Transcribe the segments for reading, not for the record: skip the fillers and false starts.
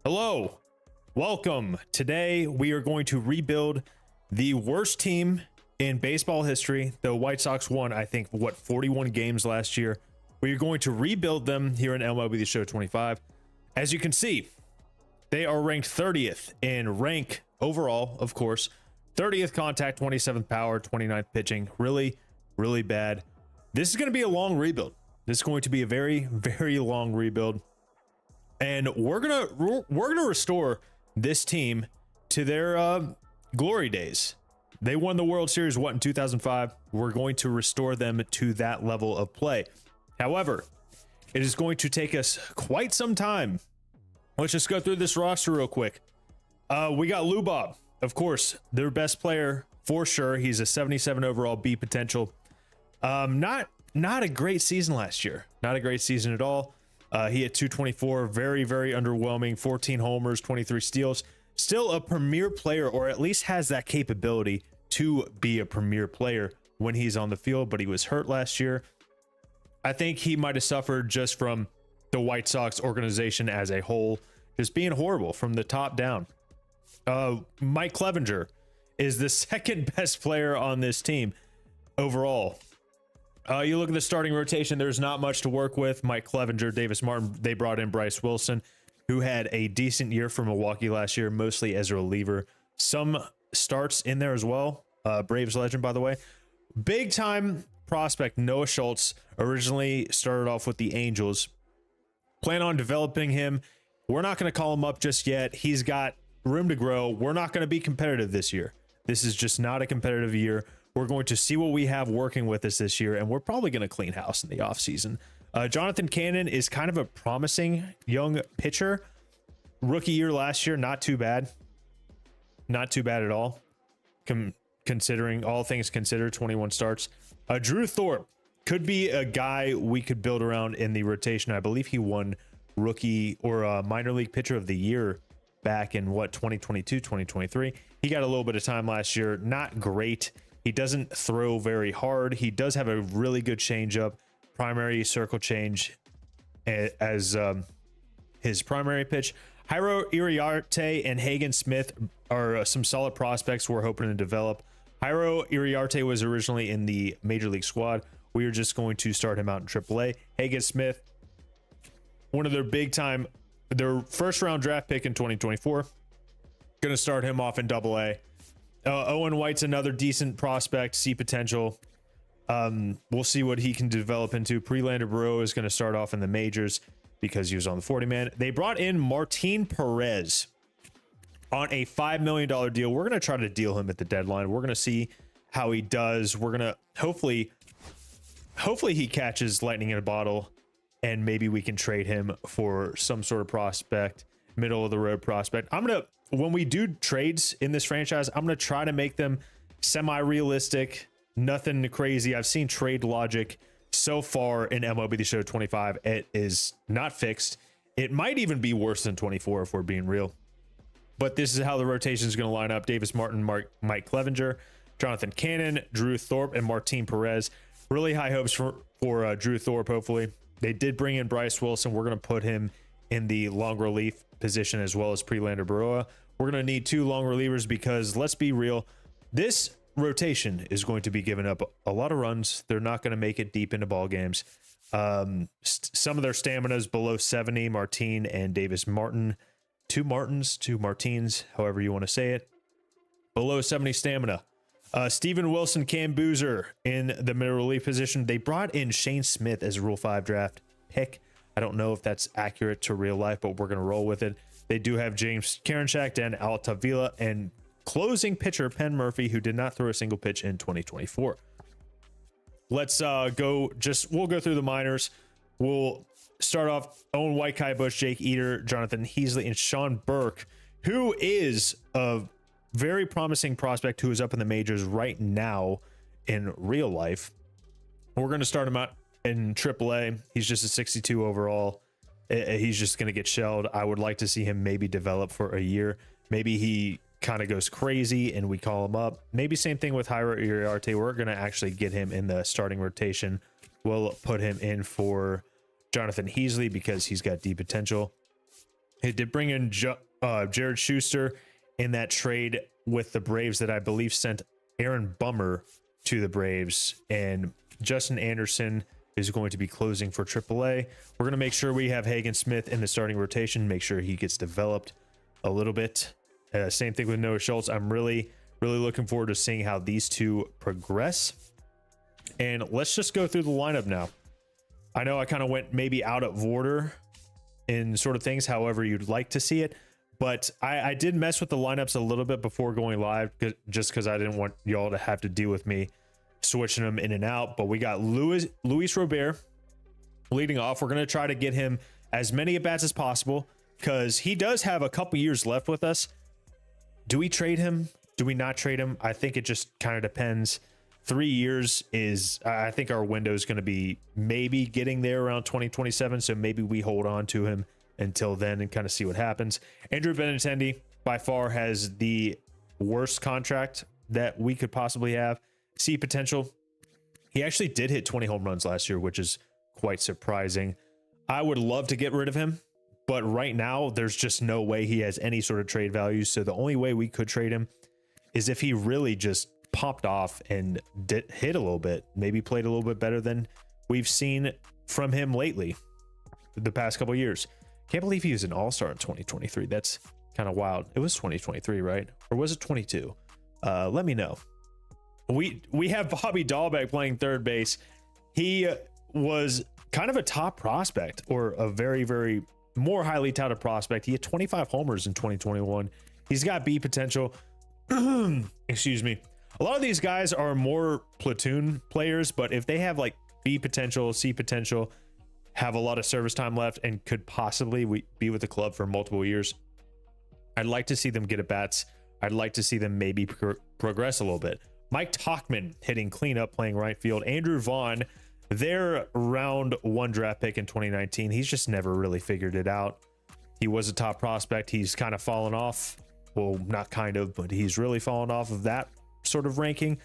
Hello, welcome. Today we are going to rebuild the worst team in baseball history. The White Sox won, I think, 41 games last year. We are going to rebuild them here in MLB The Show 25. As you can see, they are ranked 30th in rank overall, of course. 30th contact, 27th power, 29th pitching. Really, really bad. This is going to be a long rebuild. This is going to be a very, very long rebuild. And we're gonna restore this team to their glory days. They won the World Series in 2005. We're going to restore them to that level of play. However, it is going to take us quite some time. Let's just go through this roster real quick. We got Lou Bob, of course, their best player for sure. He's a 77 overall B potential. Not a great season last year. Not a great season at all. He had 224, very, very underwhelming, 14 homers, 23 steals. Still a premier player, or at least has that capability to be a premier player when he's on the field, but he was hurt last year. I think he might have suffered just from the White Sox organization as a whole, just being horrible from the top down. Mike Clevenger is the second best player on this team overall. You look at the starting rotation, there's not much to work with. Mike Clevenger, Davis Martin, they brought in Bryce Wilson, who had a decent year for Milwaukee last year, mostly as a reliever. Some starts in there as well. Braves legend, by the way. Big time prospect Noah Schultz originally started off with the Angels. Plan on developing him. We're not going to call him up just yet. He's got room to grow. We're not going to be competitive this year. This is just not a competitive year. We're going to see what we have working with us this year, and we're probably going to clean house in the offseason. Jonathan Cannon is kind of a promising young pitcher. Rookie year last year, not too bad. Not too bad at all, considering all things considered, 21 starts. Drew Thorpe could be a guy we could build around in the rotation. I believe he won rookie or minor league pitcher of the year back in 2022, 2023. He got a little bit of time last year. Not great. He doesn't throw very hard. He does have a really good changeup, primary circle change as his primary pitch. Jairo Iriarte and Hagen Smith are some solid prospects we're hoping to develop. Jairo Iriarte was originally in the Major League squad. We are just going to start him out in AAA. Hagen Smith, one of their first round draft pick in 2024. Going to start him off in AA. Owen White's another decent prospect, C potential. We'll see what he can develop into. Prelander Burrow is going to start off in the majors because he was on the 40-man. They brought in Martin Perez on a $5 million deal. We're going to try to deal him at the deadline. We're going to see how he does. We're going to hopefully he catches lightning in a bottle, and maybe we can trade him for some sort of prospect, middle of the road prospect. When we do trades in this franchise, I'm going to try to make them semi-realistic, nothing crazy. I've seen trade logic so far in MLB The Show 25. It is not fixed. It might even be worse than 24 if we're being real. But this is how the rotation is going to line up. Davis Martin, Mike Clevenger, Jonathan Cannon, Drew Thorpe, and Martin Perez. Really high hopes for Drew Thorpe, hopefully. They did bring in Bryce Wilson. We're going to put him in the long relief position as well as Prelander Burrow. We're going to need two long relievers because, let's be real, this rotation is going to be giving up a lot of runs. They're not going to make it deep into ball games. Some of their stamina is below 70. Martin and Davis Martin, two Martins, however you want to say it, below 70 stamina. Steven Wilson, Cam Boozer in the middle relief position. They brought in Shane Smith as a Rule 5 draft pick. I don't know if that's accurate to real life, but we're going to roll with it. They do have James Karinchak, Dan Altavilla, and closing pitcher Penn Murphy, who did not throw a single pitch in 2024. Let's we'll go through the minors. We'll start off Owen White, Kai Bush, Jake Eater, Jonathan Heasley, and Sean Burke, who is a very promising prospect who is up in the majors right now in real life. We're going to start him out in AAA. He's just a 62 overall. He's just going to get shelled. I would like to see him maybe develop for a year. Maybe he kind of goes crazy and we call him up. Maybe same thing with Jairo Iriarte. We're going to actually get him in the starting rotation. We'll put him in for Jonathan Heasley because he's got deep potential. He did bring in Jared Schuster in that trade with the Braves that I believe sent Aaron Bummer to the Braves, and Justin Anderson is going to be closing for AAA. We're going to make sure we have Hagen Smith in the starting rotation, make sure he gets developed a little bit. Same thing with Noah Schultz. I'm really looking forward to seeing how these two progress. And let's just go through the lineup now. I know I kind of went maybe out of order in sort of things, however you'd like to see it, but I did mess with the lineups a little bit before going live, just because I didn't want y'all to have to deal with me switching them in and out. But we got Luis Robert leading off. We're going to try to get him as many at bats as possible, because he does have a couple years left with us. Do we trade him? Do we not trade him? I think it just kind of depends. 3 years is, I think our window is going to be maybe getting there around 2027. So maybe we hold on to him until then and kind of see what happens. Andrew Benintendi by far has the worst contract that we could possibly have. See potential. He actually did hit 20 home runs last year, which is quite surprising. I would love to get rid of him, but right now there's just no way he has any sort of trade value. So the only way we could trade him is if he really just popped off and hit a little bit, maybe played a little bit better than we've seen from him lately, the past couple of years. Can't believe he was an all-star in 2023. That's kind of wild. It was 2023, right? Or was it 22? Let me know. We have Bobby Dahlbeck playing third base. He was kind of a top prospect, or a very more highly touted prospect. He had 25 homers in 2021. He's got B potential. Excuse me. A lot of these guys are more platoon players, but if they have like B potential, C potential, have a lot of service time left, and could possibly be with the club for multiple years, I'd like to see them get at bats. I'd like to see them maybe progress a little bit. Mike Tauchman hitting cleanup, playing right field. Andrew Vaughn, their round 1 draft pick in 2019. He's just never really figured it out. He was a top prospect. He's kind of fallen off. Well, not kind of, but he's really fallen off of that sort of ranking.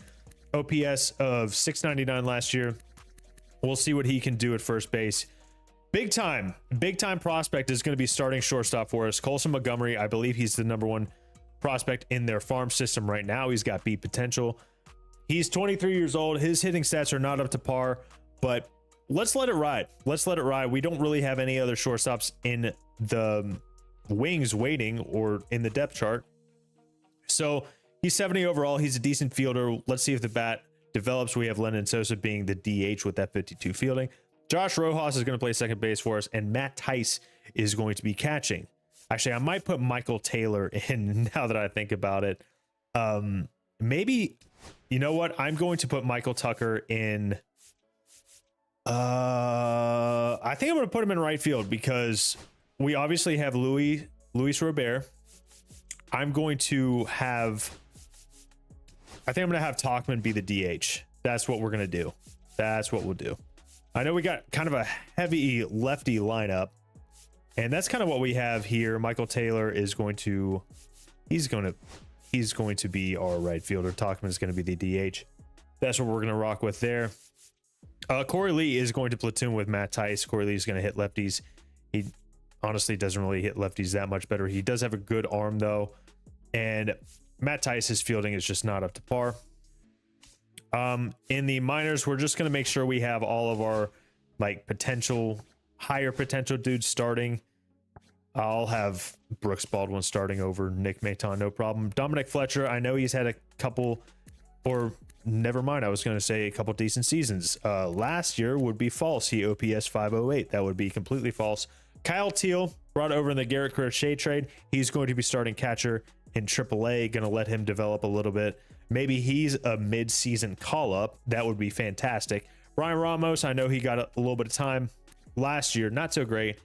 OPS of 699 last year. We'll see what he can do at first base. Big time prospect is going to be starting shortstop for us. Colson Montgomery, I believe he's the #1 prospect in their farm system right now. He's got B potential. He's 23 years old. His hitting stats are not up to par, but let's let it ride. Let's let it ride. We don't really have any other shortstops in the wings waiting, or in the depth chart. So he's 70 overall. He's a decent fielder. Let's see if the bat develops. We have Lennon Sosa being the DH with that 52 fielding. Josh Rojas is going to play second base for us, and Matt Tice is going to be catching. Actually, I might put Michael Taylor in now that I think about it. Maybe, you know what? I'm going to put Michael Tucker in. I think I'm going to put him in right field, because we obviously have Luis Robert. I think I'm going to have Tauchman be the DH. That's what we're going to do. That's what we'll do. I know we got kind of a heavy lefty lineup, and that's kind of what we have here. Michael Taylor is going to, he's going to be our right fielder. Tauchman is going to be the DH. That's what we're going to rock with there. Corey Lee is going to platoon with Matt Tice. Corey Lee is going to hit lefties. He honestly doesn't really hit lefties that much better. He does have a good arm though, and Matt Tice's fielding is just not up to par. In the minors, we're just going to make sure we have all of our like higher potential dudes starting. I'll have Brooks Baldwin starting over Nick Maton, no problem. Dominic Fletcher, I know he's had a couple, or never mind, I was going to say a couple decent seasons. Last year would be false. He OPS 508. That would be completely false. Kyle Teal, brought over in the Garrett Crochet trade. He's going to be starting catcher in AAA. Going to let him develop a little bit. Maybe he's a mid-season call-up. That would be fantastic. Brian Ramos, I know he got a little bit of time last year. Not so great.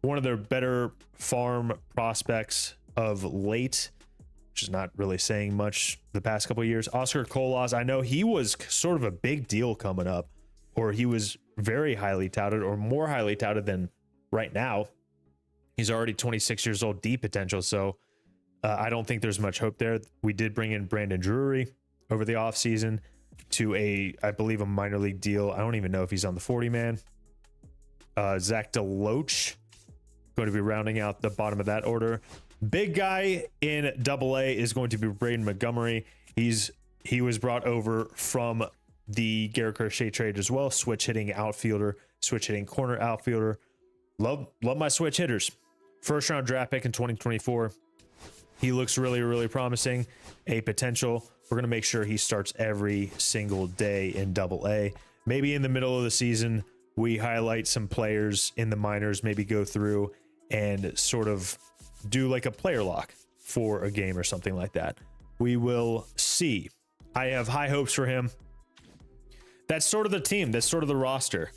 One of their better farm prospects of late, which is not really saying much the past couple of years. Oscar Colas, I know he was sort of a big deal coming up, or he was very highly touted, or more highly touted than right now. He's already 26 years old, D potential, so I don't think there's much hope there. We did bring in Brandon Drury over the offseason to I believe a minor league deal. I don't even know if he's on the 40 man. Zach DeLoach going to be rounding out the bottom of that order. Big guy in AA is going to be Braden Montgomery. He was brought over from the Garrett Crochet trade as well. Switch hitting outfielder, switch hitting corner outfielder. Love my switch hitters. First round draft pick in 2024. He looks really, really promising. A potential. We're going to make sure he starts every single day in AA. Maybe in the middle of the season, we highlight some players in the minors, maybe go through and sort of do like a player lock for a game or something like that. We will see. I have high hopes for him. That's sort of the team. That's sort of the roster.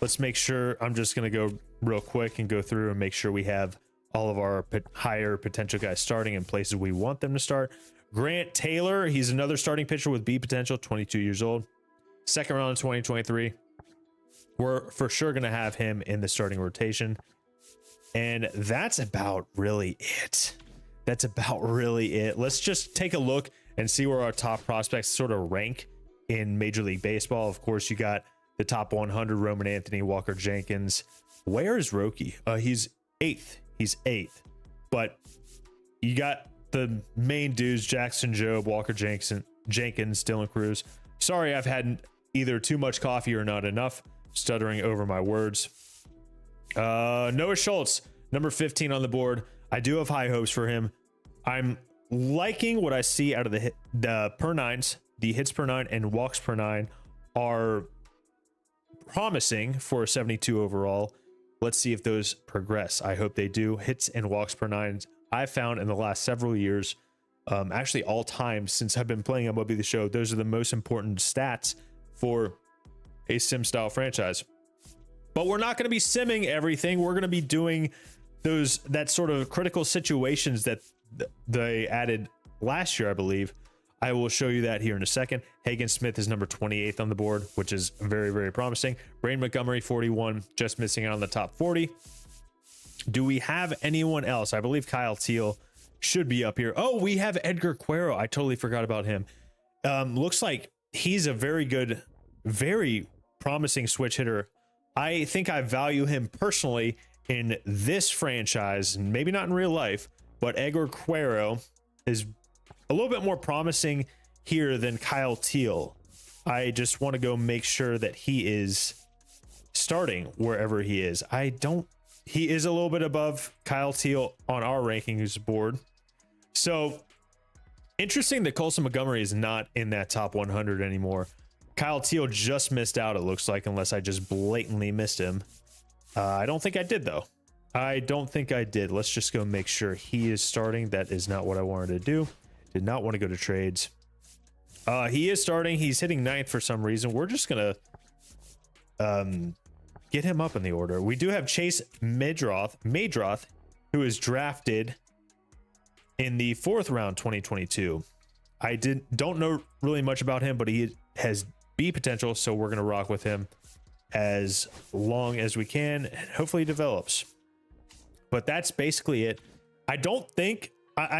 Let's make sure. I'm just going to go real quick and go through and make sure we have all of our higher potential guys starting in places we want them to start. Grant Taylor, he's another starting pitcher with B potential, 22 years old. Second round in 2023. We're for sure going to have him in the starting rotation. And that's about really it. That's about really it. Let's just take a look and see where our top prospects sort of rank in Major League Baseball. Of course, you got the top 100, Roman Anthony, Walker Jenkins. Where is Roki? He's 8th. He's 8th. But you got the main dudes, Jackson Jobe, Walker Jenkins, Dylan Cruz. Sorry, I've had either too much coffee or not enough. Stuttering over my words. Noah Schultz, number 15 on the board. I do have high hopes for him. I'm liking what I see out of the per nines. The hits per nine and walks per nine are promising for a 72 overall. Let's see if those progress. I hope they do. Hits and walks per nine, I've found in the last several years, actually all time since I've been playing MLB The Show, those are the most important stats for a sim style franchise. But we're not going to be simming everything. We're going to be doing that sort of critical situations that they added last year, I believe. I will show you that here in a second. Hagen Smith is number 28th on the board, which is very, very promising. Braden Montgomery, 41, just missing out on the top 40. Do we have anyone else? I believe Kyle Teal should be up here. Oh, we have Edgar Cuero. I totally forgot about him. Looks like he's a very good, very promising switch hitter. I think I value him personally in this franchise, maybe not in real life, but Edgar Cuero is a little bit more promising here than Kyle Teal. I just want to go make sure that he is starting wherever he is. He is a little bit above Kyle Teal on our rankings board. So interesting that Colson Montgomery is not in that top 100 anymore. Kyle Teal just missed out, it looks like, unless I just blatantly missed him. I don't think I did, though. I don't think I did. Let's just go make sure he is starting. That is not what I wanted to do. Did not want to go to trades. He is starting. He's hitting 9th for some reason. We're just going to get him up in the order. We do have Chase Madroth, who is drafted in the 4th round 2022. I don't know really much about him, but he has B potential, so we're going to rock with him as long as we can, and hopefully he develops. But that's basically it. I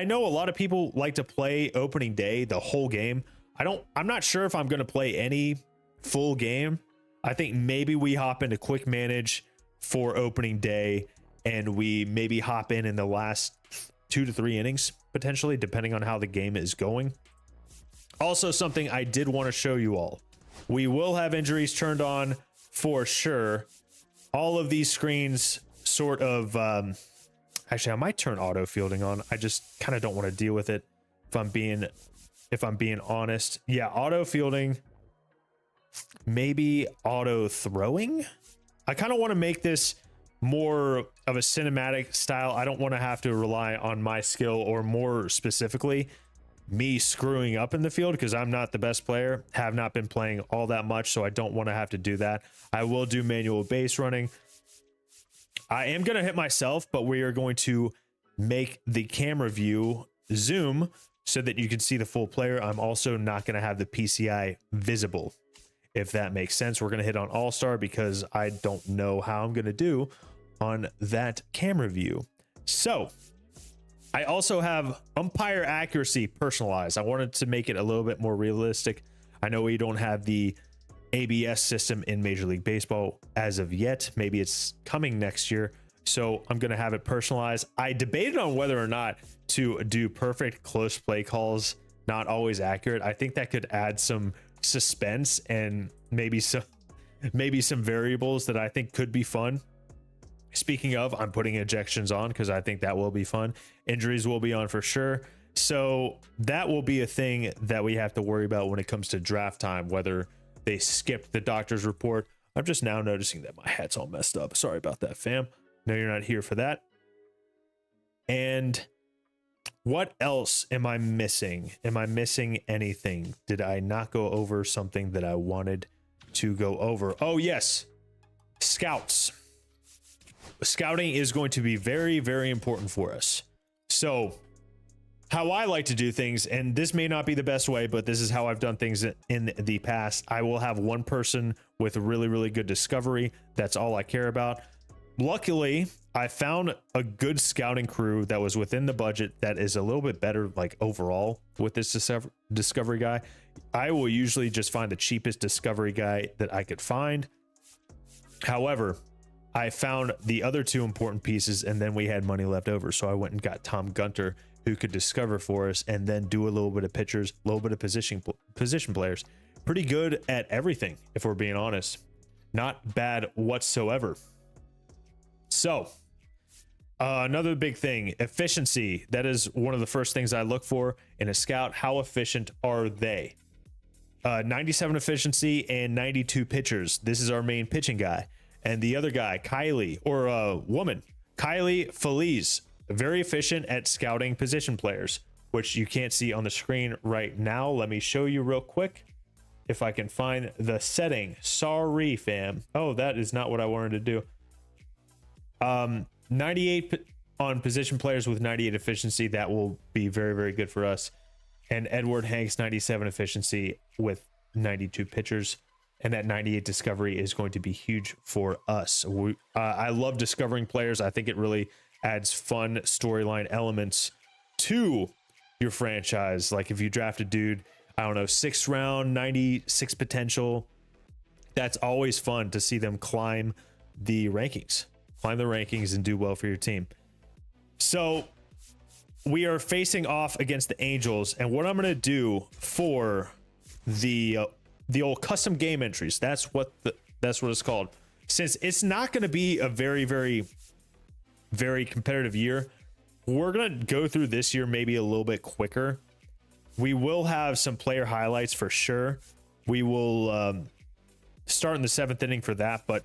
know a lot of people like to play opening day, the whole game. I'm not sure if I'm going to play any full game. I think maybe we hop into quick manage for opening day, and we maybe hop in the last 2 to 3 innings, potentially, depending on how the game is going. Also, something I did want to show you all. We will have injuries turned on for sure. All of these screens sort of... actually, I might turn auto fielding on. I just kind of don't want to deal with it if I'm being honest. Yeah, auto fielding, maybe auto throwing. I kind of want to make this more of a cinematic style. I don't want to have to rely on my skill, or more specifically, me screwing up in the field, because I'm not the best player, have not been playing all that much, so I don't want to have to do that. I will do manual base running. I am going to hit myself, but we are going to make the camera view zoom so that you can see the full player. I'm also not going to have the PCI visible, if that makes sense. We're going to hit on All-Star because I don't know how I'm going to do on that camera view. So I also have umpire accuracy personalized. I wanted to make it a little bit more realistic. I know we don't have the ABS system in Major League Baseball as of yet. Maybe it's coming next year. So I'm going to have it personalized. I debated on whether or not to do perfect close play calls, not always accurate. I think that could add some suspense and maybe some variables that I think could be fun. Speaking of, I'm putting ejections on because I think that will be fun. Injuries will be on for sure. So that will be a thing that we have to worry about when it comes to draft time, whether they skip the doctor's report. I'm just now noticing that my hat's all messed up. Sorry about that, fam. No, you're not here for that. And what else am I missing? Am I missing anything? Did I not go over something that I wanted to go over? Oh, yes. Scouts. Scouting is going to be very, very important for us. So how I like to do things, and this may not be the best way, but this is how I've done things in the past. I will have one person with really, really good discovery. That's all I care about. Luckily, I found a good scouting crew that was within the budget that is a little bit better, like overall with this discovery guy. I will usually just find the cheapest discovery guy that I could find. However, I found the other two important pieces and then we had money left over. So I went and got Tom Gunter, who could discover for us and then do a little bit of pitchers, a little bit of position players. Pretty good at everything, if we're being honest. Not bad whatsoever. So another big thing, efficiency. That is one of the first things I look for in a scout. How efficient are they? 97 efficiency and 92 pitchers. This is our main pitching guy. And the other guy, Kylie, or woman, Kylie Feliz, very efficient at scouting position players, which you can't see on the screen right now. Let me show you real quick if I can find the setting. Sorry, fam. Oh, that is not what I wanted to do. 98 on position players with 98 efficiency. That will be very, very good for us. And Edward Hanks, 97 efficiency with 92 pitchers. And that 98 discovery is going to be huge for us. I love discovering players. I think it really adds fun storyline elements to your franchise. Like if you draft a dude, I don't know, 6th round, 96 potential, that's always fun to see them climb the rankings and do well for your team. So we are facing off against the Angels, and what I'm going to do for the old custom game entries, that's what it's called. Since it's not going to be a very, very, very competitive year, we're going to go through this year maybe a little bit quicker. We will have some player highlights for sure. We will start in the 7th inning for that, but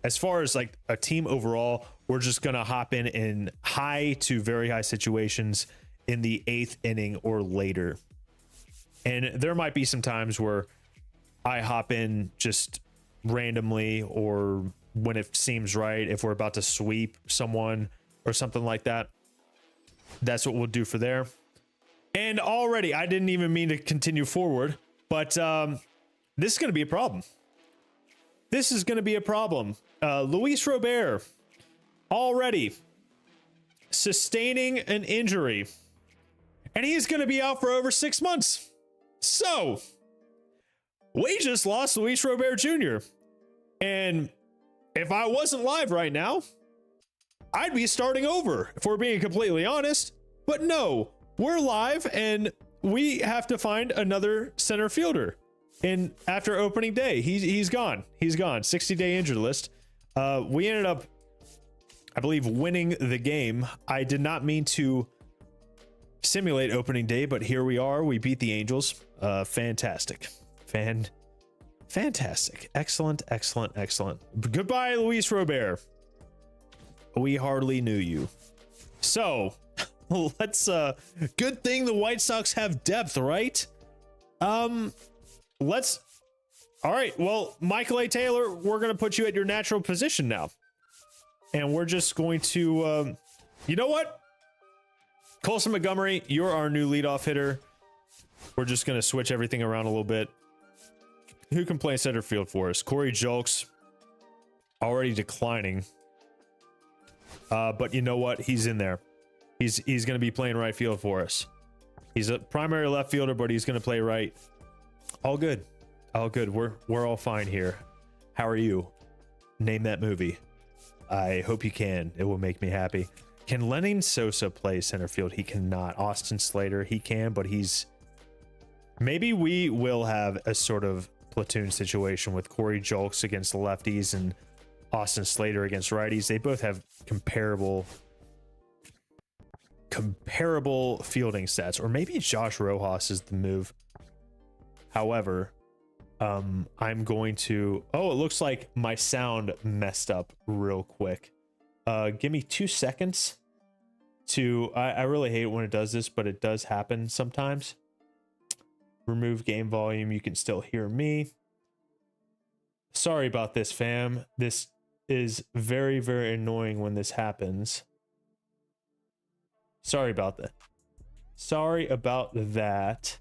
as far as like a team overall, we're just going to hop in high to very high situations in the 8th inning or later. And there might be some times where I hop in just randomly or when it seems right, if we're about to sweep someone or something like that. That's what we'll do for there. And already, I didn't even mean to continue forward, but this is going to be a problem. This is going to be a problem. Luis Robert already sustaining an injury, and he's going to be out for over 6 months. So we just lost Luis Robert Jr. And if I wasn't live right now, I'd be starting over, if we're being completely honest. But no, we're live and we have to find another center fielder. And after opening day, he's gone. 60-day injured list. We ended up, I believe, winning the game. I did not mean to simulate opening day, but here we are. We beat the Angels. Fantastic. Fantastic. Excellent. Goodbye, Luis Robert. We hardly knew you. So let's good thing the White Sox have depth, right? All right, well, Michael A. Taylor, we're gonna put you at your natural position now, and we're just going to you know what, Colson Montgomery, you're our new leadoff hitter. We're just gonna switch everything around a little bit. Who can play center field for us? Corey Julks already declining. But you know what? He's in there. He's going to be playing right field for us. He's a primary left fielder, but he's going to play right. All good. We're all fine here. How are you? Name that movie. I hope you can. It will make me happy. Can Lenny Sosa play center field? He cannot. Austin Slater, he can, but he's... Maybe we will have a sort of platoon situation with Corey Julks against the lefties and Austin Slater against righties. They both have comparable fielding stats. Or maybe Josh Rojas is the move. However, I'm going to... Oh, it looks like my sound messed up real quick. Give me 2 seconds to... I really hate when it does this, but it does happen sometimes. Remove game volume. You can still hear me. Sorry about this, fam. This is very, very annoying when this happens. Sorry about that. Sorry about that.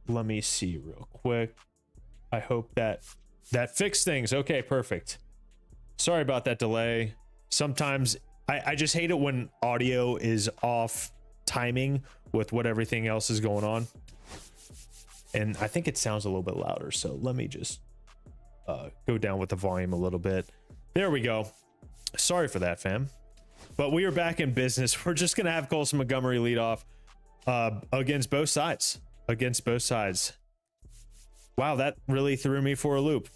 Let me see real quick. I hope that fixed things. Okay, perfect. Sorry about that delay. Sometimes I just hate it when audio is off timing with what everything else is going on. And I think it sounds a little bit louder. So let me just go down with the volume a little bit. There we go. Sorry for that, fam. But we are back in business. We're just going to have Colson Montgomery lead off against both sides. Against both sides. Wow, that really threw me for a loop.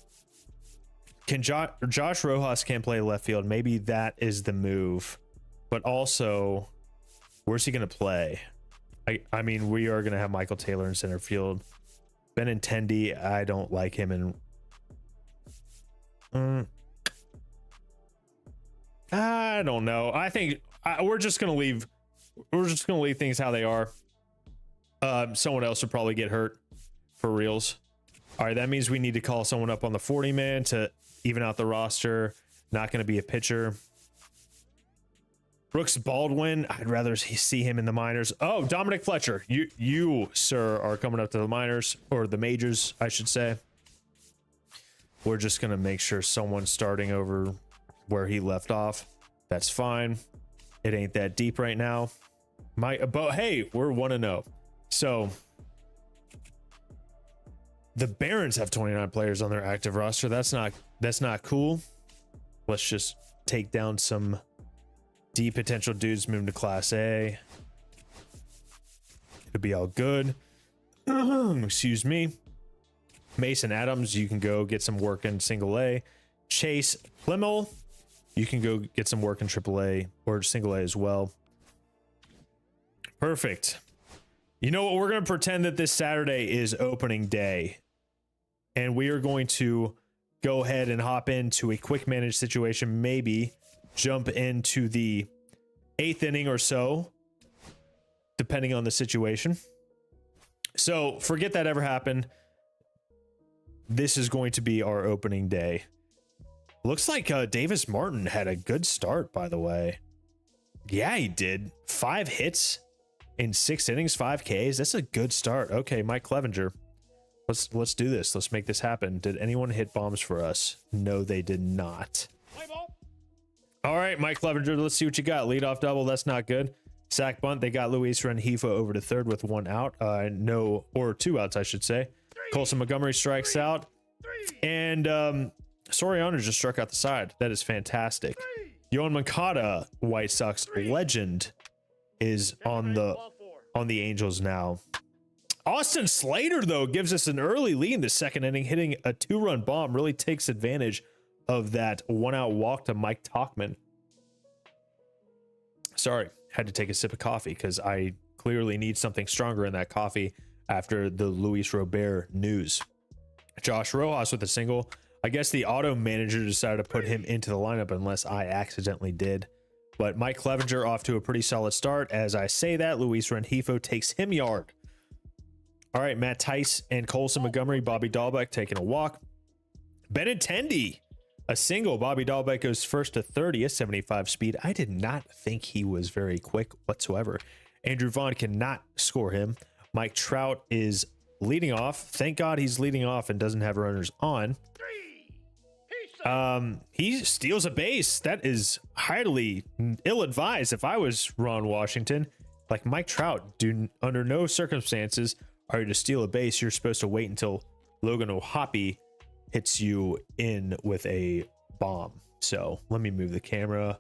Can Josh Rojas can't play left field? Maybe that is the move. But also, where's he going to play? I mean, we are going to have Michael Taylor in center field. Benintendi, I don't like him in... I don't know. I think we're just going to leave... We're just going to leave things how they are. Someone else would probably get hurt for reals. All right, that means we need to call someone up on the 40-man to even out the roster. Not going to be a pitcher. Brooks Baldwin, I'd rather see him in the minors. Oh, Dominic Fletcher, you sir, are coming up to the minors, or the majors, I should say. We're just going to make sure someone's starting over where he left off. That's fine. It ain't that deep right now. But hey, we're 1-0. So the Barons have 29 players on their active roster. That's not cool. Let's just take down some D potential dudes, move to Class A. It'll be all good. Excuse me. Mason Adams, you can go get some work in single A. Chase Plemmel, you can go get some work in triple A or single A as well. Perfect. You know what? We're going to pretend that this Saturday is opening day. And we are going to go ahead and hop into a quick manage situation. Maybe jump into the 8th inning or so, depending on the situation. So forget that ever happened. This is going to be our opening day. Looks like Davis Martin had a good start, by the way. Yeah, he did. 5 hits in 6 innings, 5 Ks. That's a good start. Okay, Mike Clevenger. Let's do this. Let's make this happen. Did anyone hit bombs for us? No, they did not. All right, Mike Clevenger, let's see what you got. Leadoff double, that's not good. Sack bunt, they got Luis Rengifo over to third with 1 out. No, or 2 outs, I should say. Colson Montgomery strikes out. And Soriano just struck out the side. That is fantastic. Yoan Moncada, White Sox legend, is on the Angels now. Austin Slater, though, gives us an early lead in the 2nd inning, hitting a 2-run bomb. Really takes advantage of that 1-out walk to Mike Tauchman. Sorry, had to take a sip of coffee because I clearly need something stronger in that coffee after the Luis Robert news. Josh Rojas with a single. I guess the auto manager decided to put him into the lineup unless I accidentally did. But Mike Clevenger off to a pretty solid start. As I say that, Luis Rengifo takes him yard. All right, Matt Tice and Colson Montgomery, Bobby Dahlbeck taking a walk. Benintendi, a single. Bobby Dahlbeck goes first to 30, a 75 speed. I did not think he was very quick whatsoever. Andrew Vaughn cannot score him. Mike Trout is leading off. Thank God he's leading off and doesn't have runners on. He steals a base. That is highly ill-advised. If I was Ron Washington, like Mike Trout, under no circumstances are you to steal a base. You're supposed to wait until Logan O'Hoppe hits you in with a bomb. So let me move the camera.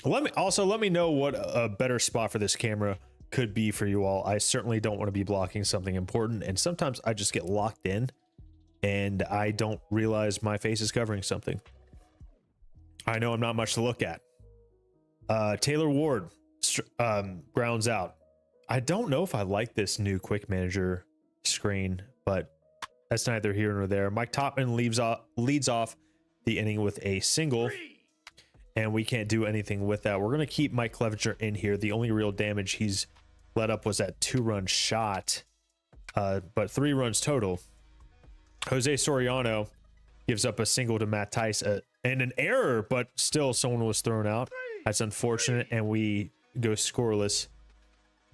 Let me know what a better spot for this camera could be for you all. I certainly don't want to be blocking something important, and sometimes I just get locked in and I don't realize my face is covering something. I know I'm not much to look at. Taylor Ward grounds out. I don't know if I like this new quick manager screen, but that's neither here nor there. Mike Topman leads off the inning with a single, and we can't do anything with that. We're going to keep Mike Clevenger in here. The only real damage he's let up was that 2-run shot, but 3 runs total. Jose Soriano gives up a single to Matt Tice and an error, but still someone was thrown out. That's unfortunate, and we go scoreless.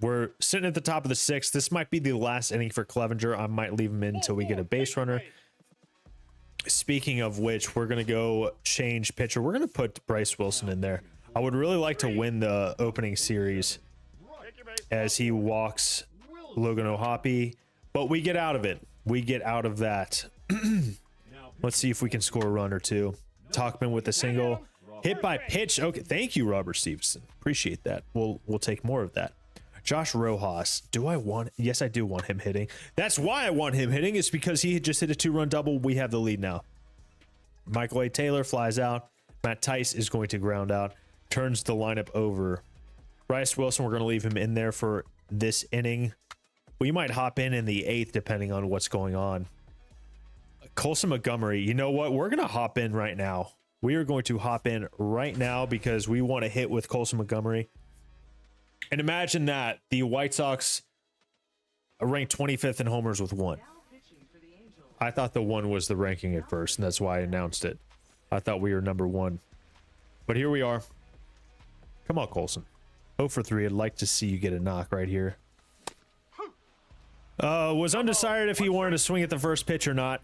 We're sitting at the top of the 6th. This might be the last inning for Clevenger. I might leave him in until we get a base runner. Speaking of which, we're going to go change pitcher. We're going to put Bryce Wilson in there. I would really like to win the opening series as he walks Logan O'Hoppe, but we get out of it. We get out of that. Let's see if we can score a run or two. Talkman with a single. Hit by pitch. Okay, thank you, Robert Stevenson. Appreciate that. We'll take more of that. Josh Rojas. Do I want? Yes, I do want him hitting. That's why I want him hitting. It's because he just hit a 2-run double. We have the lead now. Michael A. Taylor flies out. Matt Tice is going to ground out. Turns the lineup over. Bryce Wilson, we're going to leave him in there for this inning. We might hop in the 8th depending on what's going on. Colson Montgomery, you know what? We're going to hop in right now. We are going to hop in right now because we want to hit with Colson Montgomery. And imagine that the White Sox ranked 25th in homers with 1. I thought the 1 was the ranking at first, and that's why I announced it. I thought we were number 1. But here we are. Come on, Colson. 0 for 3. I'd like to see you get a knock right here. Was undecided if he wanted to swing at the first pitch or not,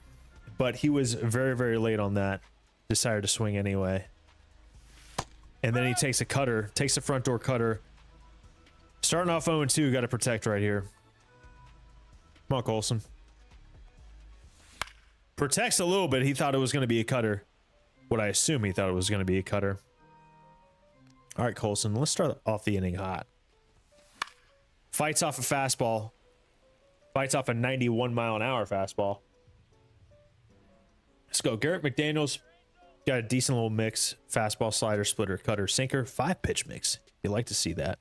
but he was very, very late on that. Decided to swing anyway. And then he takes a cutter, takes a front door cutter. Starting off 0-2, got to protect right here. Come on, Colson. Protects a little bit. He thought it was going to be a cutter. What I assume he thought it was going to be a cutter. All right, Colson, let's start off the inning hot. Fights off a fastball. Fights off a 91-mile-an-hour fastball. Let's go. Garrett McDaniels got a decent little mix. Fastball, slider, splitter, cutter, sinker. 5-pitch mix. You like to see that.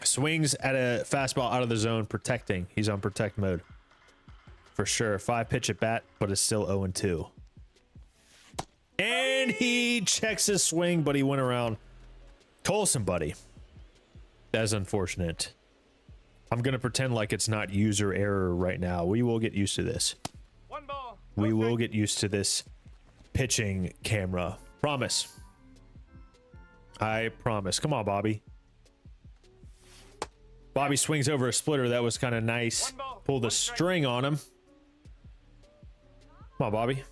Swings at a fastball out of the zone, protecting. He's on protect mode. For sure. 5-pitch at bat, but it's still 0-2. And he checks his swing, but he went around Colson, buddy. That's unfortunate. I'm going to pretend like it's not user error right now. We will get used to this. We will get used to this pitching camera. Promise. I promise. Come on, Bobby. Bobby swings over a splitter. That was kind of nice. Pull the string on him. Come on, Bobby.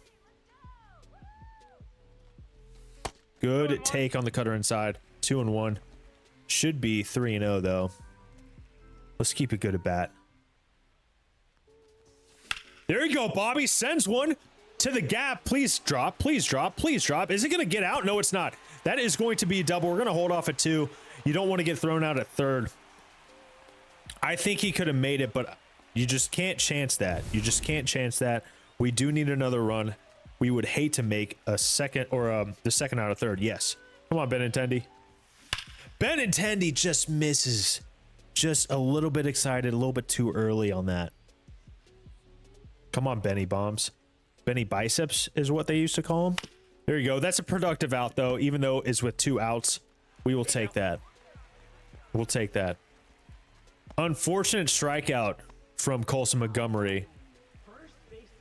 Good take on the cutter inside. 2-1. Should be 3-0 though. Let's keep it good at bat. There you go, Bobby. Sends one to the gap. Please drop. Please drop. Please drop. Is it going to get out? No, it's not. That is going to be a double. We're going to hold off at 2. You don't want to get thrown out at 3rd. I think he could have made it, but you just can't chance that. You just can't chance that. We do need another run. We would hate to make a second or the second out of 3rd. Yes. Come on, Benintendi. Benintendi just misses. Just a little bit excited, a little bit too early on that. Come on, Benny Bombs. Benny Biceps is what they used to call him. There you go. That's a productive out, though. Even though it's with 2 outs, we will take that. We'll take that. Unfortunate strikeout from Colson Montgomery.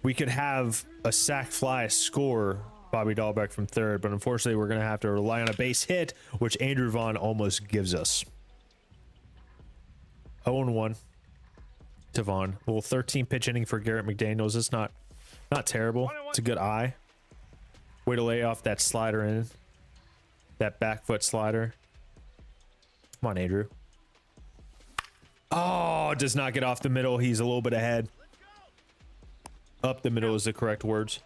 We could have a sac fly score, Bobby Dahlbeck from 3rd, but unfortunately we're going to have to rely on a base hit, which Andrew Vaughn almost gives us. 0-1 to Vaughn. A little 13-pitch inning for Garrett McDaniels. It's not terrible. It's a good eye. Way to lay off that slider in. That back foot slider. Come on, Andrew. Oh, does not get off the middle. He's a little bit ahead. Up the middle is the correct words.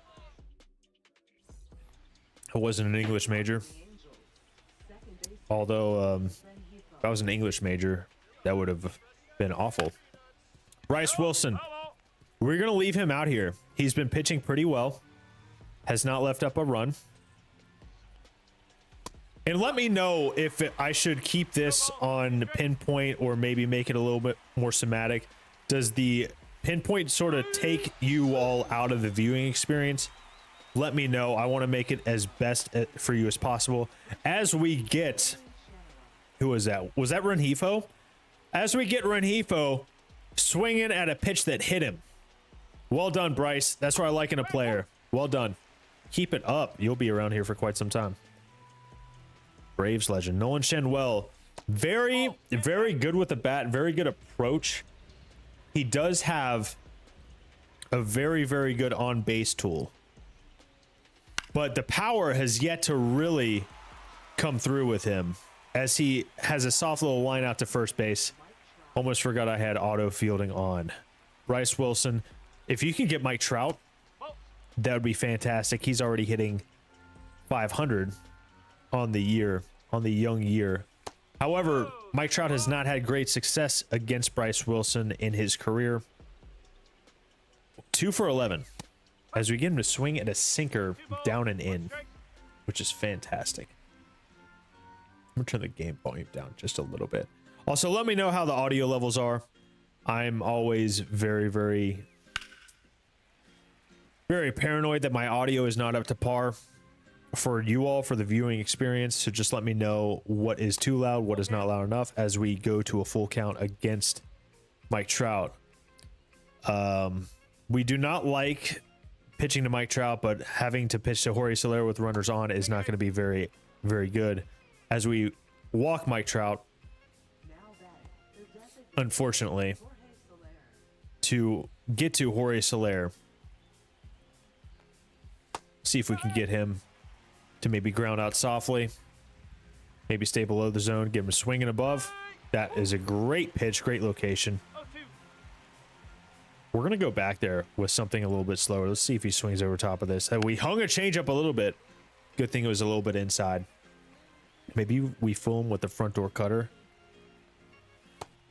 I wasn't an English major. Although, if I was an English major, that would have been awful. Bryce Wilson. We're going to leave him out here. He's been pitching pretty well. Has not left up a run. And let me know if I should keep this on pinpoint or maybe make it a little bit more somatic. Does the pinpoint sort of take you all out of the viewing experience? Let me know. I want to make it as best for you as possible. As we get... Who was that? Was that Rengifo? As we get Rengifo swinging at a pitch that hit him. Well done, Bryce. That's what I like in a player. Well done. Keep it up. You'll be around here for quite some time. Braves legend. Nolan Shenwell. Very, very good with the bat. Very good approach. He does have a very, very good on-base tool. But the power has yet to really come through with him, as he has a soft little line out to first base. Almost forgot I had auto fielding on. Bryce Wilson. If you can get Mike Trout, that would be fantastic. He's already hitting 500 on the year, on the young year. However, Mike Trout has not had great success against Bryce Wilson in his career. 2 for 11 as we get him to swing at a sinker down and in, which is fantastic. I'm gonna turn the game volume down just a little bit. Also, let me know how the audio levels are. I'm always very, very, very paranoid that my audio is not up to par for you all, for the viewing experience. So just let me know what is too loud, what is not loud enough as we go to a full count against Mike Trout. We do not like pitching to Mike Trout, but having to pitch to Jorge Soler with runners on is not going to be very, very good. As we walk Mike Trout, unfortunately, to get to Jorge Soler. See if we can get him to maybe ground out softly. Maybe stay below the zone, give him a swing and above. That is a great pitch, great location. We're going to go back there with something a little bit slower. Let's see if he swings over top of this. We hung a changeup a little bit. Good thing it was a little bit inside. Maybe we fool him with the front door cutter.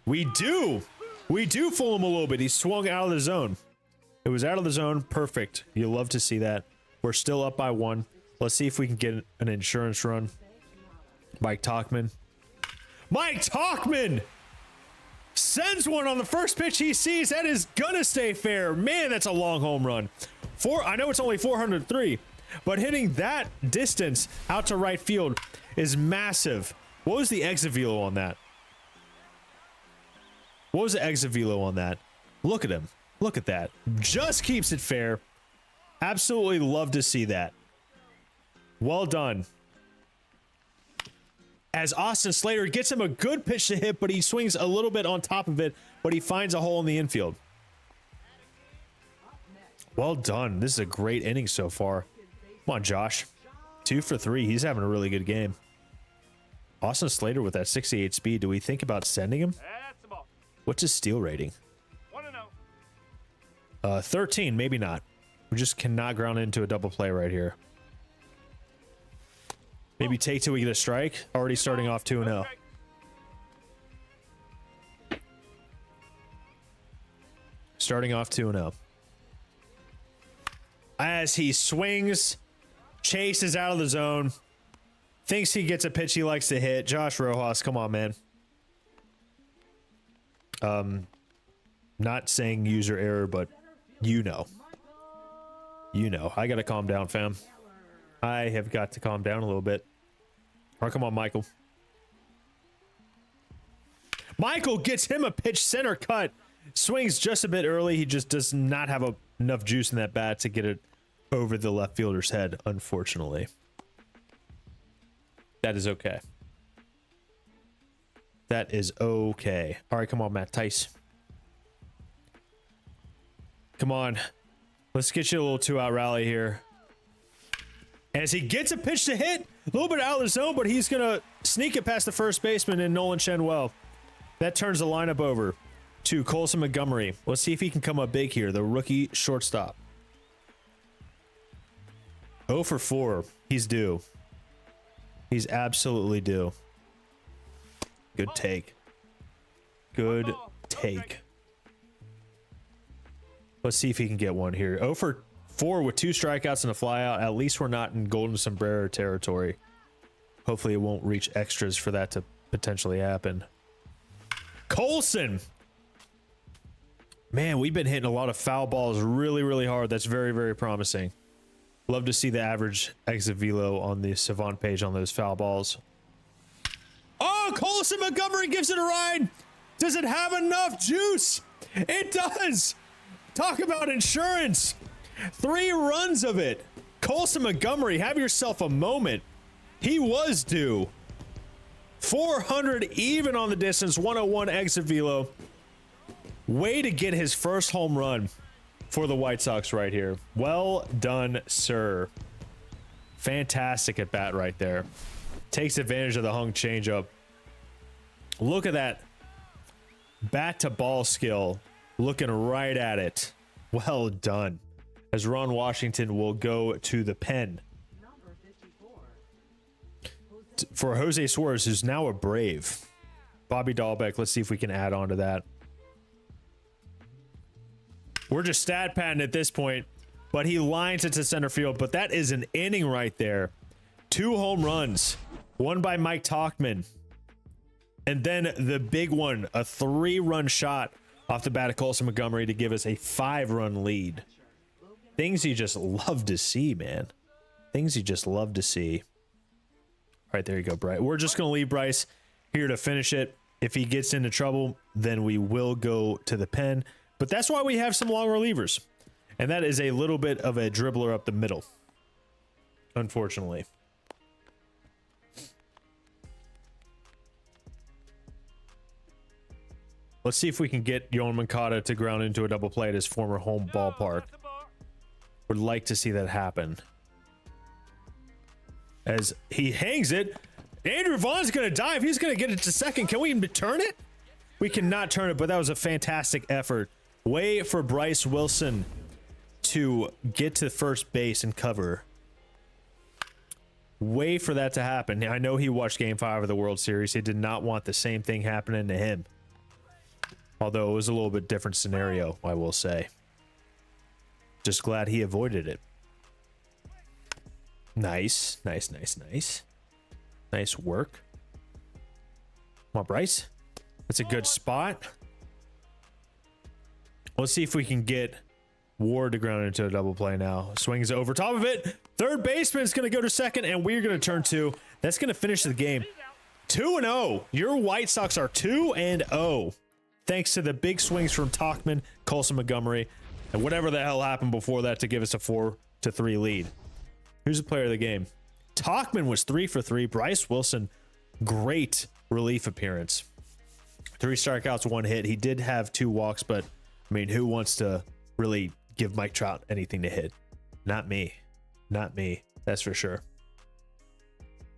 We do! We do fool him a little bit. He swung out of the zone. It was out of the zone. Perfect. You'll love to see that. We're still up by 1. Let's see if we can get an insurance run. Mike Tauchman. Mike Tauchman sends one on the first pitch he sees. That is gonna stay fair. Man, that's a long home run. I know it's only 403, but hitting that distance out to right field is massive. What was the exit velo on that? What was the exit velo on that? Look at him. Look at that. Just keeps it fair. Absolutely love to see that. Well done. As Austin Slater gets him a good pitch to hit, but he swings a little bit on top of it, but he finds a hole in the infield. Well done. This is a great inning so far. Come on, Josh. 2 for 3. He's having a really good game. Austin Slater with that 68 speed. Do we think about sending him? What's his steal rating? 13. Maybe not. We just cannot ground into a double play right here. Maybe take till we get a strike. Already starting off 2-0. Starting off 2-0. As he swings, chases out of the zone, thinks he gets a pitch he likes to hit. Josh Rojas, come on, man. Not saying user error, but you know. You know. I gotta calm down, fam. I have got to calm down a little bit. All right, come on, Michael. Michael gets him a pitch center cut. Swings just a bit early. He just does not have enough juice in that bat to get it over the left fielder's head, unfortunately. That is okay. That is okay. All right, come on, Matt Tice. Come on. Let's get you a little 2-out rally here. As he gets a pitch to hit, a little bit out of the zone, but he's going to sneak it past the first baseman in Nolan Shenwell. That turns the lineup over to Colson Montgomery. Let's see if he can come up big here, the rookie shortstop. 0 for 4. He's due. He's absolutely due. Good take. Good take. Let's see if he can get one here. 0 for 4 with 2 strikeouts and a flyout. At least we're not in golden sombrero territory. Hopefully it won't reach extras for that to potentially happen. Colson! Man, we've been hitting a lot of foul balls really, really hard. That's very, very promising. Love to see the average exit velo on the Savant page on those foul balls. Oh, Colson Montgomery gives it a ride. Does it have enough juice? It does. Talk about insurance. 3 runs of it. Colson Montgomery, have yourself a moment. He was due. 400 even on the distance, 101 exit velo. Way to get his first home run for the White Sox right here. Well done, sir. Fantastic at bat right there. Takes advantage of the hung changeup. Look at that bat to ball skill. Looking right at it. Well done. As Ron Washington will go to the pen. For Jose Suarez, who's now a Brave. Bobby Dahlbeck, let's see if we can add on to that. We're just stat padding at this point, but he lines it to center field. But that is an inning right there. 2 home runs. One by Mike Tauchman. And then the big one, a 3-run shot off the bat of Colson Montgomery to give us a 5-run lead. Things you just love to see, man. Things you just love to see. All right, there you go, Bryce. We're just going to leave Bryce here to finish it. If he gets into trouble, then we will go to the pen. But that's why we have some long relievers. And that is a little bit of a dribbler up the middle. Unfortunately. Let's see if we can get Yoan Moncada to ground into a double play at his former home ballpark. Would like to see that happen. As he hangs it, Andrew Vaughn's going to dive. He's going to get it to second. Can we even turn it? We cannot turn it, but that was a fantastic effort. Way for Bryce Wilson to get to first base and cover. Way for that to happen. I know he watched Game 5 of the World Series. He did not want the same thing happening to him. Although it was a little bit different scenario, I will say. Just glad he avoided it. Nice, nice, nice, nice. Nice work. Come on, Bryce. That's a good spot. Let's see if we can get Ward to ground into a double play now. Swings over top of it. Third baseman is going to go to second, and we're going to turn 2. That's going to finish the game. 2-0. Your White Sox are 2-0. Thanks to the big swings from Tauchman, Colson Montgomery, and whatever the hell happened before that to give us a 4-3 lead. Who's the player of the game? Tauchman was 3 for 3. Bryce Wilson, great relief appearance. 3 strikeouts, 1 hit. He did have 2 walks, but I mean, who wants to really give Mike Trout anything to hit? Not me. Not me. That's for sure.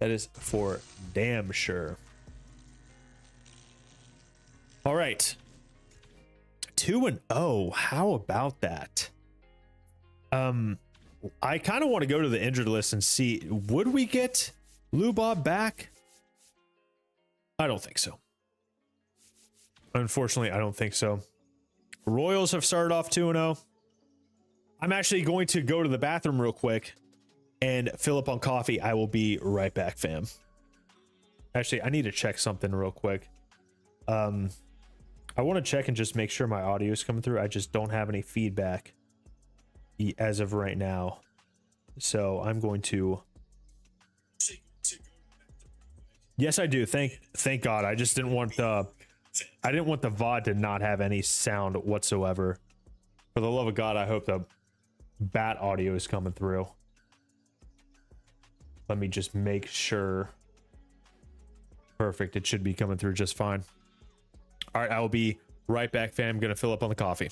That is for damn sure. All right. 2-0. How about that? I kind of want to go to the injured list and see, would we get Lou Bob back? I don't think so. Unfortunately, I don't think so. Royals have started off 2-0. I'm actually going to go to the bathroom real quick and fill up on coffee. I will be right back, fam. Actually, I need to check something real quick. I want to check and just make sure my audio is coming through. I just don't have any feedback as of right now. So I'm going to... Yes, I do. Thank God. I just didn't want the... I didn't want the VOD to not have any sound whatsoever. For the love of God, I hope the bat audio is coming through. Let me just make sure. Perfect. It should be coming through just fine. All right, I will be right back, fam. I'm going to fill up on the coffee.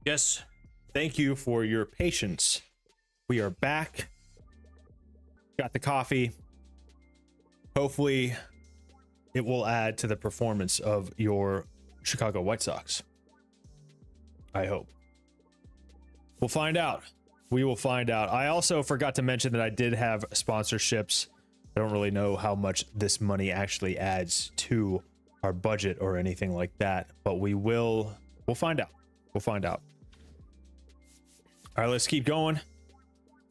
Yes, thank you for your patience. We are back. Got the coffee. Hopefully, it will add to the performance of your Chicago White Sox. I hope. We'll find out. We will find out. I also forgot to mention that I did have sponsorships. I don't really know how much this money actually adds to our budget or anything like that, but we'll find out. We'll find out. All right, let's keep going.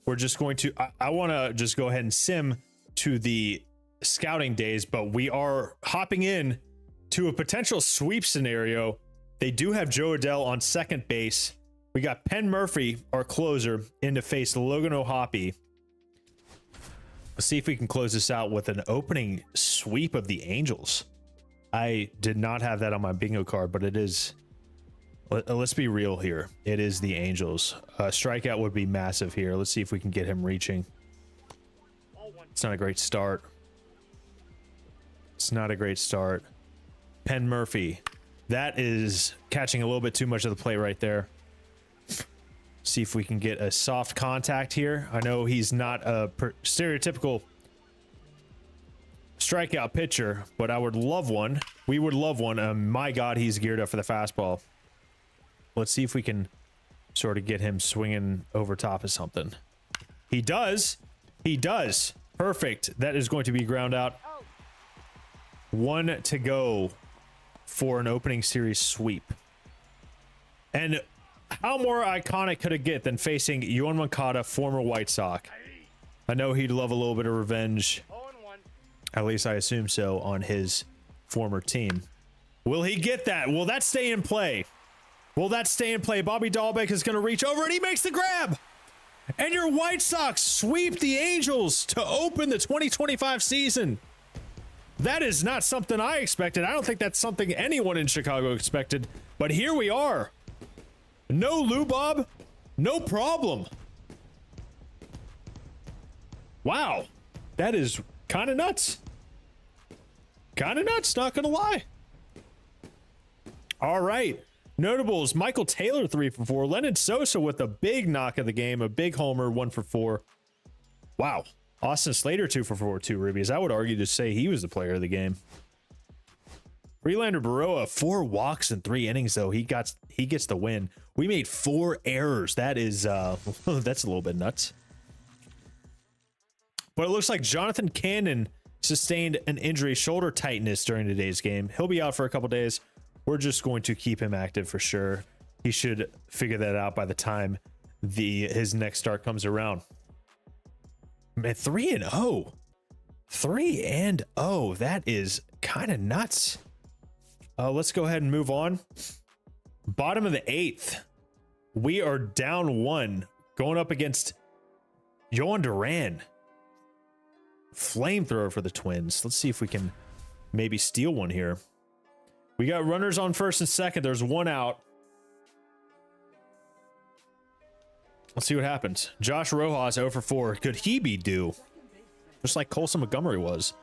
We're just going to, I want to just go ahead and sim to the scouting days, but we are hopping in to a potential sweep scenario. They do have Joe Adell on second base. We got Penn Murphy, our closer, in to face Logan O'Hoppe. Let's see if we can close this out with an opening sweep of the Angels. I did not have that on my bingo card, but it is. Let's be real here. It is the Angels. Strikeout would be massive here. Let's see if we can get him reaching. It's not a great start. It's not a great start. Penn Murphy. That is catching a little bit too much of the plate right there. See if we can get a soft contact here. I know he's not a stereotypical strikeout pitcher, but I would love one. We would love one. My God, he's geared up for the fastball. Let's see if we can sort of get him swinging over top of something. He does. He does. Perfect. That is going to be ground out. 1 to go for an opening series sweep. And how more iconic could it get than facing Yoan Moncada, former White Sox? I know he'd love a little bit of revenge. At least I assume so on his former team. Will he get that? Will that stay in play? Will that stay in play? Bobby Dahlbeck is going to reach over and he makes the grab. And your White Sox sweep the Angels to open the 2025 season. That is not something I expected. I don't think that's something anyone in Chicago expected. But here we are. No Lou Bob, no problem. Wow. That is kind of nuts. Kind of nuts, not going to lie. All right. Notables, Michael Taylor 3 for 4. Lennon Sosa with a big knock of the game, a big homer 1 for 4. Wow. Austin Slater 2 for 4, 2 ribbies. I would argue to say he was the player of the game. Freelander Baroa 4 walks in 3 innings though. He gets the win. We made 4 errors. That is that's a little bit nuts. But it looks like Jonathan Cannon sustained an injury, shoulder tightness during today's game. He'll be out for a couple days. We're just going to keep him active for sure. He should figure that out by the time his next start comes around. Man, 3-0. 3-0. That is kind of nuts. Let's go ahead and move on. Bottom of the 8th. We are down 1 going up against Yoan Duran. Flamethrower for the Twins. Let's see if we can maybe steal one here. We got runners on first and second. There's 1 out. Let's see what happens. Josh Rojas 0 for 4. Could he be due? Just like Colson Montgomery was.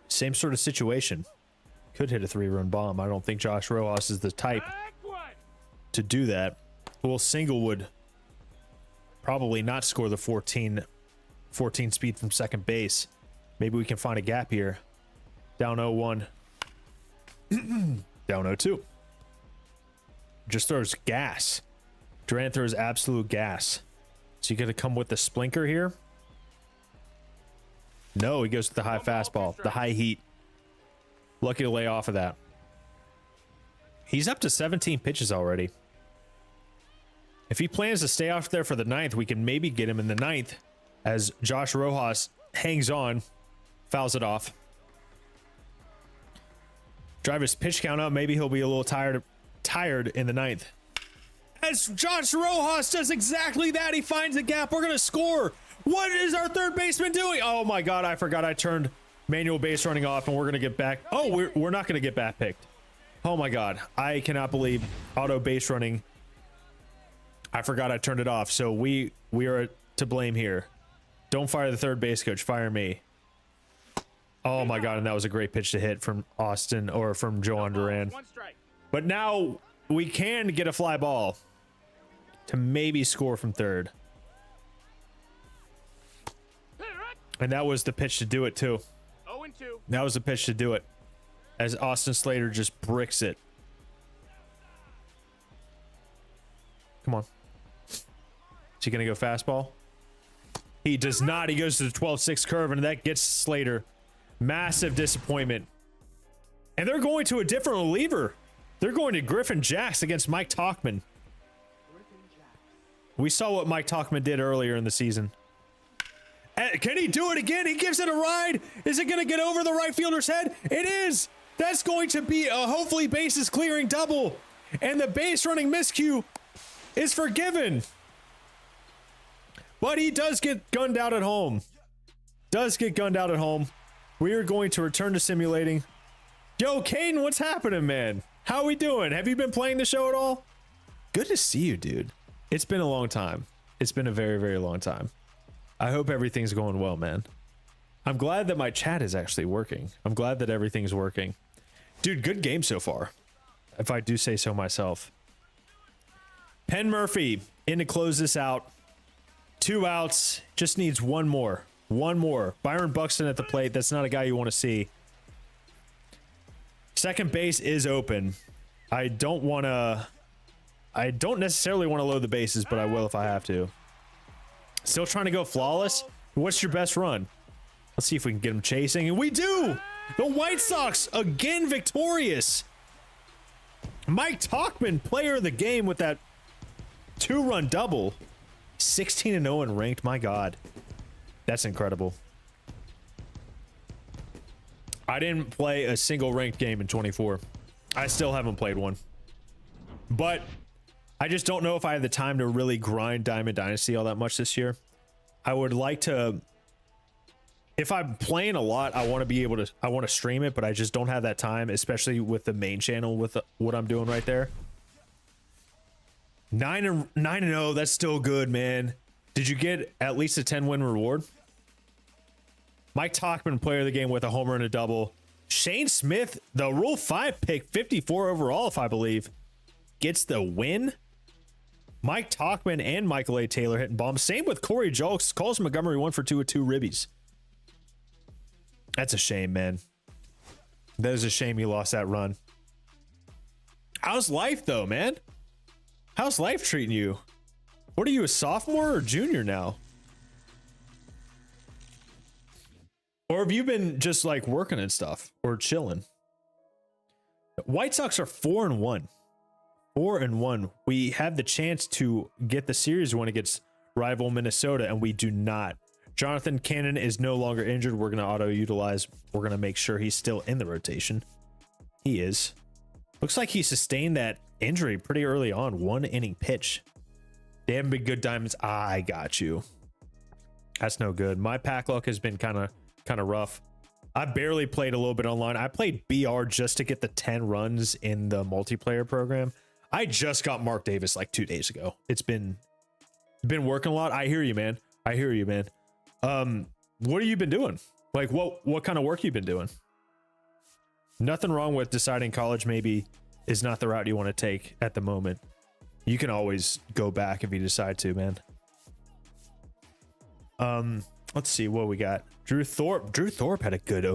Same sort of situation. Could hit a 3-run bomb. I don't think Josh Rojas is the type to do that. Will Single would probably not score the 14 speed from second base. Maybe we can find a gap here. Down 0-1. Down 0-2. Just throws gas. Durant throws absolute gas. So you got to come with the splinker here? No, he goes with the high fastball, the high heat. Lucky to lay off of that. He's up to 17 pitches already. If he plans to stay off there for the 9th, we can maybe get him in the 9th as Josh Rojas hangs on, fouls it off. Drive his pitch count up. Maybe he'll be a little tired in the 9th. As Josh Rojas does exactly that, he finds a gap. We're going to score. What is our third baseman doing? Oh my God, I forgot I turned manual base running off and we're going to get back. Oh, we're not going to get back picked. Oh my God, I cannot believe auto base running. I forgot I turned it off. So we are to blame here. Don't fire the third base coach, fire me. Oh my God, and that was a great pitch to hit from Austin or from Joan Duran. But now we can get a fly ball. to maybe score from third. And that was the pitch to do it, too. 0-2. That was the pitch to do it. As Austin Slater just bricks it. Come on. Is he going to go fastball? He does not. He goes to the 12-6 curve, and that gets Slater. Massive disappointment. And they're going to a different reliever. They're going to Griffin Jax against Mike Tauchman. We saw what Mike Tauchman did earlier in the season. Can he do it again? He gives it a ride. Is it going to get over the right fielder's head? It is. That's going to be a hopefully bases clearing double. And the base running miscue is forgiven. But he does get gunned out at home. We are going to return to simulating. Yo, Caden, what's happening, man? How we doing? Have you been playing the show at all? Good to see you, dude. It's been a long time. It's been a very, very long time. I hope everything's going well, man. I'm glad that my chat is actually working. I'm glad that everything's working. Dude, good game so far, if I do say so myself. Penn Murphy in to close this out. 2 outs. Just needs one more. Byron Buxton at the plate. That's not a guy you want to see. Second base is open. I don't necessarily want to load the bases, but I will if I have to. Still trying to go flawless. What's your best run? Let's see if we can get him chasing. And we do! The White Sox again victorious. Mike Tauchman, player of the game with that 2-run double. 16-0 and ranked. My God. That's incredible. I didn't play a single ranked game in 24. I still haven't played one. But I just don't know if I have the time to really grind Diamond Dynasty all that much this year. I would like to, if I'm playing a lot, I want to stream it, but I just don't have that time, especially with the main channel with what I'm doing right there. 9-0, that's still good, man. Did you get at least a 10-win reward? Mike Tauchman, player of the game with a homer and a double. Shane Smith, the Rule 5 pick, 54 overall, if I believe, gets the win. Mike Tauchman and Michael A. Taylor hitting bombs. Same with Corey Julks. Carlos Montgomery 1 for 2 with 2 ribbies. That's a shame, man. That is a shame you lost that run. How's life, though, man? How's life treating you? What are you, a sophomore or junior now? Or have you been just like working and stuff or chilling? White Sox are 4-1. 4-1. We have the chance to get the series win against rival Minnesota, and we do not. Jonathan Cannon is no longer injured. We're going to auto-utilize. We're going to make sure he's still in the rotation. He is. Looks like he sustained that injury pretty early on. 1-inning pitch. They haven't been good diamonds. I got you. That's no good. My pack luck has been kind of rough. I barely played a little bit online. I played BR just to get the 10 runs in the multiplayer program. I just got Mark Davis like 2 days ago. It's been working a lot. I hear you, man. What have you been doing? Like what kind of work you been doing? Nothing wrong with deciding college maybe is not the route you want to take at the moment. You can always go back if you decide to, man. Let's see what we got. Drew Thorpe had a good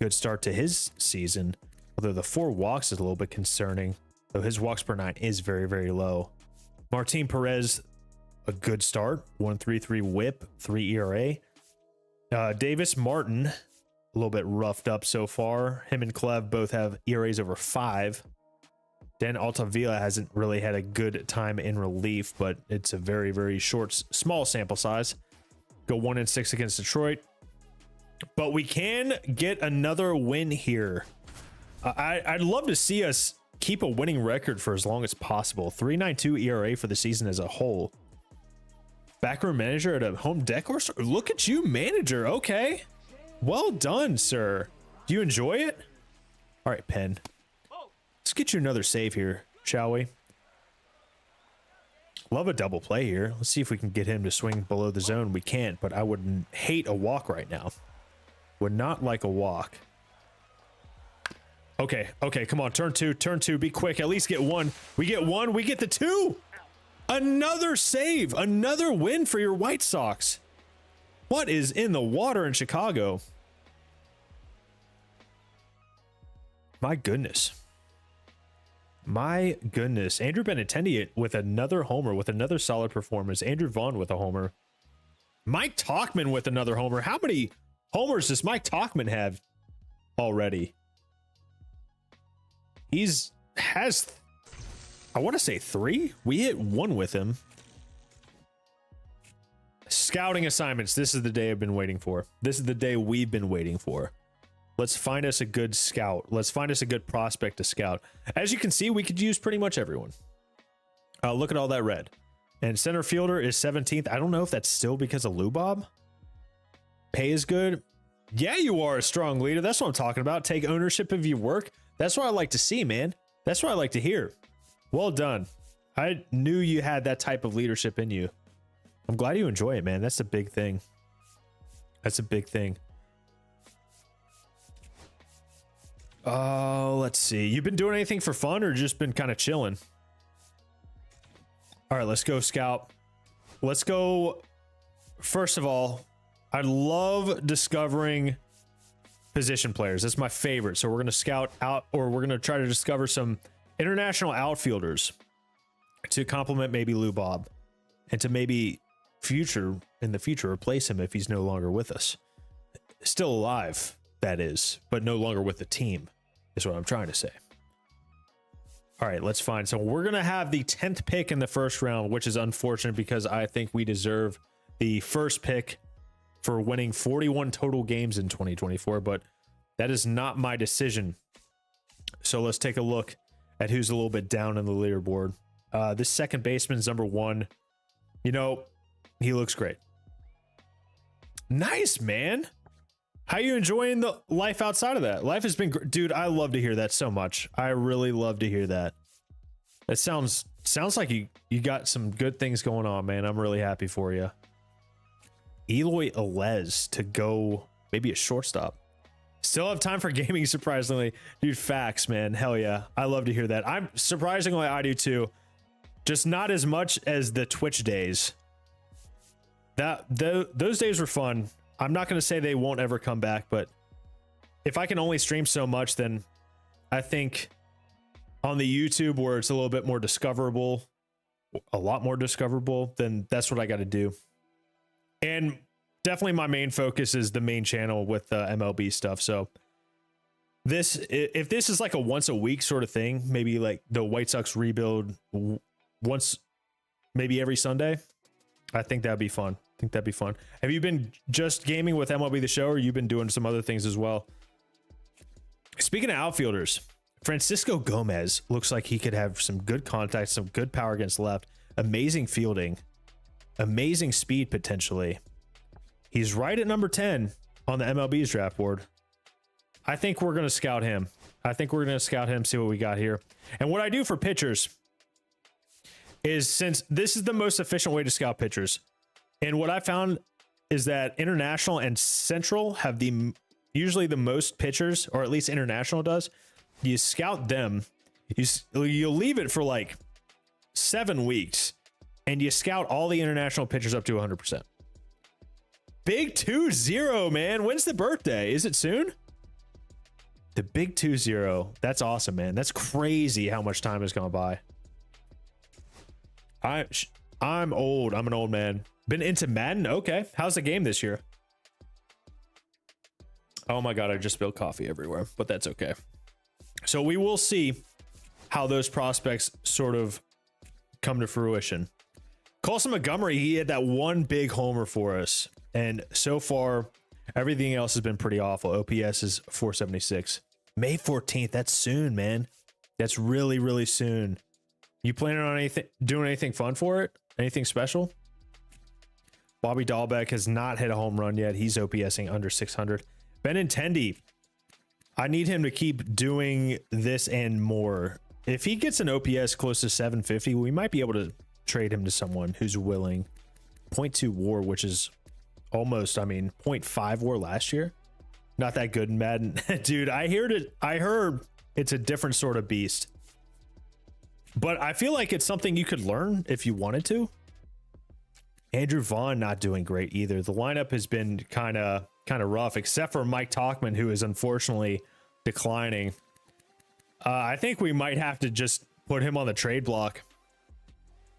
start to his season. Although the 4 walks is a little bit concerning. Though his walks per 9 is very, very low. Martin Perez, a good start. 1.33 whip, 3 ERA. Davis Martin, a little bit roughed up so far. Him and Clev both have ERAs over 5. Dan Altavilla hasn't really had a good time in relief, but it's a very, very small sample size. Go 1-6 against Detroit. But we can get another win here. I'd love to see us keep a winning record for as long as possible. 3.92 ERA for the season as a whole. Backroom manager at a home decor store. Look at you, manager. Okay. Well done, sir. Do you enjoy it? All right, Penn. Let's get you another save here, shall we? Love a double play here. Let's see if we can get him to swing below the zone. We can't, but I would hate a walk right now. Would not like a walk. Okay, come on. Turn two. Be quick. At least get 1. We get 1. We get the 2. Another save, another win for your White Sox. What is in the water in Chicago? My goodness. My goodness. Andrew Benintendi with another homer, with another solid performance. Andrew Vaughn with a homer. Mike Tauchman with another homer. How many homers does Mike Tauchman have already? Has I want to say 3. We hit 1 with him. Scouting assignments. This is the day I've been waiting for. This is the day we've been waiting for. Let's find us a good scout. Let's find us a good prospect to scout. As you can see, we could use pretty much everyone. Look at all that red. And center fielder is 17th. I don't know if that's still because of Lou Bob. Pay is good. Yeah, you are a strong leader. That's what I'm talking about. Take ownership of your work. That's what I like to see, man. That's what I like to hear. Well done. I knew you had that type of leadership in you. I'm glad you enjoy it, man. That's a big thing. That's a big thing. Oh, let's see. You've been doing anything for fun or just been kind of chilling? All right, let's go scout. Let's go. First of all, I love discovering position players. That's my favorite. So we're going to scout out, or we're going to try to discover some international outfielders to complement maybe Lou Bob and to maybe in the future replace him if he's no longer with us. Still alive, that is, but no longer with the team is what I'm trying to say. All right, let's find. So we're going to have the 10th pick in the first round, which is unfortunate because I think we deserve the first pick for winning 41 total games in 2024, but that is not my decision. So let's take a look at who's a little bit down in the leaderboard. This second baseman's number 1. You know, he looks great. Nice, man. How you enjoying the life outside of that? Life has been great. Dude, I love to hear that so much. I really love to hear that. It sounds like you got some good things going on, man. I'm really happy for you. Eloy Alez to go maybe a shortstop. Still have time for gaming, surprisingly. Dude, facts, man. Hell yeah. I love to hear that. I'm surprisingly, I do too. Just not as much as the Twitch days. Those days were fun. I'm not going to say they won't ever come back, but if I can only stream so much, then I think on the YouTube where it's a little bit more discoverable, a lot more discoverable, then that's what I got to do. And definitely my main focus is the main channel with the MLB stuff. So if this is like a once a week sort of thing, maybe like the White Sox rebuild once, maybe every Sunday, I think that'd be fun. Have you been just gaming with MLB The Show, or you've been doing some other things as well? Speaking of outfielders, Francisco Gomez looks like he could have some good contact, some good power against left, amazing fielding, amazing speed potentially. He's right at number 10 on the MLB's draft board. I think we're going to scout him. See what we got here. And what I do for pitchers is, since this is the most efficient way to scout pitchers, and what I found is that international and central have usually the most pitchers, or at least international does. You scout them, you'll leave it for like 7 weeks, and you scout all the international pitchers up to 100%. Big 2-0, man. When's the birthday? Is it soon? The big 2-0. That's awesome, man. That's crazy how much time has gone by. I'm old. I'm an old man. Been into Madden? Okay. How's the game this year? Oh my God, I just spilled coffee everywhere, but that's okay. So we will see how those prospects sort of come to fruition. Colson Montgomery, he had that one big homer for us. And so far, everything else has been pretty awful. OPS is 476. May 14th. That's soon, man. That's really, really soon. You planning on doing anything fun for it? Anything special? Bobby Dahlbeck has not hit a home run yet. He's OPSing under 600. Benintendi, I need him to keep doing this and more. If he gets an OPS close to 750, we might be able to trade him to someone who's willing. 0.2 WAR, which is almost, 0.5 WAR last year. Not that good in Madden. Dude, I heard it's a different sort of beast. but I feel like it's something you could learn if you wanted to. Andrew Vaughn not doing great either. The lineup has been kind of rough, except for Mike Tauchman, who is unfortunately declining. I think we might have to just put him on the trade block.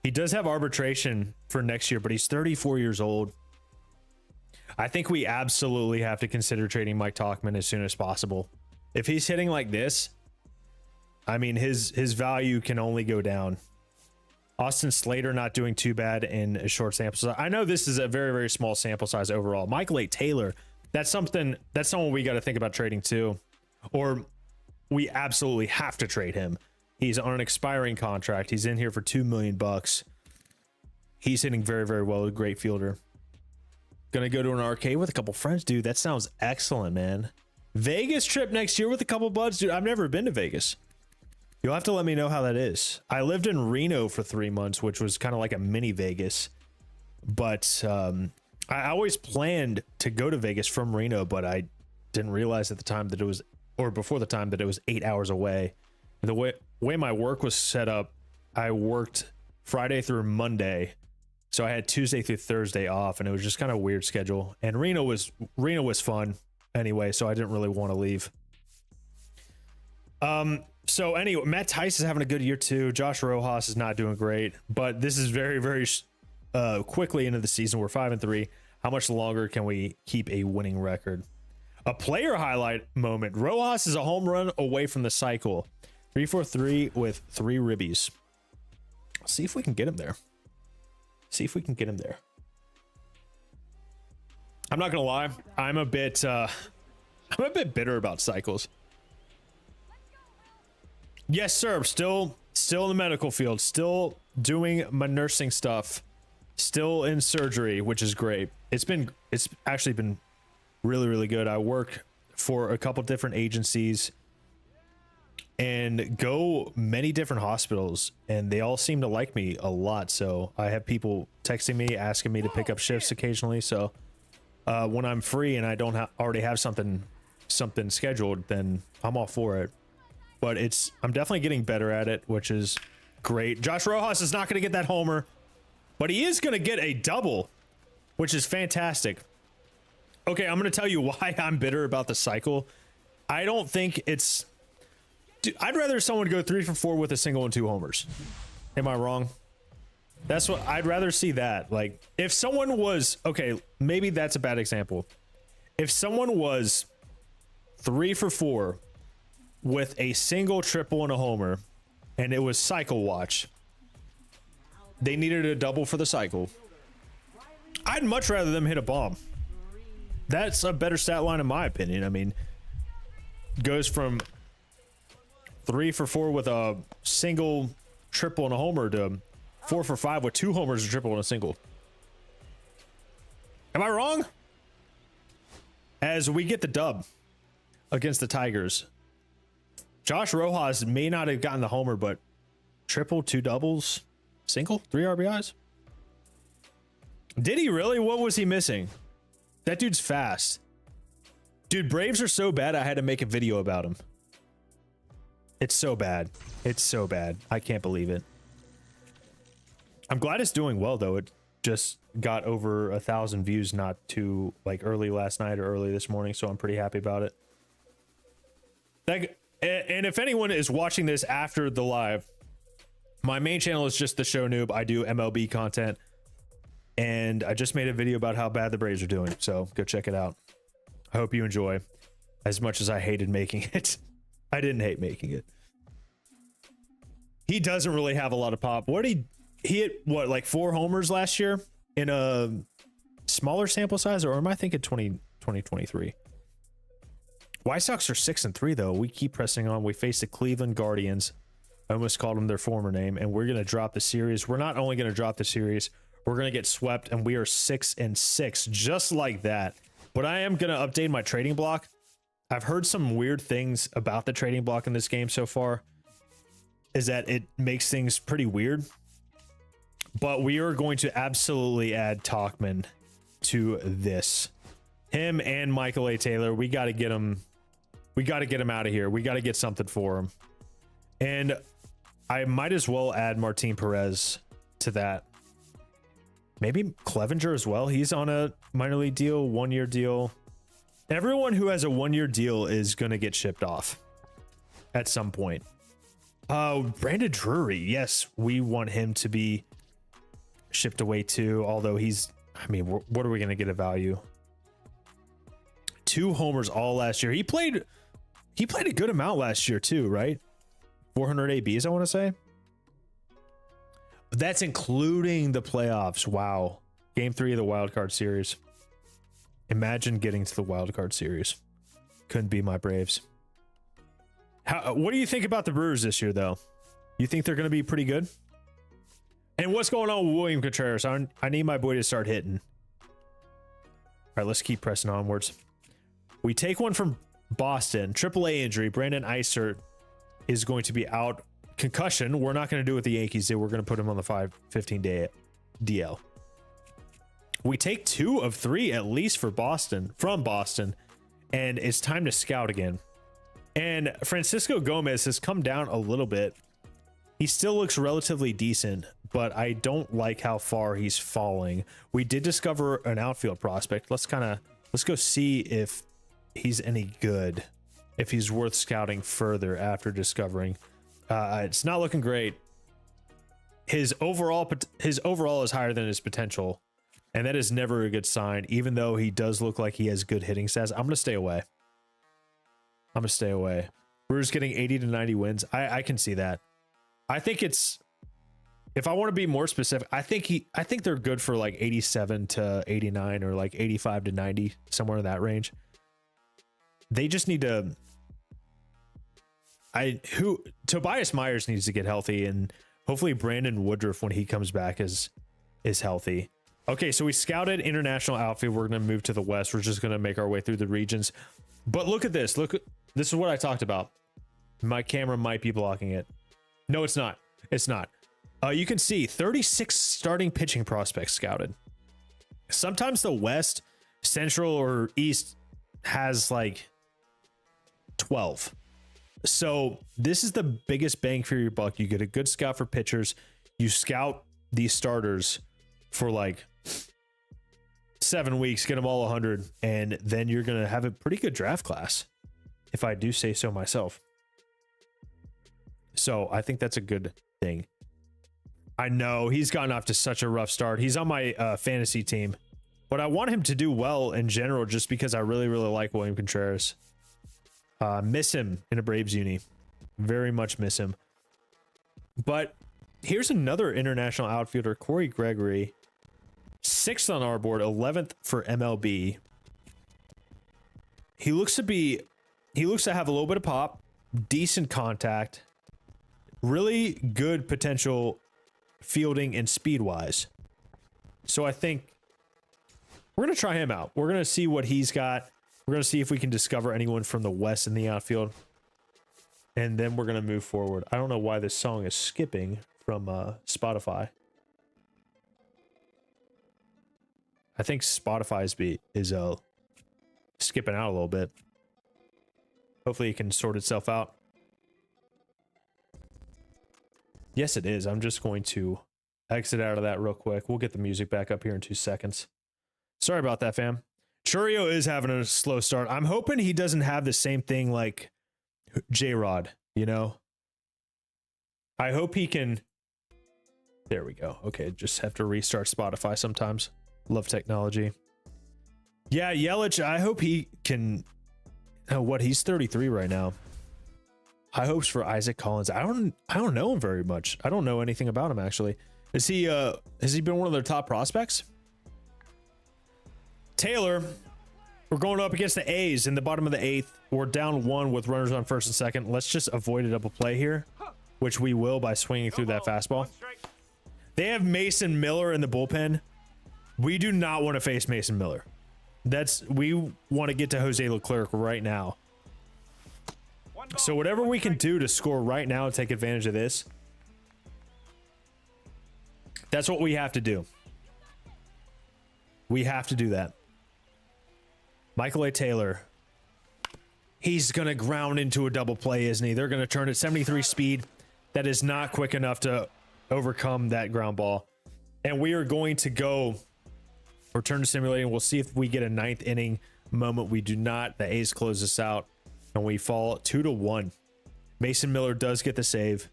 He does have arbitration for next year, but he's 34 years old. I think we absolutely have to consider trading Mike Tauchman as soon as possible. If he's hitting like this, I mean, his value can only go down. Austin Slater not doing too bad in a short sample size. I know this is a very, very small sample size overall. Michael A. Taylor, that's someone we got to think about trading too. Or we absolutely have to trade him. He's on an expiring contract. He's in here for $2 million. He's hitting very, very well. A great fielder. Gonna go to an arcade with a couple friends, dude. That sounds excellent, man. Vegas trip next year with a couple buds, dude. I've never been to Vegas. You'll have to let me know how that is. I lived in Reno for 3 months, which was kind of like a mini Vegas. But I always planned to go to Vegas from Reno, but I didn't realize at the time that it was, or before the time, that it was 8 hours away. The way my work was set up, I worked Friday through Monday. So I had Tuesday through Thursday off, and it was just kind of a weird schedule. And Reno was fun anyway, so I didn't really want to leave. So anyway, Matt Tice is having a good year too. Josh Rojas is not doing great, but this is very, very quickly into the season. We're 5-3. How much longer can we keep a winning record? A player highlight moment. Rojas is a home run away from the cycle. 3-for-3 with 3 ribbies. See if we can get him there. I'm not gonna lie. I'm a bit bitter about cycles. Yes, sir. Still in the medical field. Still doing my nursing stuff. Still in surgery, which is great. It's actually been really, really good. I work for a couple different agencies and go many different hospitals, and they all seem to like me a lot. So I have people texting me, asking me to pick up shifts occasionally. So when I'm free and I don't already have something scheduled, then I'm all for it. But I'm definitely getting better at it, which is great. Josh Rojas is not going to get that homer, but he is going to get a double, which is fantastic. Okay, I'm going to tell you why I'm bitter about the cycle. I don't think it's... Dude, I'd rather someone go 3-for-4 with a single and 2 homers. Am I wrong? That's what I'd rather see. That, like, if someone was, okay, maybe that's a bad example. If someone was 3-for-4 with a single, triple, and a homer, and it was cycle watch, they needed a double for the cycle, I'd much rather them hit a bomb. That's a better stat line in my opinion. I mean, goes from 3-for-4 with a single, triple, and a homer to 4-for-5 with 2 homers, a triple, and a single. Am I wrong? As we get the dub against the Tigers, Josh Rojas may not have gotten the homer, but triple, 2 doubles, single, 3 RBIs. Did he really? What was he missing? That dude's fast. Dude, Braves are so bad, I had to make a video about him. It's so bad. It's so bad. I can't believe it. I'm glad it's doing well, though. It just got over 1,000 views not too, like, early last night or early this morning, so I'm pretty happy about it. And if anyone is watching this after the live, my main channel is just the Show Noob. I do MLB content, and I just made a video about how bad the Braves are doing, so go check it out. I hope you enjoy as much as I hated making it. I didn't hate making it. He doesn't really have a lot of pop. He hit what, like 4 homers last year in a smaller sample size, or am I thinking 2023? White Sox are 6-3 though. We keep pressing on. We face the Cleveland Guardians. I almost called them their former name, and we're gonna drop the series. We're not only gonna drop the series, we're gonna get swept, and we are 6-6, just like that. But I am gonna update my trading block. I've heard some weird things about the trading block in this game so far, is that it makes things pretty weird. But we are going to absolutely add Tauchman to this. Him and Michael A. Taylor, we got to get him. We got to get him out of here. We got to get something for him. And I might as well add Martin Perez to that. Maybe Clevenger as well. He's on a minor league deal, 1-year deal. Everyone who has a 1-year deal is going to get shipped off at some point. Brandon Drury. Yes, we want him to be shipped away too. Although he's, I mean, what are we going to get a value? 2 homers all last year. He played a good amount last year too, right? 400 ABs, I want to say. That's including the playoffs. Wow. Game 3 of the wild card series. Imagine getting to the wild card series. Couldn't be my Braves. What do you think about the Brewers this year, though? You think they're going to be pretty good? And what's going on with William Contreras? I need my boy to start hitting. All right, let's keep pressing onwards. We take one from Boston. AAA injury. Brandon Eiser is going to be out. Concussion. We're not going to do what the Yankees did. We're going to put him on the 15-day DL. We take 2 of 3 at least for Boston, from Boston, and it's time to scout again. And Francisco Gomez has come down a little bit. He still looks relatively decent, but I don't like how far he's falling. We did discover an outfield prospect. Let's go see if he's any good, if he's worth scouting further after discovering. It's not looking great. His overall is higher than his potential, and that is never a good sign. Even though he does look like he has good hitting stats, I'm gonna stay away. We're just getting 80 to 90 wins. I can see that. I think it's, if I want to be more specific, I think they're good for like 87 to 89 or like 85 to 90, somewhere in that range. They just need to. Tobias Myers needs to get healthy, and hopefully Brandon Woodruff, when he comes back, is healthy. Okay, so we scouted international outfield. We're going to move to the West. We're just going to make our way through the regions. But look at this. This is what I talked about. My camera might be blocking it. No, it's not. It's not. You can see 36 starting pitching prospects scouted. Sometimes the West, Central, or East has like 12. So this is the biggest bang for your buck. You get a good scout for pitchers. You scout these starters for like 7 weeks, get them all 100, and then you're going to have a pretty good draft class, if I do say so myself. So I think that's a good thing. I know he's gotten off to such a rough start. He's on my fantasy team, but I want him to do well in general just because I really, really like William Contreras. Miss him in a Braves uni. Very much miss him. But here's another international outfielder, Corey Gregory. 6th on our board, 11th for MLB. He looks to have a little bit of pop, decent contact, really good potential fielding and speed wise. So I think we're going to try him out. We're going to see what he's got. We're going to see if we can discover anyone from the West in the outfield. And then we're going to move forward. I don't know why this song is skipping from Spotify. I think Spotify's beat is skipping out a little bit. Hopefully it can sort itself out. Yes, it is. I'm just going to exit out of that real quick. We'll get the music back up here in 2 seconds. Sorry about that, fam. Churio is having a slow start. I'm hoping he doesn't have the same thing like J-Rod, you know? I hope he can. There we go. Okay, just have to restart Spotify sometimes. Love technology. Yeah, Yelich, I hope he can. Oh, he's 33 right now. High hopes for Isaac Collins. I don't know him very much. I don't know anything about him, actually. Has he been one of their top prospects? Taylor, we're going up against the A's in the bottom of the 8th. We're down 1 with runners on 1st and 2nd. Let's just avoid a double play here, which we will by swinging through that fastball. They have Mason Miller in the bullpen. We do not want to face Mason Miller. We want to get to Jose Leclerc right now. So whatever we can do to score right now and take advantage of this, that's what we have to do. We have to do that. Michael A. Taylor. He's going to ground into a double play, isn't he? They're going to turn it 73 speed. that is not quick enough to overcome that ground ball. And we are going to go return to simulating. We'll see if we get a ninth inning moment. We do not. The A's close this out and we fall 2-1. Mason Miller does get the save.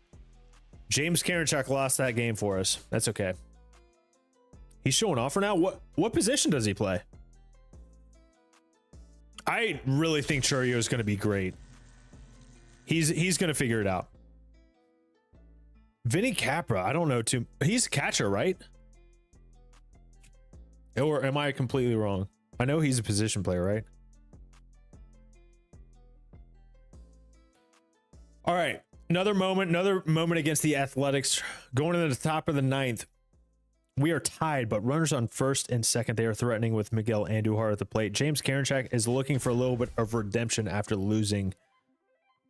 James Karinchak lost that game for us. That's okay. He's showing off for now. What position does he play? I really think Churio is going to be great. He's going to figure it out. Vinny Capra, I don't know too. He's a catcher, right? Or am I completely wrong? I know he's a position player, right? All right. Another moment against the Athletics. Going to the top of the ninth. We are tied, but runners on first and second. They are threatening with Miguel Andujar at the plate. James Karinchak is looking for a little bit of redemption after losing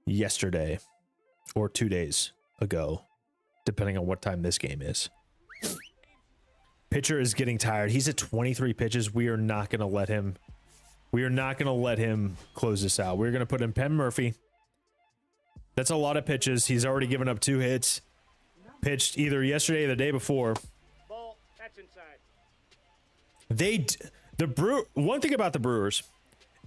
yesterday or 2 days ago, depending on what time this game is. Pitcher is getting tired. He's at 23 pitches. We are not going to let him. We are not going to let him close this out. We're going to put in Penn Murphy. That's a lot of pitches. He's already given up 2 hits. Pitched either yesterday or the day before. Ball, that's inside. One thing about the Brewers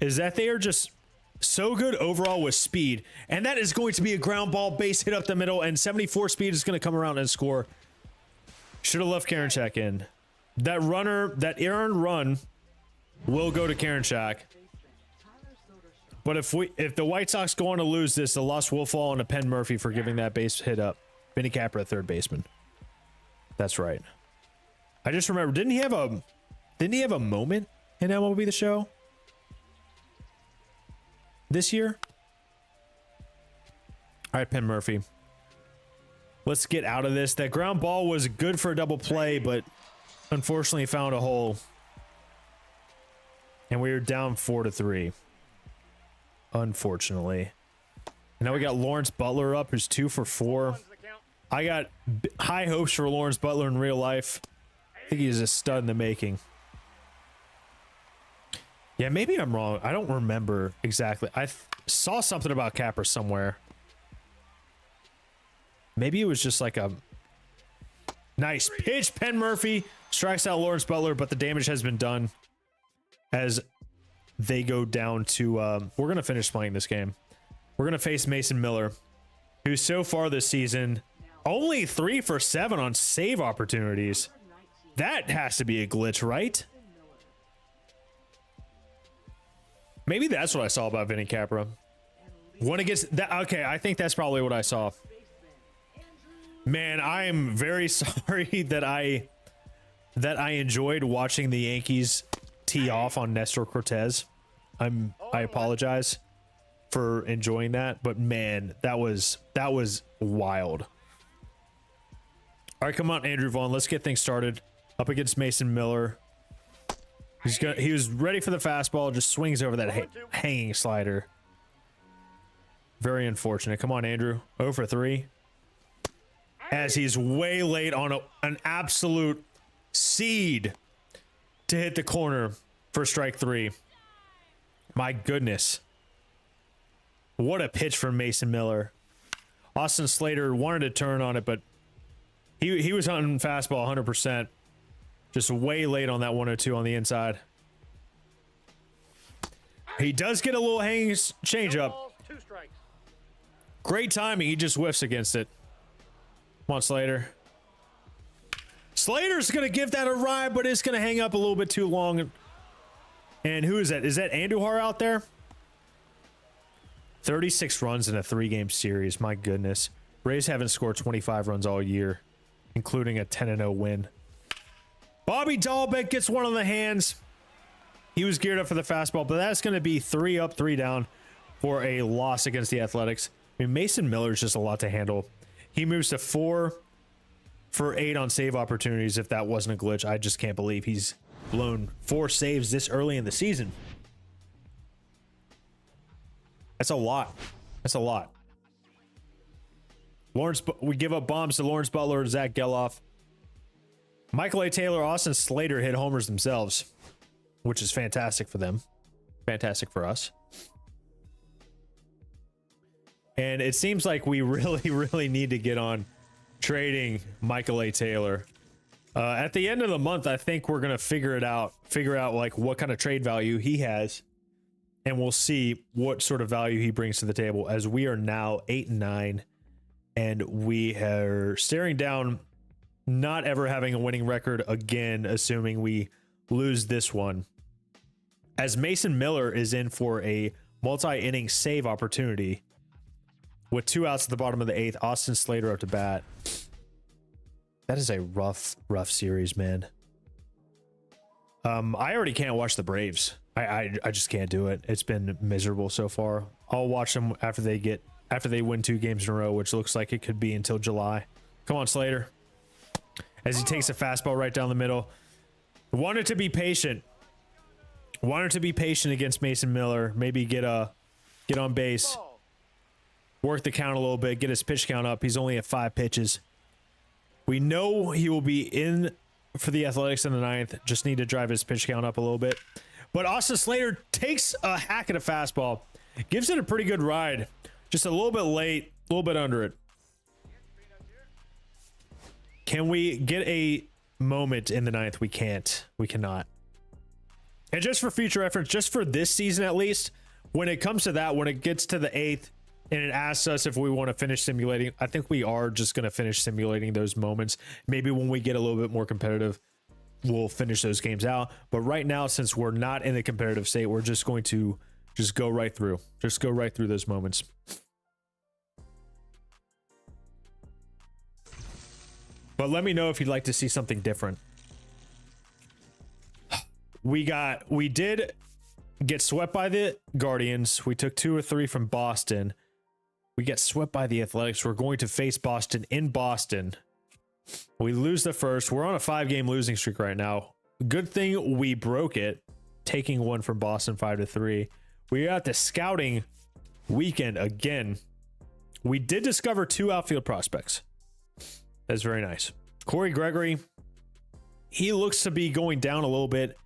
is that they are just so good overall with speed, and that is going to be a ground ball base hit up the middle, and 74 speed is going to come around and score. Should have left Karinchak in. That earned run will go to Karinchak. But if the White Sox go on to lose this, the loss will fall on to Penn Murphy for giving that base hit up. Vinny Capra, third baseman. That's right. I just remember, didn't he have a moment in MLB The Show this year? All right, Penn Murphy. Let's get out of this. That ground ball was good for a double play, but unfortunately found a hole. And we were down 4-3. Unfortunately. Now we got Lawrence Butler up, who's 2 for 4. I got high hopes for Lawrence Butler in real life. I think he's a stud in the making. Yeah, maybe I'm wrong. I don't remember exactly. I saw something about Capra somewhere. Maybe it was just like a nice pitch. Penn Murphy strikes out Lawrence Butler, but the damage has been done as they go down to we're gonna finish playing this game. We're gonna face Mason Miller, who so far this season only 3 for 7 on save opportunities. That has to be a glitch, right? Maybe that's what I saw about Vinny Capra. One against that. Okay, I think that's probably what I saw. Man, I am very sorry that I enjoyed watching the Yankees tee off on Nestor Cortez. I apologize for enjoying that, but man, that was wild. All right, come on, Andrew Vaughn. Let's get things started. Up against Mason Miller. He was ready for the fastball, just swings over that hanging slider. Very unfortunate. Come on, Andrew. 0 for 3. As he's way late on an absolute seed to hit the corner for strike 3. My goodness. What a pitch from Mason Miller. Austin Slater wanted to turn on it, but he was hunting fastball 100%. Just way late on that 102 on the inside. He does get a little hanging changeup. Great timing. He just whiffs against it. Come on, Slater. Slater's going to give that a ride, but it's going to hang up a little bit too long. And who is that? Is that Andujar out there? 36 runs in a 3-game series. My goodness. Rays haven't scored 25 runs all year, including a 10-0 win. Bobby Dahlbeck gets one on the hands. He was geared up for the fastball, but that's going to be 3 up, 3 down for a loss against the Athletics. I mean, Mason Miller's just a lot to handle. He moves to 4 for 8 on save opportunities. If that wasn't a glitch, I just can't believe he's blown 4 saves this early in the season. That's a lot. That's a lot. We give up bombs to Lawrence Butler, Zach Geloff. Michael A. Taylor, Austin Slater hit homers themselves, which is fantastic for them. Fantastic for us. And it seems like we really need to get on trading Michael A. Taylor. At the end of the month, I think we're going to figure out like what kind of trade value he has. And we'll see what sort of value he brings to the table, as we are now 8-9 and we are staring down not ever having a winning record again, assuming we lose this one, as Mason Miller is in for a multi-inning save opportunity with 2 outs at the bottom of the 8th. Austin Slater up to bat. That is a rough series, man. I already can't watch the Braves. I just can't do it. It's been miserable so far. I'll watch them after they win 2 games in a row, which looks like it could be until July. Come on, Slater. As he takes a fastball right down the middle. Wanted to be patient. Wanted to be patient against Mason Miller. Maybe get on base. Work the count a little bit. Get his pitch count up. He's only at 5 pitches. We know he will be in for the Athletics in the 9th. Just need to drive his pitch count up a little bit. But Austin Slater takes a hack at a fastball. Gives it a pretty good ride. Just a little bit late. A little bit under it. Can we get a moment in the 9th? We can't. We cannot. And just for future reference, just for this season at least, when it comes to that, when it gets to the 8th, and it asks us if we want to finish simulating, I think we are just going to finish simulating those moments. Maybe when we get a little bit more competitive, we'll finish those games out. But right now, since we're not in a competitive state, we're just going to just go right through. Just go right through those moments. But let me know if you'd like to see something different. We did get swept by the Guardians. We took 2 or 3 from Boston. We get swept by the Athletics. We're going to face Boston in Boston. We lose the first. We're on a 5-game losing streak right now. Good thing we broke it, taking one from Boston 5-3. We are at the scouting weekend again. We did discover 2 outfield prospects. That's very nice. Corey Gregory, he looks to be going down a little bit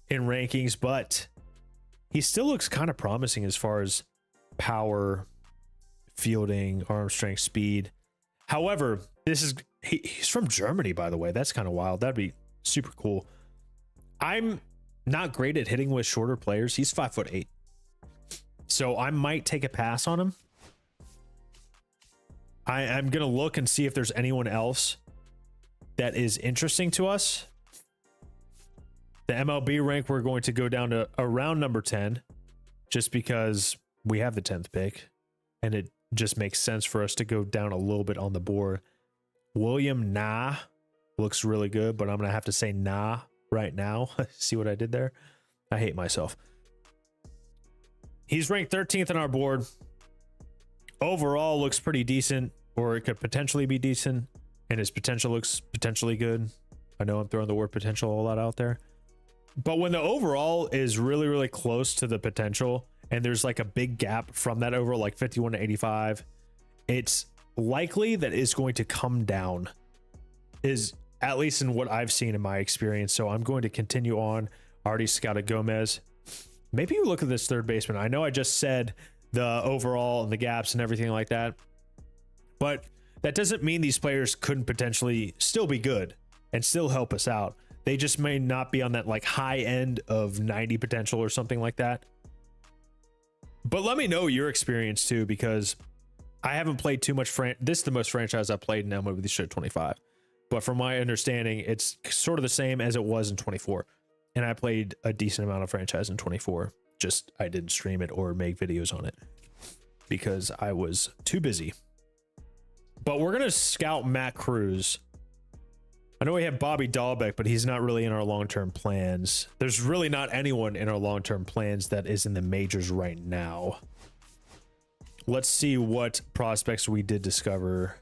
in rankings, but he still looks kind of promising as far as power, fielding, arm strength, speed. However, he's from Germany, by the way. That's kind of wild. That'd be super cool. I'm not great at hitting with shorter players. He's 5'8", so I might take a pass on him. I'm gonna look and see if there's anyone else that is interesting to us. The MLB rank, we're going to go down to around number 10, just because we have the 10th pick, and it just makes sense for us to go down a little bit on the board. William Nah looks really good, but I'm going to have to say nah right now. See what I did there? I hate myself. He's ranked 13th on our board. Overall looks pretty decent, or it could potentially be decent, and his potential looks potentially good. I know I'm throwing the word potential a lot out there. But when the overall is really close to the potential, and there's like a big gap from that overall, like 51 to 85, it's likely that it's going to come down, is at least in what I've seen in my experience. So I'm going to continue on. I already scouted Gomez. Maybe you look at this third baseman. I know I just said the overall and the gaps and everything like that, but that doesn't mean these players couldn't potentially still be good and still help us out. They just may not be on that like high end of 90 potential or something like that. But let me know your experience too, because I haven't played too much. This is the most franchise I've played in MLB The Show 25. But from my understanding, it's sort of the same as it was in 24. And I played a decent amount of franchise in 24. Just I didn't stream it or make videos on it because I was too busy. But we're going to scout Matt Cruz. I know we have Bobby Dahlbeck, but he's not really in our long-term plans. There's really not anyone in our long-term plans that is in the majors right now. Let's see what prospects we did discover.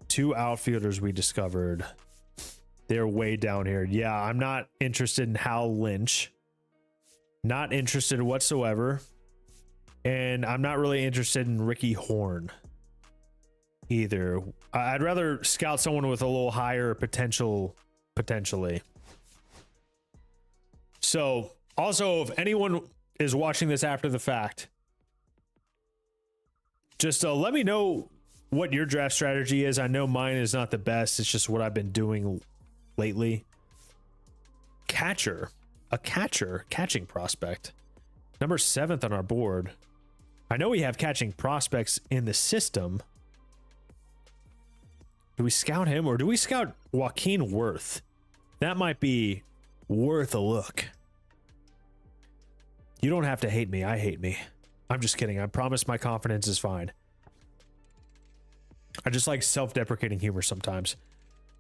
2 outfielders we discovered. They're way down here. Yeah, I'm not interested in Hal Lynch. Not interested whatsoever. And I'm not really interested in Ricky Horn either. I'd rather scout someone with a little higher potential, potentially. So, also, if anyone is watching this after the fact Just let me know what your draft strategy is. I know mine is not the best. It's just what I've been doing lately. Catching prospect. Number 7th on our board. I know we have catching prospects in the system. Do we scout him or do we scout Joaquin Worth? That might be worth a look. You don't have to hate me. I hate me. I'm just kidding. I promise my confidence is fine. I just like self-deprecating humor sometimes.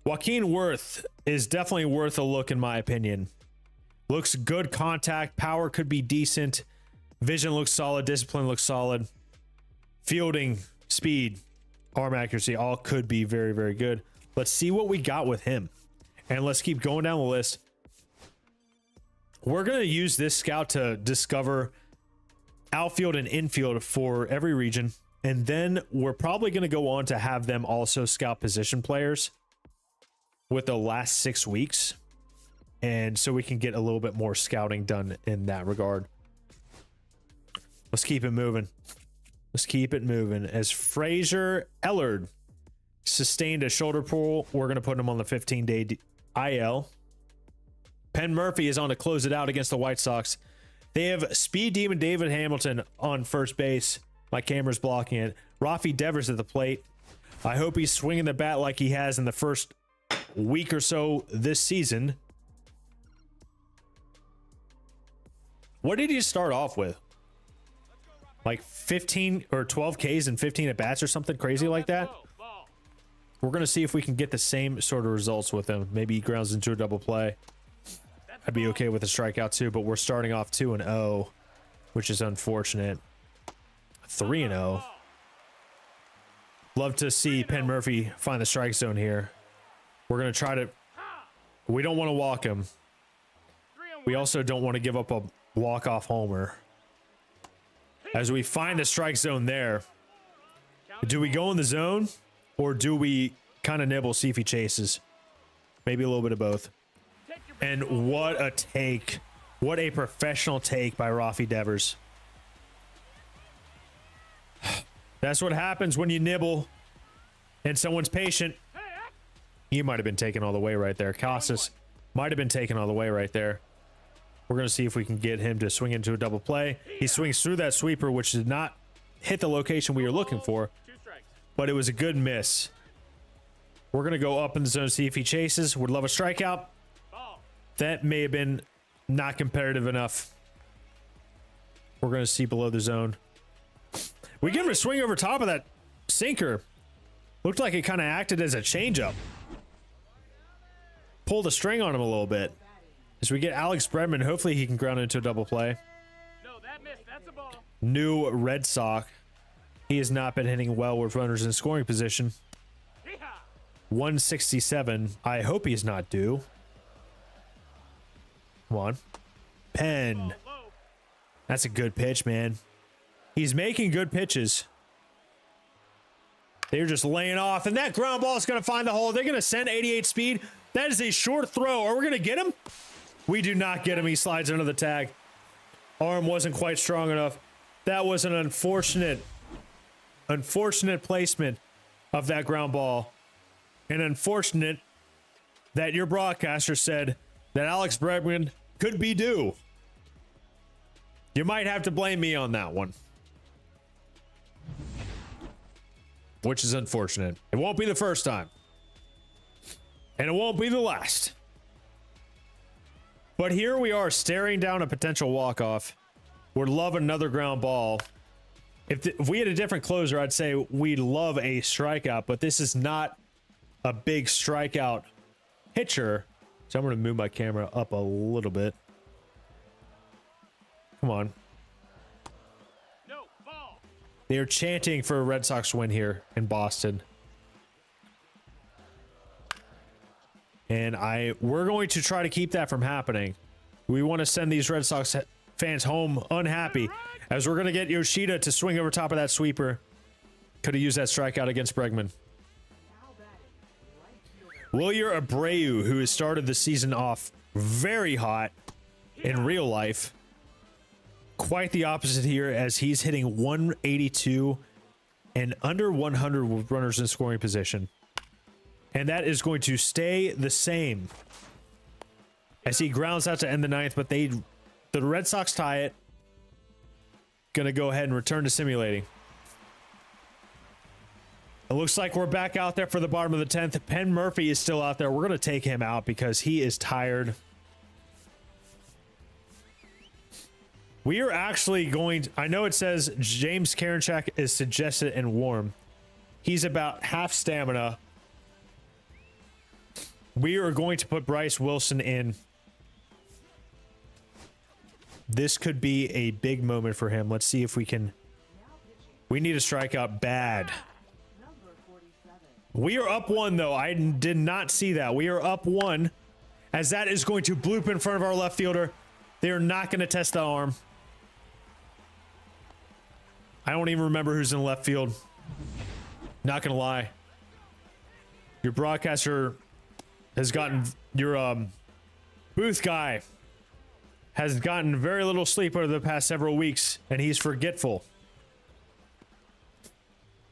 Joaquin Worth is definitely worth a look in my opinion. Looks good contact. Power could be decent. Vision looks solid. Discipline looks solid. Fielding, speed, arm accuracy, all could be very, very good. Let's see what we got with him. And let's keep going down the list. We're going to use this scout to discover outfield and infield for every region. And then we're probably going to go on to have them also scout position players with the last 6 weeks. And so we can get a little bit more scouting done in that regard. Let's keep it moving. Let's keep it moving. As Fraser Ellard sustained a shoulder pull, we're going to put him on the 15-day IL. Penn Murphy is on to close it out against the White Sox. They have Speed Demon David Hamilton on first base. My camera's blocking it. Rafi Devers at the plate. I hope he's swinging the bat like he has in the first week or so this season. What did he start off with? Like 15 or 12 Ks and 15 at bats or something crazy like that? We're going to see if we can get the same sort of results with him. Maybe he grounds into a double play. I'd be okay with a strikeout too, but we're starting off 2-0, which is unfortunate. 3-0. Love to see Penn Murphy find the strike zone here. We're going to try to... We don't want to walk him. We also don't want to give up a walk-off homer. As we find the strike zone there, do we go in the zone or do we kind of nibble, see if he chases? Maybe a little bit of both. And what a take. What a professional take by Rafi Devers. That's what happens when you nibble and someone's patient. He might have been taken all the way right there. Casas might have been taken all the way right there. We're going to see if we can get him to swing into a double play. He swings through that sweeper, which did not hit the location we were looking for, but it was a good miss. We're going to go up in the zone, see if he chases. Would love a strikeout. That may have been not competitive enough. We're going to see below the zone. We give him a swing over top of that sinker. Looked like it kind of acted as a changeup. Pull the string on him a little bit. As we get Alex Bregman, hopefully he can ground into a double play. No, that missed. That's a ball. New Red Sox. He has not been hitting well with runners in scoring position. 167. I hope he's not due. Come on. Penn. That's a good pitch, man. He's making good pitches. They're just laying off, and that ground ball is going to find the hole. They're going to send 88 speed. That is a short throw. Are we going to get him? We do not get him. He slides under the tag. Arm wasn't quite strong enough. That was an unfortunate placement of that ground ball. And unfortunate that your broadcaster said that Alex Bregman could be due. You might have to blame me on that one. Which is unfortunate. It won't be the first time. And it won't be the last. But here we are staring down a potential walk-off. Would love another ground ball. If we had a different closer, I'd say we'd love a strikeout, but this is not a big strikeout pitcher. So I'm going to move my camera up a little bit. Come on. No, ball. They are chanting for a Red Sox win here in Boston. And we're going to try to keep that from happening. We want to send these Red Sox fans home unhappy, as we're going to get Yoshida to swing over top of that sweeper. Could have used that strikeout against Bregman. Wilyer Abreu, who has started the season off very hot in real life. Quite the opposite here, as he's hitting 182 and under 100 with runners in scoring position. And that is going to stay the same as he grounds out to end the ninth, but the Red Sox tie it. Gonna go ahead and return to simulating. It looks like we're back out there for the bottom of the 10th. Penn Murphy is still out there. We're gonna take him out because he is tired. We are actually going to, I know it says James Karinchak is suggested and warm. He's about half stamina. We are going to put Bryce Wilson in. This could be a big moment for him. Let's see if we can. We need a strikeout bad. We are up 1, though. I did not see that. We are up 1, as that is going to bloop in front of our left fielder. They are not going to test the arm. I don't even remember who's in left field. Not going to lie. Your broadcaster has gotten, your booth guy has gotten very little sleep over the past several weeks, and he's forgetful.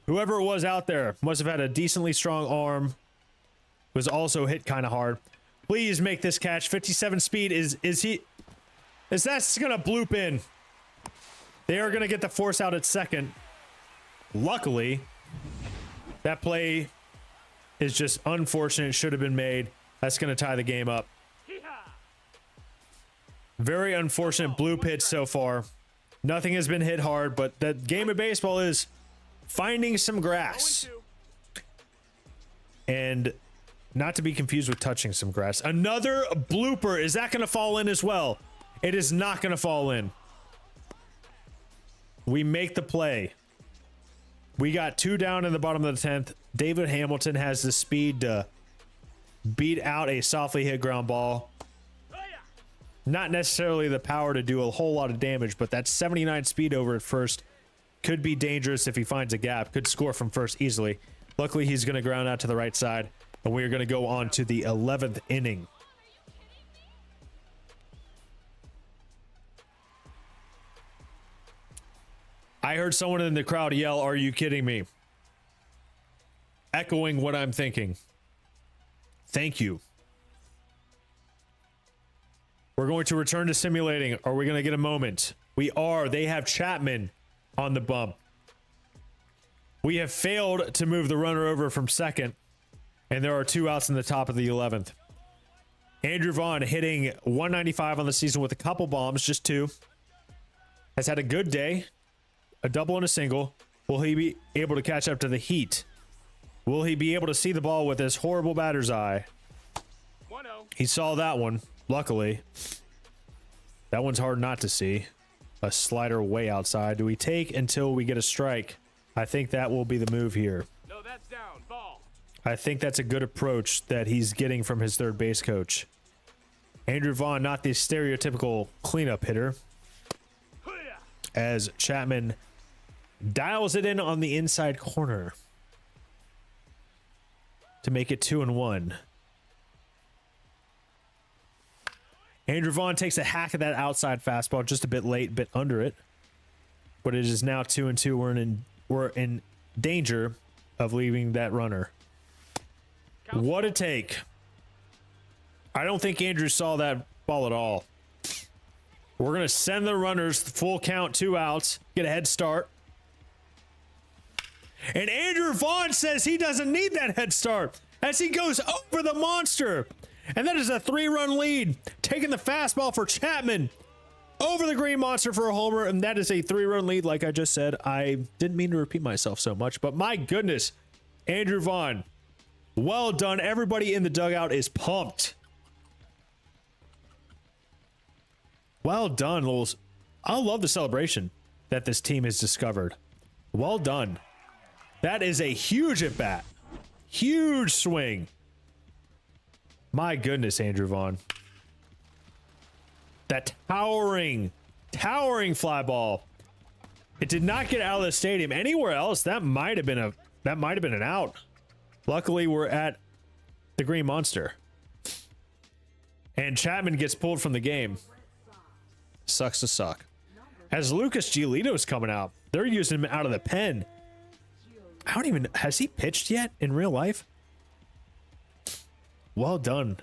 Whoever it was out there must have had a decently strong arm. Was also hit kind of hard. Please make this catch. 57 speed is that's gonna bloop in. They are gonna get the force out at second. Luckily, that play is just unfortunate. Should have been made. That's gonna tie the game up. Very unfortunate bloop hit so far. Nothing has been hit hard, but the game of baseball is finding some grass. And not to be confused with touching some grass. Another blooper. Is that going to fall in as well? It is not going to fall in. We make the play. We got 2 down in the bottom of the 10th. David Hamilton has the speed to beat out a softly hit ground ball. Not necessarily the power to do a whole lot of damage, but that 79 speed over at first could be dangerous if he finds a gap. Could score from first easily. Luckily, he's going to ground out to the right side, and we are going to go on to the 11th inning. I heard someone in the crowd yell, "Are you kidding me?" Echoing what I'm thinking. Thank you. We're going to return to simulating. Are we going to get a moment? We are. They have Chapman on the bump. We have failed to move the runner over from second, and there are 2 outs in the top of the 11th. Andrew Vaughn hitting 195 on the season with a couple bombs, just 2. Has had a good day. A double and a single. Will he be able to catch up to the heat? Will he be able to see the ball with his horrible batter's eye? 1-0. He saw that one. Luckily, that one's hard not to see. A slider way outside. Do we take until we get a strike? I think that will be the move here. No, that's down. Ball. I think that's a good approach that he's getting from his third base coach. Andrew Vaughn, not the stereotypical cleanup hitter, as Chapman dials it in on the inside corner to make it 2-1. Andrew Vaughn takes a hack at that outside fastball, just a bit late, bit under it. But it is now 2-2. We're in danger of leaving that runner. What a take. I don't think Andrew saw that ball at all. We're going to send the runners full count, 2 outs, get a head start. And Andrew Vaughn says he doesn't need that head start as he goes over the monster. And that is a 3-run lead. Taking the fastball for Chapman over the Green Monster for a homer. And that is a 3-run lead, like I just said. I didn't mean to repeat myself so much, but my goodness, Andrew Vaughn, well done. Everybody in the dugout is pumped. Well done, Lowell. I love the celebration that this team has discovered. Well done. That is a huge at-bat. Huge swing. My goodness, Andrew Vaughn. That towering fly ball. It did not get out of the stadium. Anywhere else, that might have been an out. Luckily, we're at the Green Monster. And Chapman gets pulled from the game. Sucks to suck. As Lucas Giolito's coming out, they're using him out of the pen. I don't even, has he pitched yet in real life? Well done.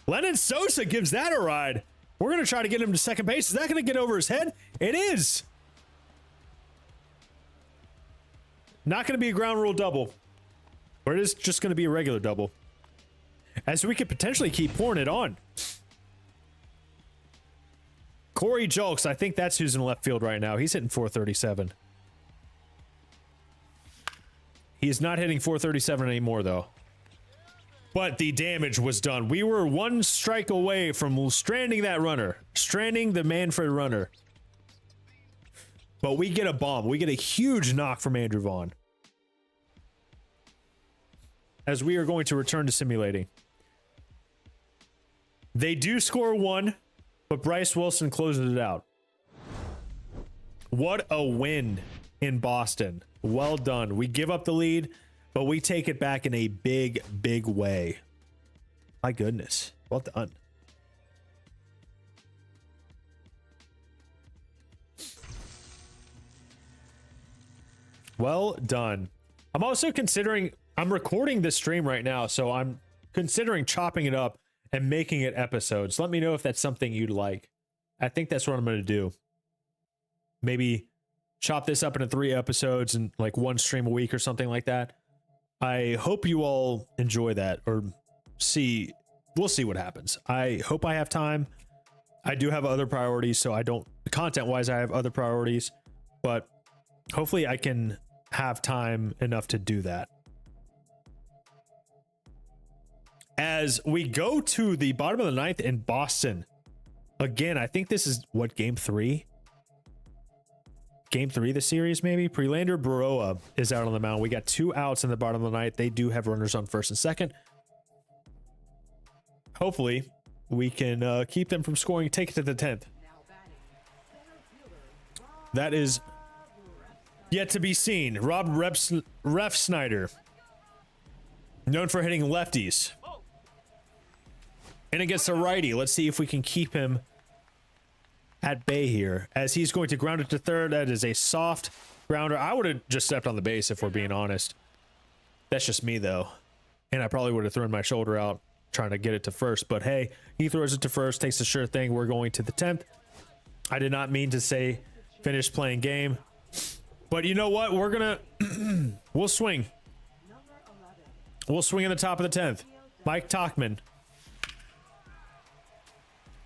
Lennon Sosa gives that a ride. We're going to try to get him to second base. Is that going to get over his head? It is. Not going to be a ground rule double. Or it is just going to be a regular double. As we could potentially keep pouring it on. Corey Julks, I think that's who's in left field right now. He's hitting 437. He's not hitting 437 anymore, though. But the damage was done. We were one strike away from stranding that runner. Stranding the Manfred runner. But we get a bomb. We get a huge knock from Andrew Vaughn. As we are going to return to simulating. They do score one, but Bryce Wilson closes it out. What a win in Boston. Well done. We give up the lead, but we take it back in a big, big way. My goodness. Well done. Well done. I'm also considering, I'm recording this stream right now, so I'm considering chopping it up and making it episodes. Let me know if that's something you'd like. I think that's what I'm going to do. Maybe chop this up into 3 episodes and like 1 stream a week or something like that. I hope you all enjoy that, or see. We'll see what happens. I hope I have time. I do have other priorities, so I don't, content wise, I have other priorities, but hopefully I can have time enough to do that. As we go to the bottom of the 9th in Boston, again, I think this is what, game 3? Game 3 of the series, maybe? Prelander Baroa is out on the mound. We got 2 outs in the bottom of the 9th. They do have runners on first and second. Hopefully, we can keep them from scoring, take it to the 10th. That is yet to be seen. Rob Ref Snyder, known for hitting lefties. And against a righty. Let's see if we can keep him at bay here, as he's going to ground it to third. That is a soft grounder. I would have just stepped on the base, if we're being honest. That's just me, though. And I probably would have thrown my shoulder out trying to get it to first. But hey, he throws it to first, takes the sure thing. We're going to the 10th. I did not mean to say finish playing game. But you know what? We're going to... we'll swing. We'll swing in the top of the 10th. Mike Tauchman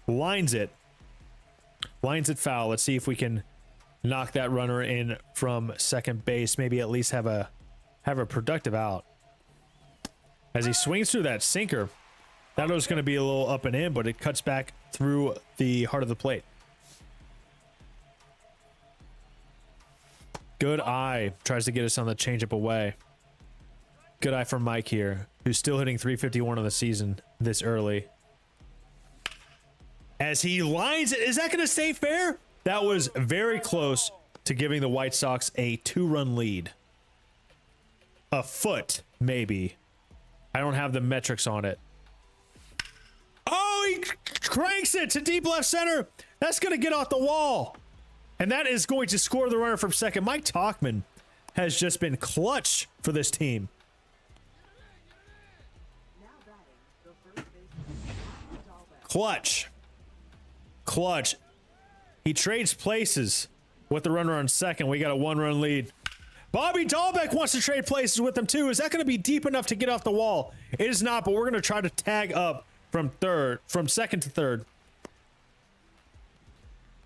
lines it. Lines it foul. Let's see if we can knock that runner in from second base. Maybe at least have a productive out. As he swings through that sinker, that was going to be a little up and in, but it cuts back through the heart of the plate. Good eye. Tries to get us on the changeup away. Good eye from Mike here, who's still hitting 351 on the season this early. As he lines it, is that going to stay fair? That was very close to giving the White Sox a 2-run lead. A foot, maybe. I don't have the metrics on it. Oh, he cranks it to deep left center. That's going to get off the wall. And that is going to score the runner from second. Mike Tauchman has just been clutch for this team. Clutch. Clutch. He trades places with the runner on second. We got a 1-run lead. Bobby Dahlbeck wants to trade places with them too. Is that going to be deep enough to get off the wall? It is not, but we're going to try to tag up from second to third.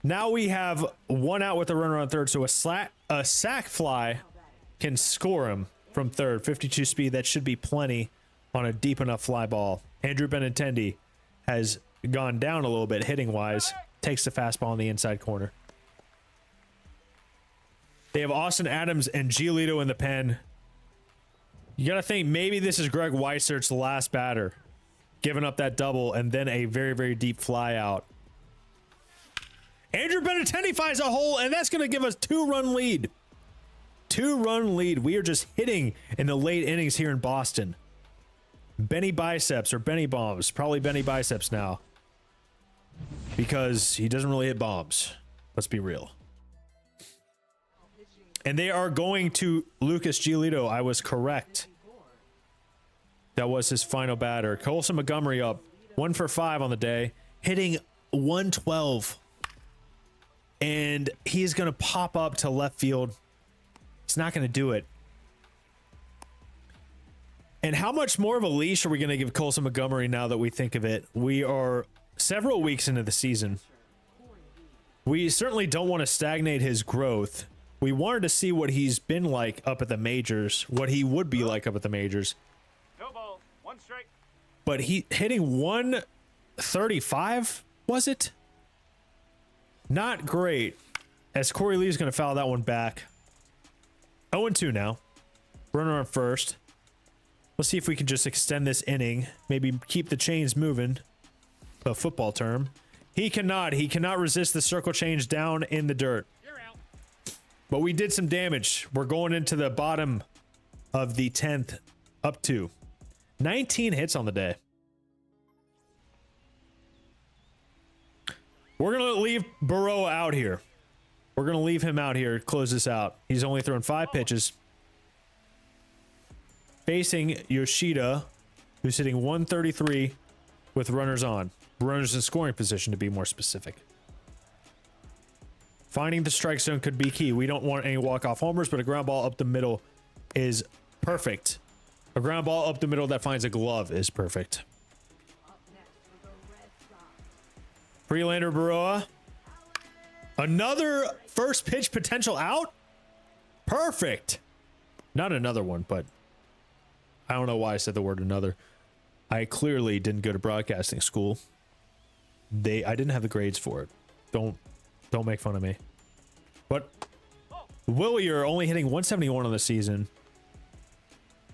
Now we have 1 out with the runner on third, so a sack fly can score him from third. 52 speed, that should be plenty on a deep enough fly ball. Andrew Benintendi has gone down a little bit hitting wise. Takes the fastball in the inside corner. They have Austin Adams and Giolito in the pen. You gotta think maybe this is Greg Weisert's last batter, giving up that double and then a very, very deep fly out. Andrew Benintendi finds a hole, and that's gonna give us 2-run lead. 2-run lead. We are just hitting in the late innings here in Boston. Benny Biceps or Benny Bombs, probably Benny Biceps now, because he doesn't really hit bombs. Let's be real. And they are going to Lucas Giolito. I was correct. That was his final batter. Colson Montgomery up 1 for 5 on the day, hitting 112. And he's going to pop up to left field. It's not going to do it. And how much more of a leash are we going to give Colson Montgomery now that we think of it? We are several weeks into the season. We certainly don't want to stagnate his growth. We wanted to see what he's been like up at the majors, what he would be like up at the majors. No ball. 1 strike. But he hitting 135, was it? Not great. As Corey Lee's going to foul that one back. 0-2 now. Runner on first. Let's see if we can just extend this inning. Maybe keep the chains moving. A football term. He cannot. He cannot resist the circle change down in the dirt. You're out. But we did some damage. We're going into the bottom of the 10th. Up to 19 hits on the day. We're going to leave Burrow out here. We're going to leave him out here. Close this out. He's only thrown 5 pitches. Facing Yoshida, who's hitting 133 with runners on. Runners in scoring position, to be more specific. Finding the strike zone could be key. We don't want any walk-off homers, but a ground ball up the middle is perfect. A ground ball up the middle that finds a glove is perfect. Freelander Baroa. Another first pitch potential out? Perfect. Not another one, but I don't know why I said the word another. I clearly didn't go to broadcasting school. I didn't have the grades for it. Don't make fun of me. But Willier only hitting 171 on the season.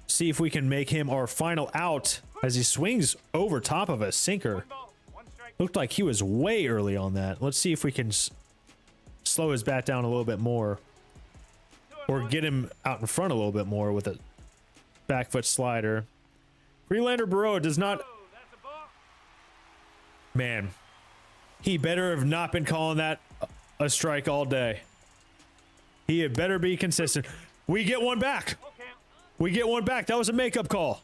See if we can make him our final out as he swings over top of a sinker. 1 ball. 1 strike. Looked like he was way early on that. Let's see if we can slow his bat down a little bit more. Or get him out in front a little bit more with a back foot slider. Freelander Baroa does not... Oh, that's a ball. Man, he better have not been calling that a strike all day. He had better be consistent. We get one back. Okay. We get one back. That was a makeup call.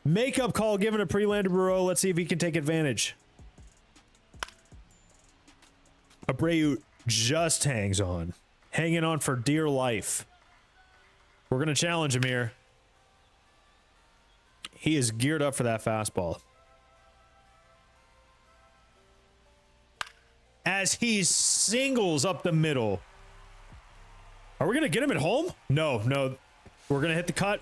Makeup call given to Freelander Baroa. Let's see if he can take advantage. Abreu just hangs on. Hanging on for dear life. We're going to challenge him here. He is geared up for that fastball. As he singles up the middle. Are we going to get him at home? No. We're going to hit the cut.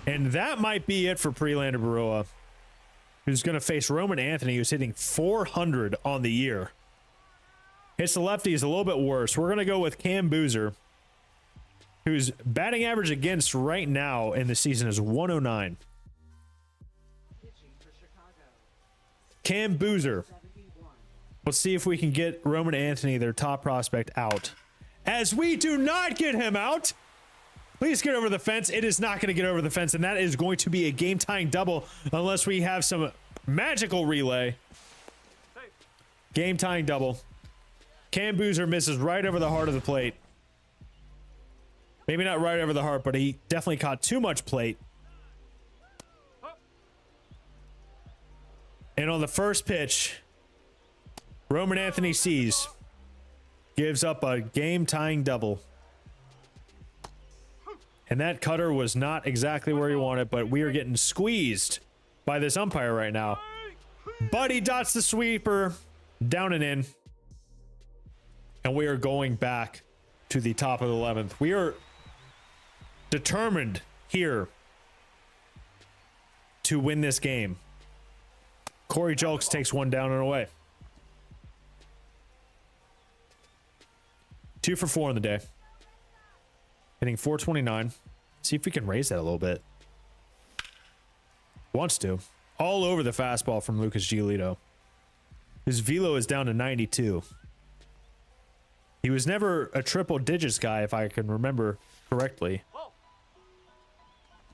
And that might be it for Freelander Baroa, who's going to face Roman Anthony, who's hitting 400 on the year. Hits the lefties a little bit worse. We're going to go with Cam Boozer, whose batting average against right now in the season is 109. Cam Boozer. Let's see if we can get Roman Anthony, their top prospect, out. As we do not get him out. Please get over the fence. It is not going to get over the fence, and that is going to be a game-tying double unless we have some magical relay. Game-tying double. Cam Boozer misses right over the heart of the plate. Maybe not right over the heart, but he definitely caught too much plate. And on the first pitch, Roman Anthony sees. Gives up a game-tying double. And that cutter was not exactly where he wanted, but we are getting squeezed by this umpire right now. Buddy dots the sweeper down and in. And we are going back to the top of the 11th. We are determined here to win this game. Corey Julks takes one down and away. 2 for 4 on the day. Hitting 429. See if we can raise that a little bit. Wants to. All over the fastball from Lucas Giolito. His velo is down to 92. He was never a triple digits guy, if I can remember correctly.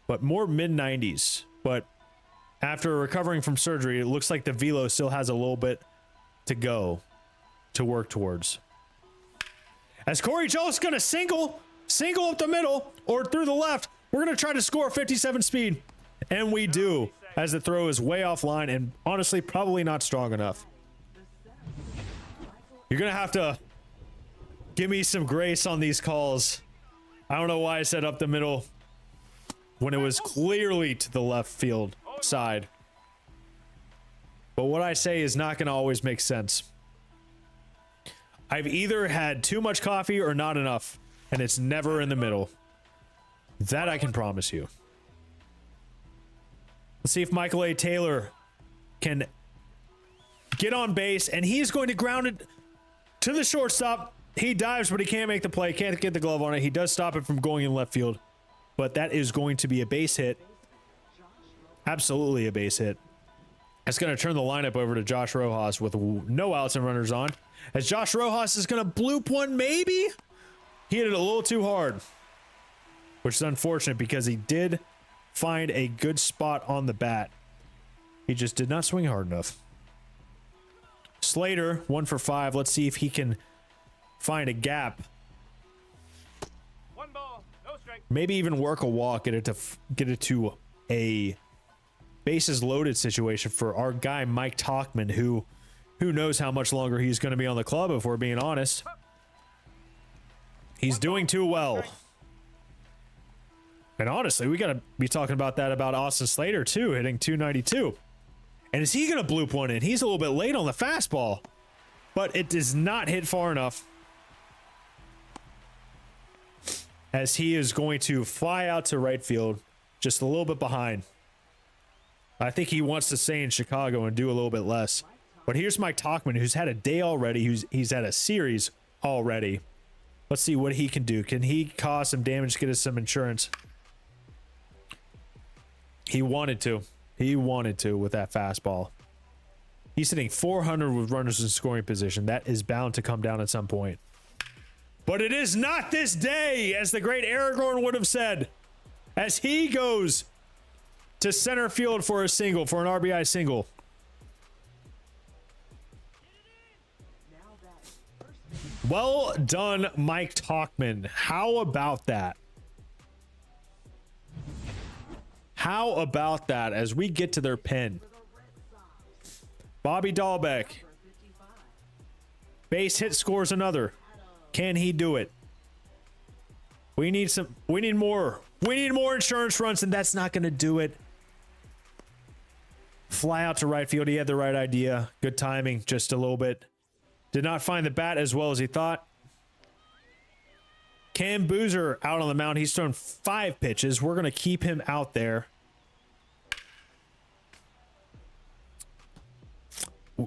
But more mid-90s. But after recovering from surgery, it looks like the velo still has a little bit to go to work towards. As Corey Jones going to single up the middle or through the left. We're going to try to score 57 speed. And we do, as the throw is way offline and honestly probably not strong enough. You're going to have to give me some grace on these calls. I don't know why I said up the middle when it was clearly to the left field side. But what I say is not going to always make sense. I've either had too much coffee or not enough, and it's never in the middle. That I can promise you. Let's see if Michael A. Taylor can get on base, and he's going to ground it to the shortstop. He dives, but he can't make the play, can't get the glove on it. He does stop it from going in left field, but that is going to be a base hit. Absolutely a base hit. It's going to turn the lineup over to Josh Rojas with no outs and runners on. As Josh Rojas is going to bloop one, maybe? He hit it a little too hard, which is unfortunate because he did find a good spot on the bat. He just did not swing hard enough. Slater, 1 for 5. Let's see if he can find a gap. 1 ball, no strike. Maybe even work a walk, get it to a bases loaded situation for our guy Mike Tauchman, who knows how much longer he's going to be on the club, if we're being honest. He's doing too well. And honestly, we got to be talking about that about Austin Slater too, hitting 292. And is he going to bloop one in? He's a little bit late on the fastball, but it does not hit far enough, as he is going to fly out to right field, just a little bit behind. I think he wants to stay in Chicago and do a little bit less. But here's Mike Tauchman, who's had a day already. He's had a series already. Let's see what he can do. Can he cause some damage to get us some insurance? He wanted to. He wanted to with that fastball. He's hitting 400 with runners in scoring position. That is bound to come down at some point. But it is not this day, as the great Aragorn would have said, as he goes to center field for a single, for an RBI single. Well done, Mike Tauchman. How about that? How about that as we get to their pen? Bobby Dahlbeck. Base hit, scores another. Can he do it? We need more. We need more insurance runs, and that's not going to do it. Fly out to right field. He had the right idea. Good timing, just a little bit. Did not find the bat as well as he thought. Cam Boozer out on the mound. He's thrown 5 pitches. We're going to keep him out there.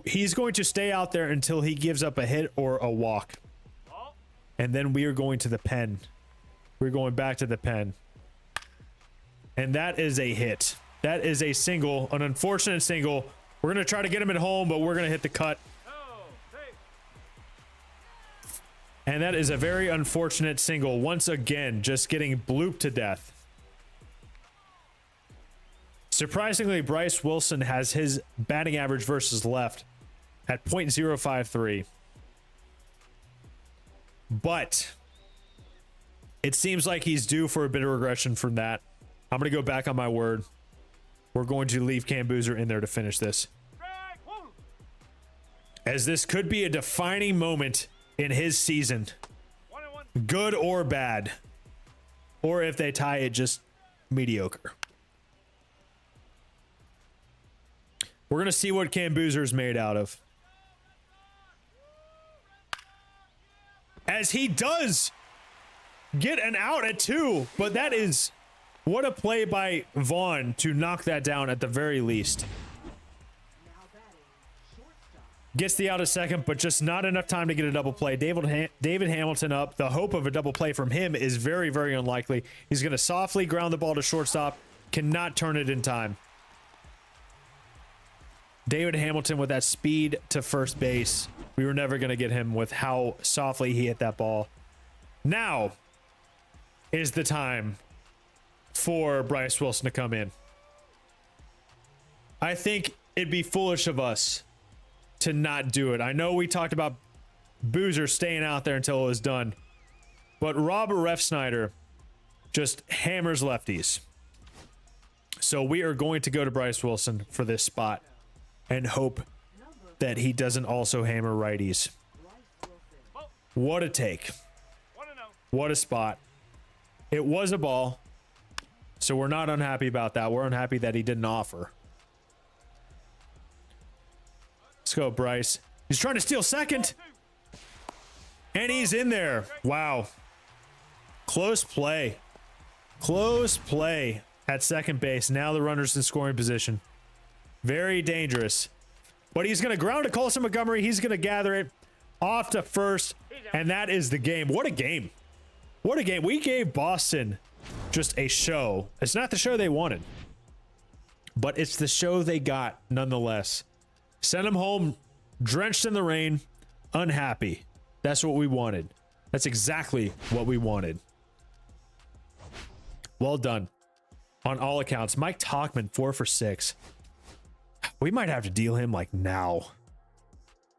He's going to stay out there until he gives up a hit or a walk. And then we are going to the pen. We're going back to the pen. And that is a hit. That is a single, an unfortunate single. We're going to try to get him at home, but we're going to hit the cut. And that is a very unfortunate single. Once again, just getting blooped to death. Surprisingly, Bryce Wilson has his batting average versus left at .053. But it seems like he's due for a bit of regression from that. I'm going to go back on my word. We're going to leave Cam Boozer in there to finish this, as this could be a defining moment in his season. Good or bad. Or if they tie it, just mediocre. We're going to see what Cam Boozer is made out of. As he does get an out at 2, but that is, what a play by Vaughn to knock that down at the very least. Gets the out at second, but just not enough time to get a double play. David Hamilton up. The hope of a double play from him is very, very unlikely. He's going to softly ground the ball to shortstop. Cannot turn it in time. David Hamilton with that speed to first base. We were never going to get him with how softly he hit that ball. Now is the time for Bryce Wilson to come in. I think it'd be foolish of us to not do it. I know we talked about Boozer staying out there until it was done, But Robert Refsnyder just hammers lefties. So we are going to go to Bryce Wilson for this spot and hope that he doesn't also hammer righties. What a take. 1-0. What a spot. It was a ball. So we're not unhappy about that. We're unhappy that he didn't offer. Let's go, Bryce. He's trying to steal second. And he's in there. Wow. Close play. Close play at second base. Now the runner's in scoring position. Very dangerous. But he's going to ground to Colson Montgomery. He's going to gather it off to first. And that is the game. What a game. What a game. We gave Boston just a show. It's not the show they wanted, but it's the show they got nonetheless. Send them home drenched in the rain, unhappy. That's what we wanted. That's exactly what we wanted. Well done on all accounts. Mike Tauchman, 4 for 6. We might have to deal him like now.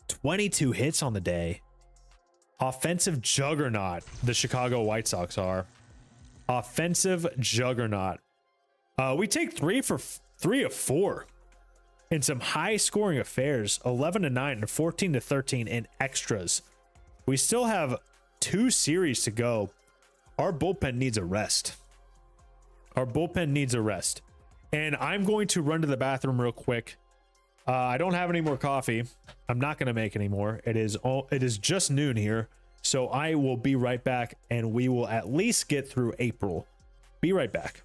22 hits on the day. Offensive juggernaut, the Chicago White Sox are. Offensive juggernaut. We take 3 of 4 in some high scoring affairs. 11-9 and 14-13 in extras. We still have 2 series to go. Our bullpen needs a rest. Our bullpen needs a rest. And I'm going to run to the bathroom real quick. I don't have any more coffee. I'm not going to make any more. It is just noon here. So I will be right back, and we will at least get through April. Be right back.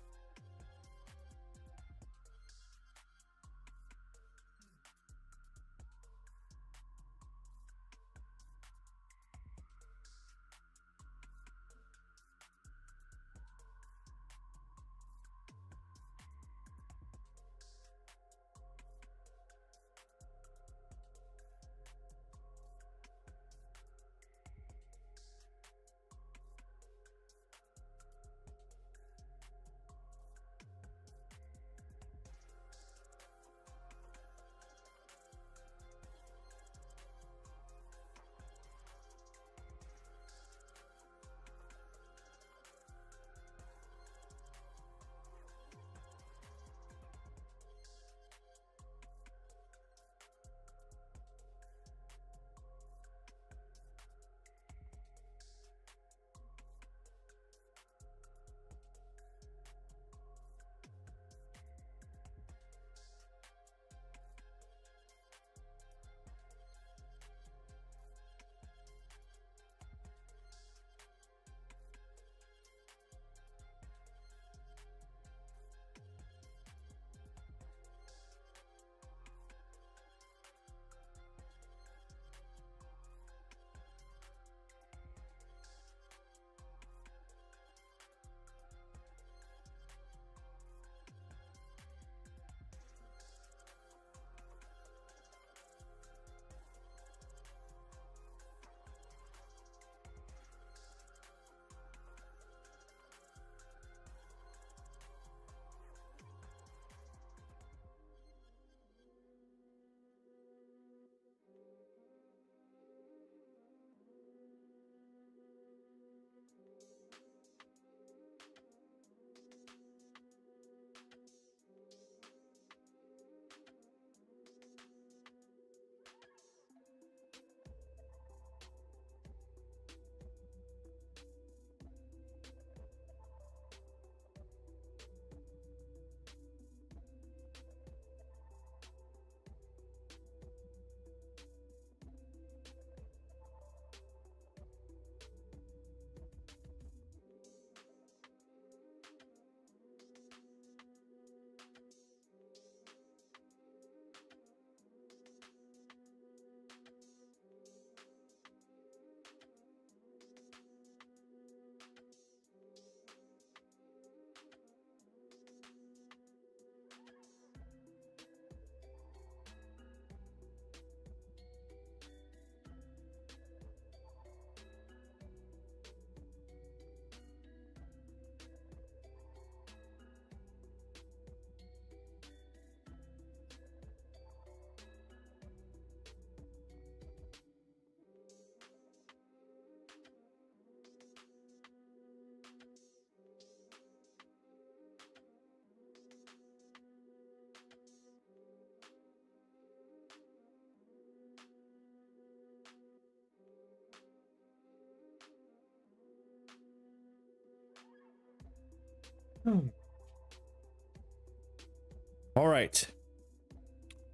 All right.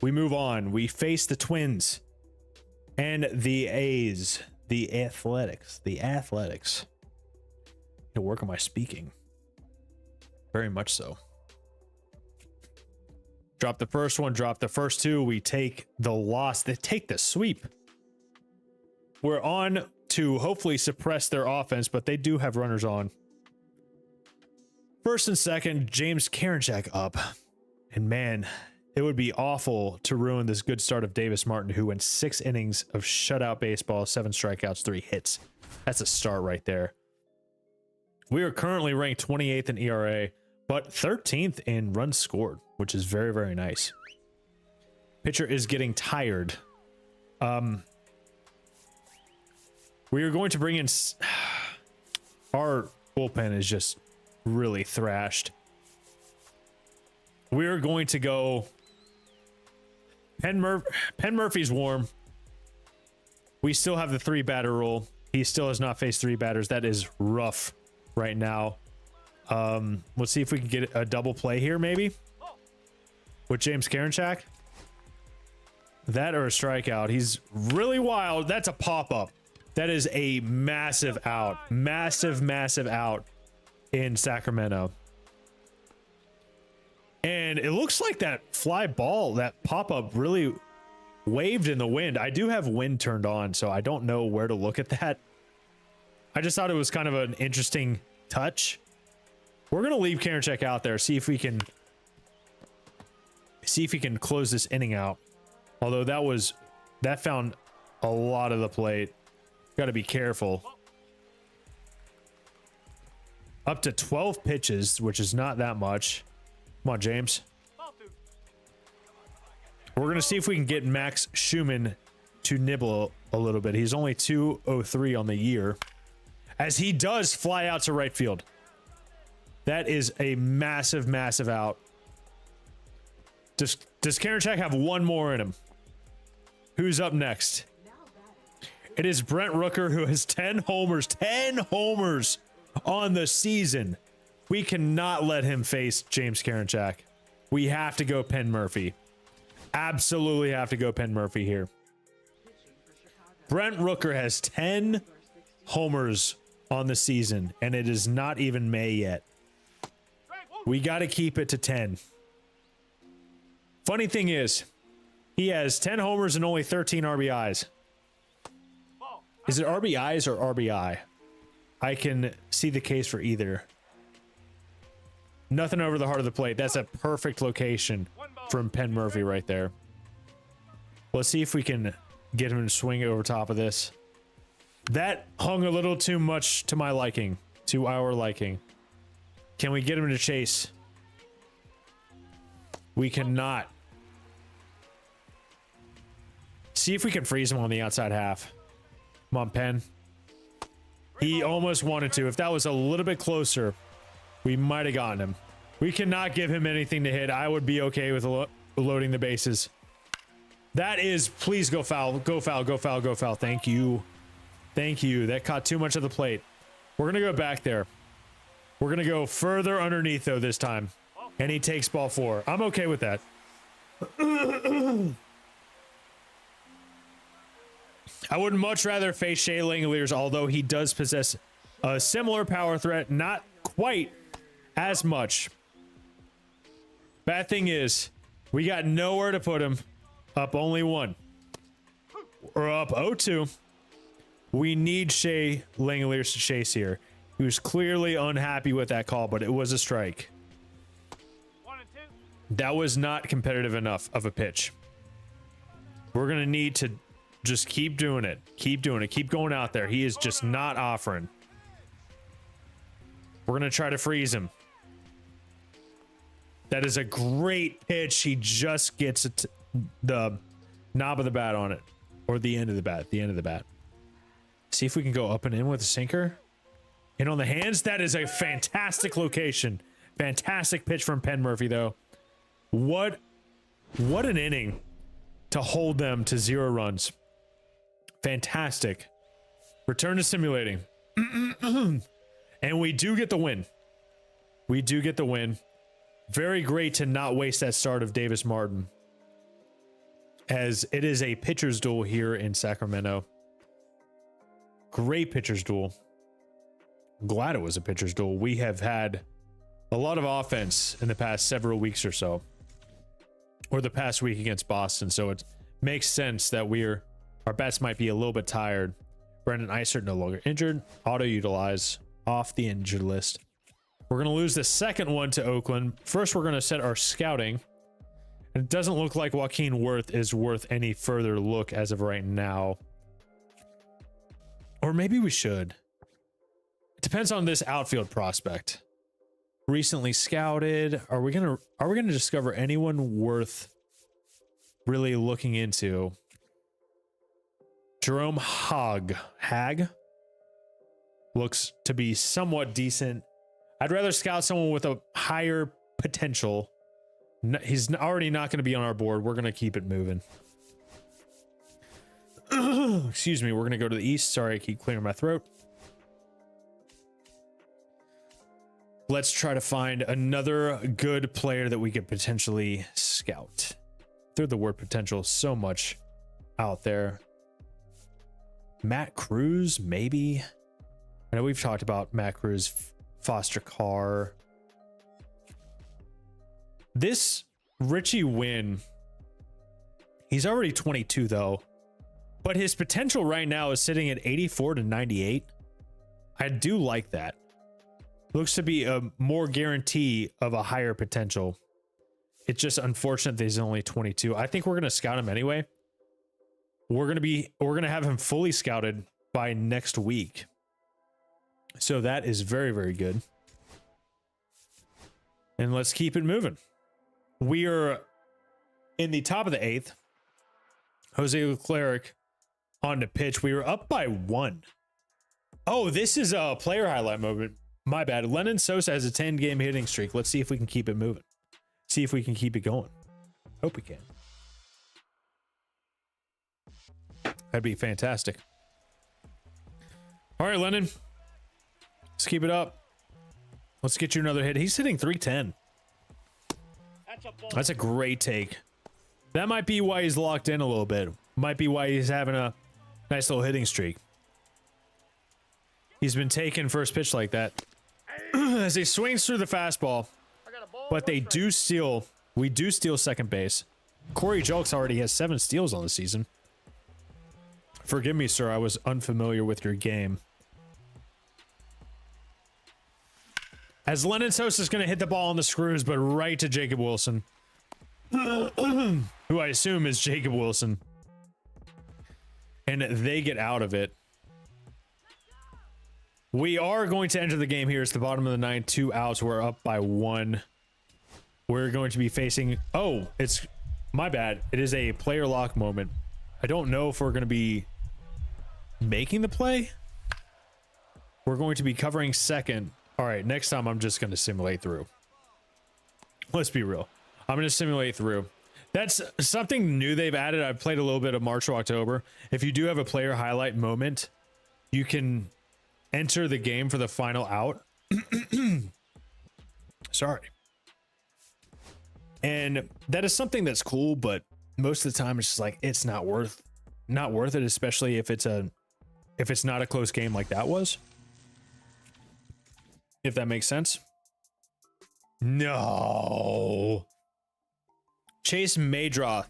We move on. We face the Twins and the A's, the Athletics. To work on my speaking. Very much so. Drop the first one, drop the first two. We take the loss. They take the sweep. We're on to hopefully suppress their offense, but they do have runners on. First and second, James Karinchak up. And man, it would be awful to ruin this good start of Davis Martin, who went 6 innings of shutout baseball, 7 strikeouts, 3 hits. That's a start right there. We are currently ranked 28th in ERA, but 13th in runs scored, which is very, very nice. Pitcher is getting tired. We are going to bring in... Our bullpen is just really thrashed. We are going to go... Penn Murphy's warm. We still have the 3-batter rule. He still has not faced 3 batters. That is rough right now. Let's see if we can get a double play here, maybe, with James Karinchak. That or a strikeout. He's really wild. That's a pop-up. That is a massive out. Massive out in Sacramento. And it looks like that fly ball, that pop-up, really waved in the wind. I do have wind turned on, so I don't know where to look at that. I just thought it was kind of an interesting touch. We're going to leave Karinchak out there, see if we can close this inning out. Although that found a lot of the plate. Got to be careful. Up to 12 pitches, which is not that much. Come on, James. We're going to see if we can get Max Schumann to nibble a little bit. He's only 203 on the year, as he does fly out to right field. That is a massive out. Does Karinchak have one more in him? Who's up next? It is Brent Rooker, who has 10 homers. 10 homers on the season. We cannot let him face James Karinchak. We have to go Penn Murphy. Absolutely have to go Penn Murphy here. Brent Rooker has 10 homers on the season, and it is not even May yet. We got to keep it to 10. Funny thing is, he has 10 homers and only 13 RBIs. Is it RBIs or RBI? I can see the case for either. Nothing over the heart of the plate. That's a perfect location from Penn Murphy right there. Let's see if we can get him to swing over top of this. That hung a little too much to my liking, to our liking. Can we get him to chase? We cannot. See if we can freeze him on the outside half. Come on, Penn. He almost wanted to. If that was a little bit closer, we might have gotten him. We cannot give him anything to hit. I would be okay with loading the bases. That is, please go foul. Go foul, go foul, go foul. Thank you. Thank you. That caught too much of the plate. We're going to go back there. We're going to go further underneath, though, this time. And he takes ball 4. I'm okay with that. I would much rather face Shea Langoliers, although he does possess a similar power threat. Not quite as much. Bad thing is, we got nowhere to put him. Up only 1. We're up 0-2. We need Shea Langoliers to chase here. He was clearly unhappy with that call, but it was a strike. 1 and 2. That was not competitive enough of a pitch. We're going to need to just keep doing it. Keep doing it. Keep going out there. He is just not offering. We're going to try to freeze him. That is a great pitch. He just gets the knob of the bat on it. Or the end of the bat. The end of the bat. See if we can go up and in with a sinker. In on the hands. That is a fantastic location. Fantastic pitch from Penn Murphy, though. What an inning to hold them to 0 runs. Fantastic. Return to simulating. And we do get the win. We do get the win. Very great to not waste that start of Davis Martin, as it is a pitcher's duel here in Sacramento. Great pitcher's duel. I'm glad it was a pitcher's duel. We have had a lot of offense in the past several weeks or so, or the past week against Boston. So it makes sense that our bats might be a little bit tired. Brendan Eisert no longer injured. Auto utilize off the injured list. We're going to lose the second one to Oakland. First, we're going to set our scouting. And it doesn't look like Joaquin Worth is worth any further look as of right now. Or maybe we should. It depends on this outfield prospect. Recently scouted. Are we gonna discover anyone worth really looking into? Jerome Hag looks to be somewhat decent. I'd rather scout someone with a higher potential. He's already not going to be on our board. We're going to keep it moving. Excuse me. We're going to go to the east. Sorry, I keep clearing my throat. Let's try to find another good player that we could potentially scout. Through the word potential so much out there. Matt Cruz, maybe. I know we've talked about Matt Cruz, Foster Carr. This Richie Wynn, he's already 22 though, but his potential right now is sitting at 84 to 98. I do like that. Looks to be a more guarantee of a higher potential. It's just unfortunate that he's only 22. I think we're going to scout him anyway. We're going to have him fully scouted by next week. So that is very, very good. And let's keep it moving. We are in the top of the 8th. Jose Leclerc on the pitch. We were up by 1. Oh, this is a player highlight moment. My bad. Lennon Sosa has a 10-game hitting streak. Let's see if we can keep it moving. See if we can keep it going. Hope we can. That'd be fantastic. All right, Lennon. Let's keep it up. Let's get you another hit. He's hitting 310. That's a great take. That might be why he's locked in a little bit. Might be why he's having a nice little hitting streak. He's been taking first pitch like that. As he swings through the fastball. But they do steal. We do steal second base. Corey Julks already has 7 steals on the season. Forgive me, sir. I was unfamiliar with your game. As Lennon Sosa is going to hit the ball on the screws, but right to Jacob Wilson. Who I assume is Jacob Wilson. And they get out of it. We are going to enter the game here. It's the bottom of the 9th. 2 outs. We're up by 1. We're going to be facing... Oh, it's... My bad. It is a player lock moment. I don't know if we're going to be making the play. We're going to be covering second. All right, next time I'm just going to simulate through. Let's be real. I'm going to simulate through. That's something new they've added. I've played a little bit of March or October. If you do have a player highlight moment, you can enter the game for the final out. Sorry. And that is something that's cool, but most of the time it's just like it's not worth it, especially if it's not a close game like that was. If that makes sense. No. Chase Maydroth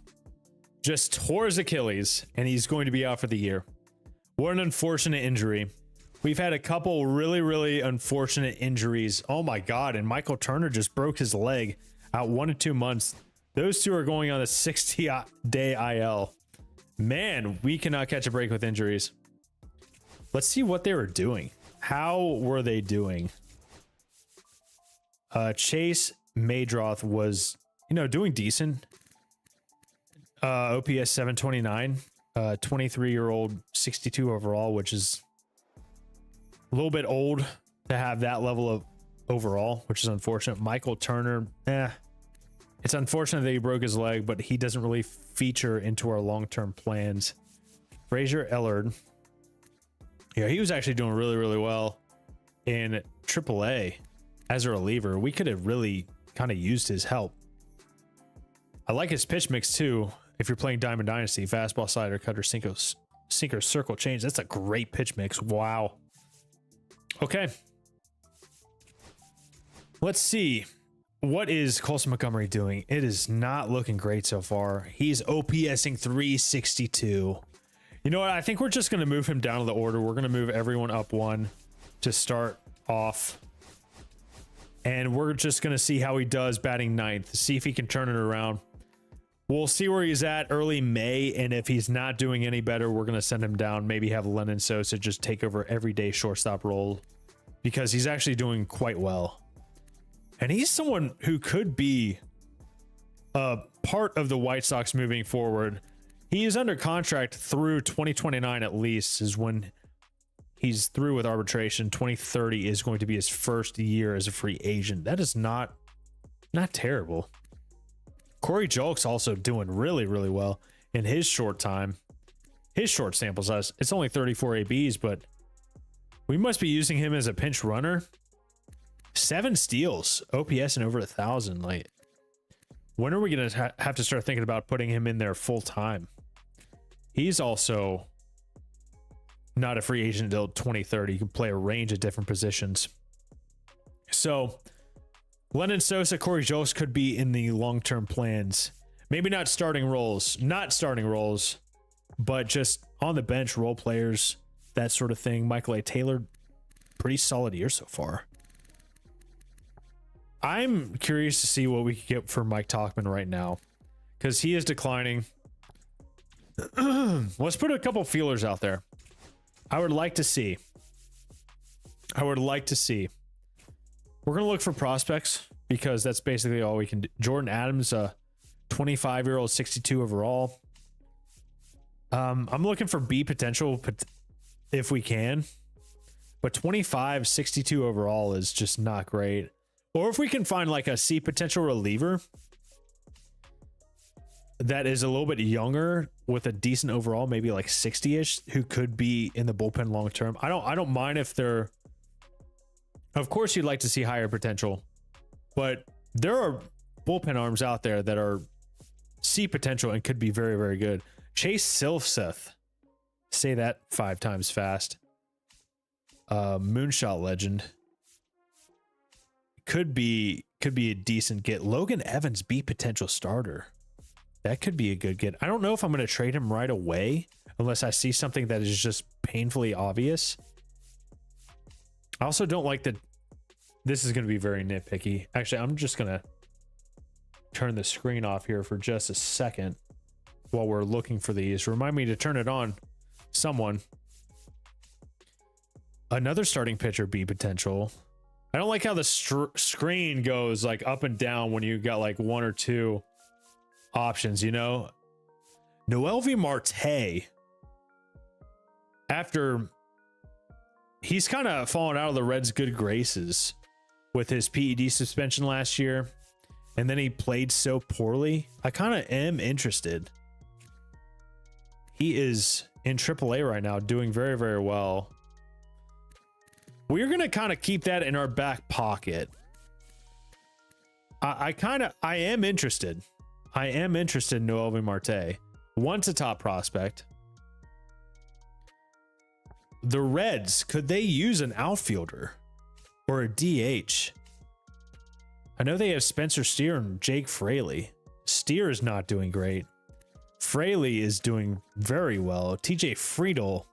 just tore his Achilles and he's going to be out for the year. What an unfortunate injury. We've had a couple really, really unfortunate injuries. Oh my God. And Michael Turner just broke his leg out 1 to 2 months. Those two are going on a 60-day IL. Man, we cannot catch a break with injuries. Let's see what they were doing. How were they doing? Chase Maydroth was, doing decent. OPS 729, 23-year-old, 62 overall, which is a little bit old to have that level of overall, which is unfortunate. Michael Turner, it's unfortunate that he broke his leg, but he doesn't really feature into our long-term plans. Frazier Ellard, yeah, he was actually doing really, really well in AAA as a reliever. We could have really kind of used his help. I like his pitch mix too. If you're playing Diamond Dynasty, fastball, slider, cutter, sinker, circle, change. That's a great pitch mix. Wow. Okay. Let's see. What is Colson Montgomery doing? It is not looking great so far. He's OPSing 362. You know what? I think we're just going to move him down to the order. We're going to move everyone up one to start off. And we're just going to see how he does batting ninth. See if he can turn it around. We'll see where he's at early May. And if he's not doing any better, we're going to send him down. Maybe have Lennon Sosa just take over everyday shortstop role. Because he's actually doing quite well. And he's someone who could be a part of the White Sox moving forward. He is under contract through 2029 at least, is when he's through with arbitration. 2030 is going to be his first year as a free agent. That is not terrible. Corey Julk's also doing really, really well in his short time. His short sample size. It's only 34 ABs, but we must be using him as a pinch runner. 7 steals, OPS and over 1,000. Like, when are we going to have to start thinking about putting him in there full time? He's also not a free agent until 2030. He can play a range of different positions. So, Lennon Sosa, Corey Julk could be in the long-term plans. Maybe not starting roles, but just on the bench, role players, that sort of thing. Michael A. Taylor, pretty solid year so far. I'm curious to see what we can get for Mike Tauchman right now, because he is declining. Let's put a couple feelers out there. I would like to see. We're going to look for prospects because that's basically all we can do. Jordan Adams, a 25-year-old, 62 overall. I'm looking for B potential if we can, but 25, 62 overall is just not great. Or if we can find like a C potential reliever that is a little bit younger with a decent overall, maybe like 60-ish, who could be in the bullpen long term. I don't mind if they're, of course you'd like to see higher potential, but there are bullpen arms out there that are C potential and could be very, very good. Chase Silseth, say that 5 times fast. Moonshot legend. Could be a decent get. Logan Evans, B potential starter. That could be a good get. I don't know if I'm going to trade him right away unless I see something that is just painfully obvious. I also don't like that. This is going to be very nitpicky. Actually, I'm just going to turn the screen off here for just a second while we're looking for these. Remind me to turn it on. Someone. Another starting pitcher, B potential. I don't like how the screen goes like up and down when you got like 1 or 2 options, you know? Noelvi Marte, after he's kind of fallen out of the Reds' good graces with his PED suspension last year, and then he played so poorly, I kind of am interested. He is in AAA right now, doing very, very well. We're going to kind of keep that in our back pocket. I am interested. I am interested in Noelvi Marte. Once a top prospect. The Reds, could they use an outfielder or a DH? I know they have Spencer Steer and Jake Fraley. Steer is not doing great. Fraley is doing very well. TJ Friedel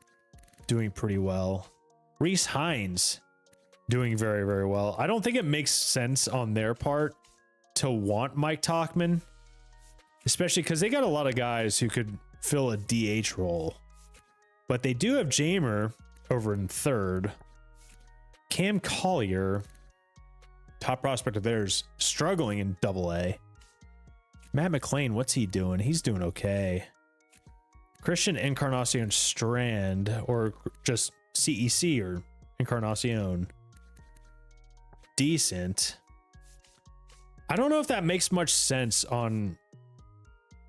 doing pretty well. Reese Hines doing very, very well. I don't think it makes sense on their part to want Mike Tauchman, especially because they got a lot of guys who could fill a DH role. But they do have Jamer over in third. Cam Collier, top prospect of theirs, struggling in AA. Matt McClain, what's he doing? He's doing okay. Christian Encarnacion Strand, or just CEC or Encarnacion, decent. I don't know if that makes much sense on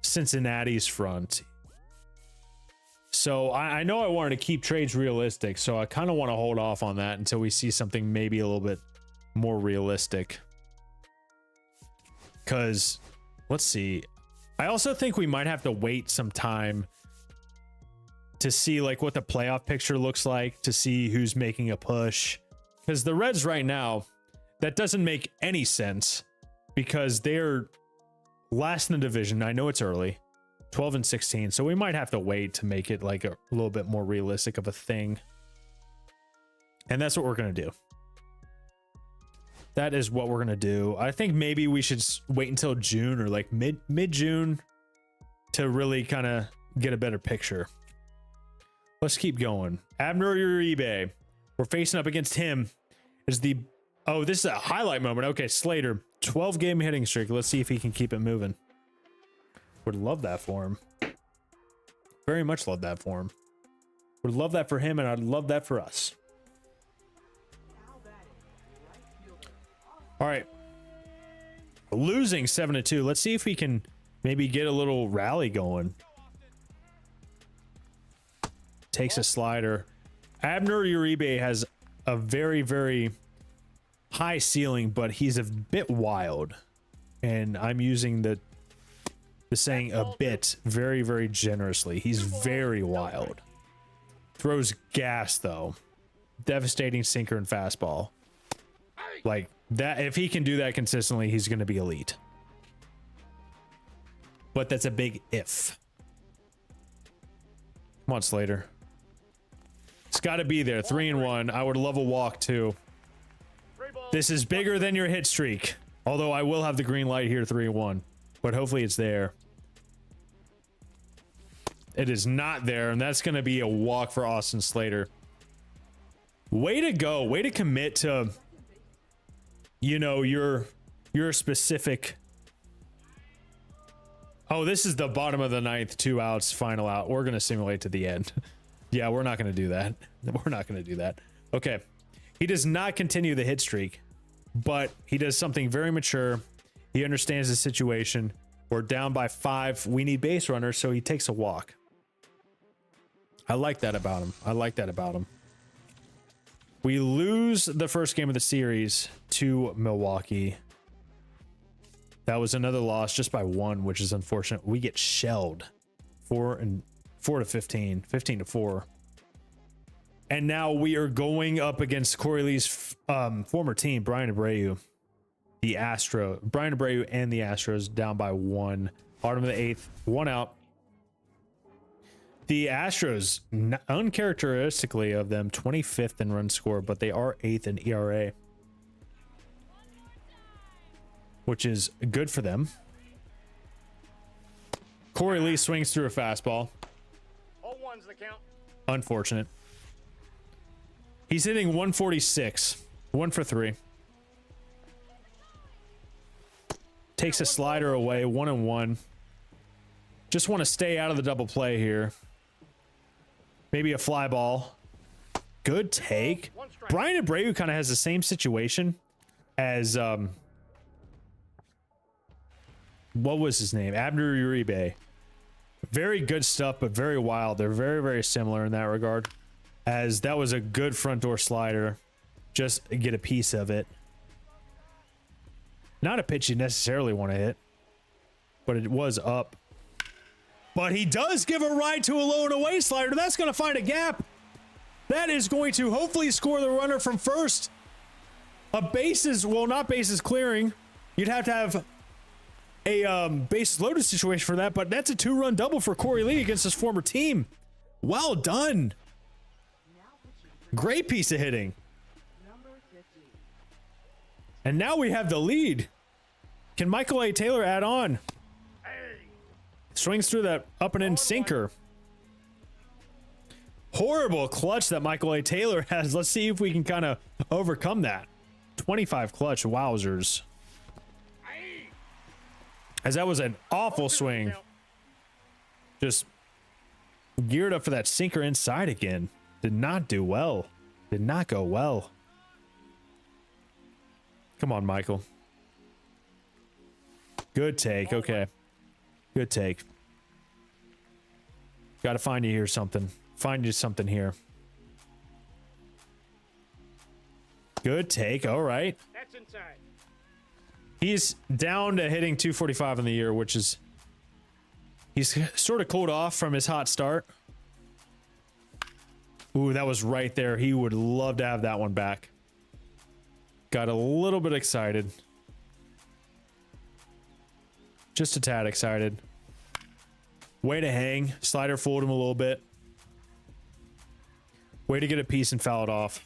Cincinnati's front. So I know I wanted to keep trades realistic, so I kind of want to hold off on that until we see something maybe a little bit more realistic. Because, let's see. I also think we might have to wait some time to see like what the playoff picture looks like, to see who's making a push. Because the Reds right now, that doesn't make any sense because they're last in the division. I know it's early, 12 and 16. So we might have to wait to make it like a little bit more realistic of a thing. And that's what we're going to do. That is what we're going to do. I think maybe we should wait until June or like mid-June to really kind of get a better picture. Let's keep going. Abner Uribe. We're facing up against him. Is the oh, this is a highlight moment. Okay, Slater, 12-game hitting streak. Let's see if he can keep it moving. Would love that for him. Very much love that for him. Would love that for him, and I'd love that for us. All right. Losing 7-2. Let's see if we can maybe get a little rally going. Takes a slider. Abner Uribe has a very, very high ceiling, but he's a bit wild. And I'm using the saying a bit very, very generously. He's very wild. Throws gas, though. Devastating sinker and fastball. Like, that, if he can do that consistently, he's going to be elite. But that's a big if. Come on, Slater. It's got to be there. 3-1. I would love a walk, too. This is bigger than your hit streak. Although I will have the green light here, 3-1. But hopefully it's there. It is not there, and that's going to be a walk for Austin Slater. Way to go. Way to commit to, you know, your specific. Oh, this is the bottom of the ninth, 2 outs, final out. We're going to simulate to the end. Yeah, we're not going to do that. We're not going to do that. Okay. He does not continue the hit streak, but he does something very mature. He understands the situation. We're down by 5. We need base runners, so he takes a walk. I like that about him. I like that about him. We lose the first game of the series to Milwaukee. That was another loss just by 1, which is unfortunate. We get shelled 4 to 15, 15-4. And now we are going up against Corey Lee's former team, Brian Abreu. Brian Abreu and the Astros down by 1. Bottom of the 8th, 1 out. The Astros, uncharacteristically of them, 25th in run score, but they are 8th in ERA, which is good for them. Corey Lee swings through a fastball. 0-1's the count. Unfortunate. He's hitting 146. 1 for 3. Takes a slider away. 1-1. Just want to stay out of the double play here. Maybe a fly ball. Good take. Brian Abreu kind of has the same situation as what was his name? Abner Uribe. Very good stuff, but very wild. They're very, very similar in that regard. As that was a good front door slider. Just get a piece of it. Not a pitch you necessarily want to hit, but it was up. But he does give a ride to a low and away slider. That's going to find a gap. That is going to hopefully score the runner from first. A bases, well, not bases clearing. You'd have to have a bases loaded situation for that, but that's a 2-run double for Corey Lee against his former team. Well done. Great piece of hitting. And now we have the lead. Can Michael A. Taylor add on? Swings through that up and in sinker. Horrible clutch that Michael A. Taylor has. Let's see if we can kind of overcome that. 25 clutch, wowzers. As that was an awful swing. Just geared up for that sinker inside again. Did not do well. Did not go well. Come on, Michael. Good take. Okay. Good take. Got to find you here something. Find you something here. Good take. All right. That's inside. He's down to hitting 245 in the year, which is, he's sort of cooled off from his hot start. Ooh, that was right there. He would love to have that one back. Got a little bit excited. Just a tad excited. Way to hang. Slider fooled him a little bit. Way to get a piece and foul it off.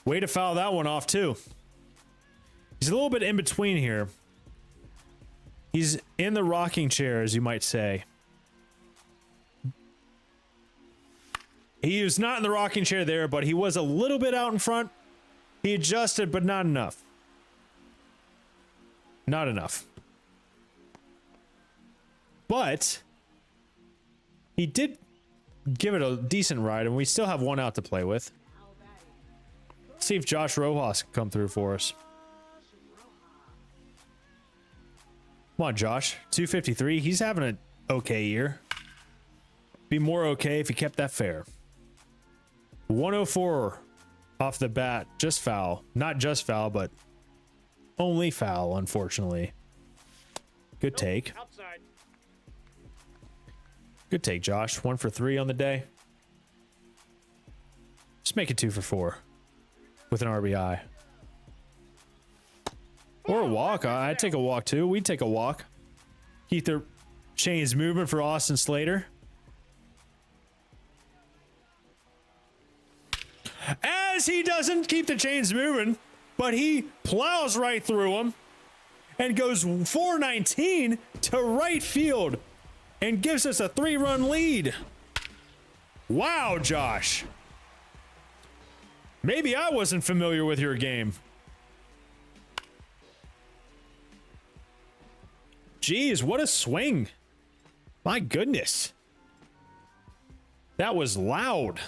Way to foul that one off too. He's a little bit in between here. He's in the rocking chair, as you might say. He was not in the rocking chair there, but he was a little bit out in front. He adjusted, but not enough. Not enough. But he did give it a decent ride, and we still have one out to play with. Let's see if Josh Rojas can come through for us. Come on, Josh. 253. He's having an okay year. Be more okay if he kept that fair. 104 off the bat. Just foul. Not just foul, but only foul, unfortunately. Good take. Outside. Good take, Josh. 1 for 3 on the day. Just make it 2 for 4 with an RBI. Or a walk. I'd take a walk too. We'd take a walk. Keep the chains moving for Austin Slater. As he doesn't keep the chains moving, but he plows right through them and goes 419 to right field and gives us a 3-run lead. Wow, Josh. Maybe I wasn't familiar with your game. Jeez, what a swing. My goodness. That was loud.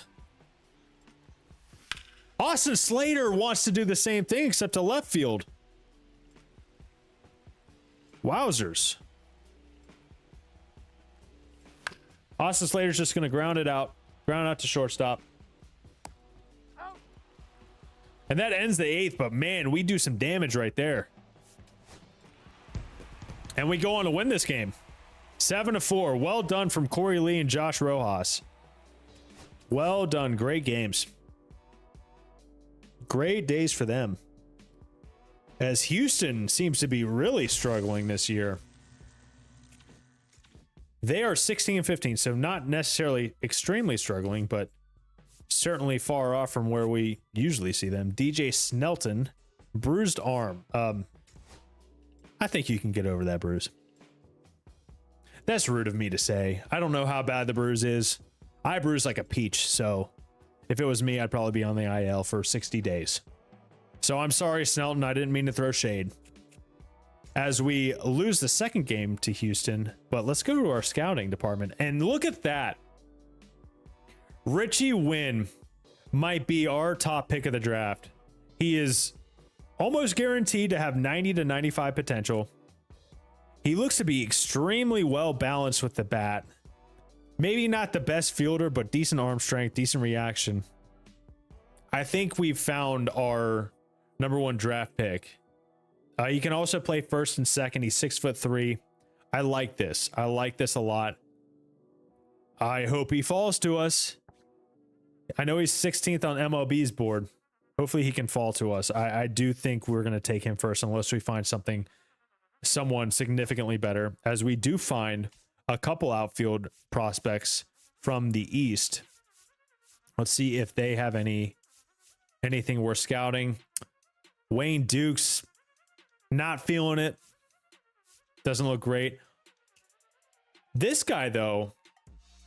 Austin Slater wants to do the same thing except to left field. Wowzers. Austin Slater's just going to ground it out. Ground out to shortstop. And that ends the 8th, but man, we do some damage right there. And we go on to win this game. 7-4. Well done from Corey Lee and Josh Rojas. Well done. Great games. Great days for them. As Houston seems to be really struggling this year. They are 16-15, so not necessarily extremely struggling, but certainly far off from where we usually see them. DJ Snelton, bruised arm. I think you can get over that bruise. That's rude of me to say. I don't know how bad the bruise is. I bruise like a peach, so if it was me, I'd probably be on the IL for 60 days. So I'm sorry, Snelton. I didn't mean to throw shade. As we lose the second game to Houston, but let's go to our scouting department and look at that. Richie Wynn might be our top pick of the draft. He is almost guaranteed to have 90 to 95 potential. He looks to be extremely well balanced with the bat. Maybe not the best fielder, but decent arm strength, decent reaction. I think we've found our #1 draft pick. He can also play first and second. He's 6'3". I like this. I like this a lot. I hope he falls to us. I know he's 16th on MLB's board. Hopefully he can fall to us. I do think we're going to take him first unless we find someone significantly better, as we do find a couple outfield prospects from the East. Let's see if they have anything worth scouting. Wayne Dukes, not feeling it. Doesn't look great. This guy, though,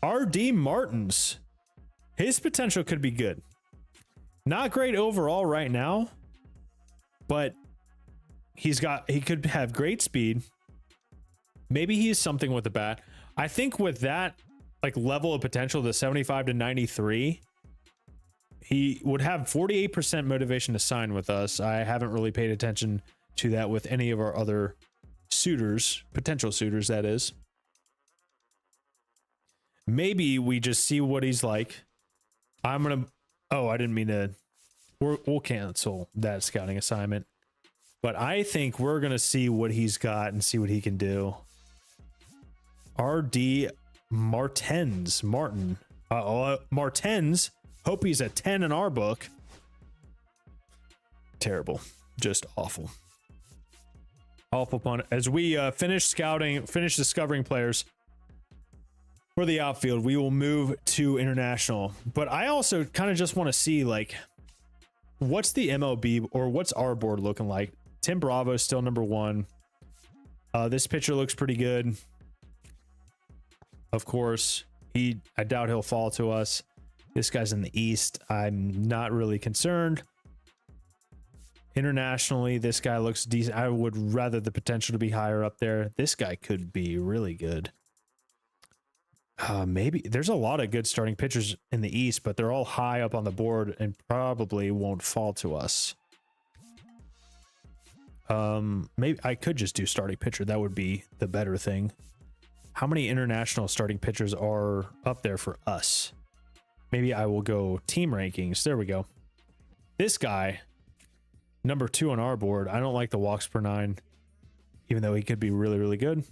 R.D. Martins, his potential could be good. Not great overall right now, but he could have great speed. Maybe he is something with the bat. I think with that like level of potential, the 75 to 93, he would have 48% motivation to sign with us. I haven't really paid attention to that with any of our other suitors, potential suitors, that is. Maybe we just see what he's like. Oh, I didn't mean to we'll cancel that scouting assignment. But I think we're going to see what he's got and see what he can do. RD Martens. Martens. Hope he's a 10 in our book. Terrible. Just awful. Awful punt. As we finish discovering players for the outfield, we will move to international. But I also kind of just want to see, like, what's the MLB or what's our board looking like? Tim Bravo is still number 1. This pitcher looks pretty good. Of course, I doubt he'll fall to us. This guy's in the East. I'm not really concerned. Internationally, this guy looks decent. I would rather the potential to be higher up there. This guy could be really good. Maybe there's a lot of good starting pitchers in the East, but they're all high up on the board and probably won't fall to us. Maybe I could just do starting pitcher. That would be the better thing. How many international starting pitchers are up there for us? Maybe I will go team rankings. There we go. This guy, number 2 on our board. I don't like the walks per 9, even though he could be really, really good.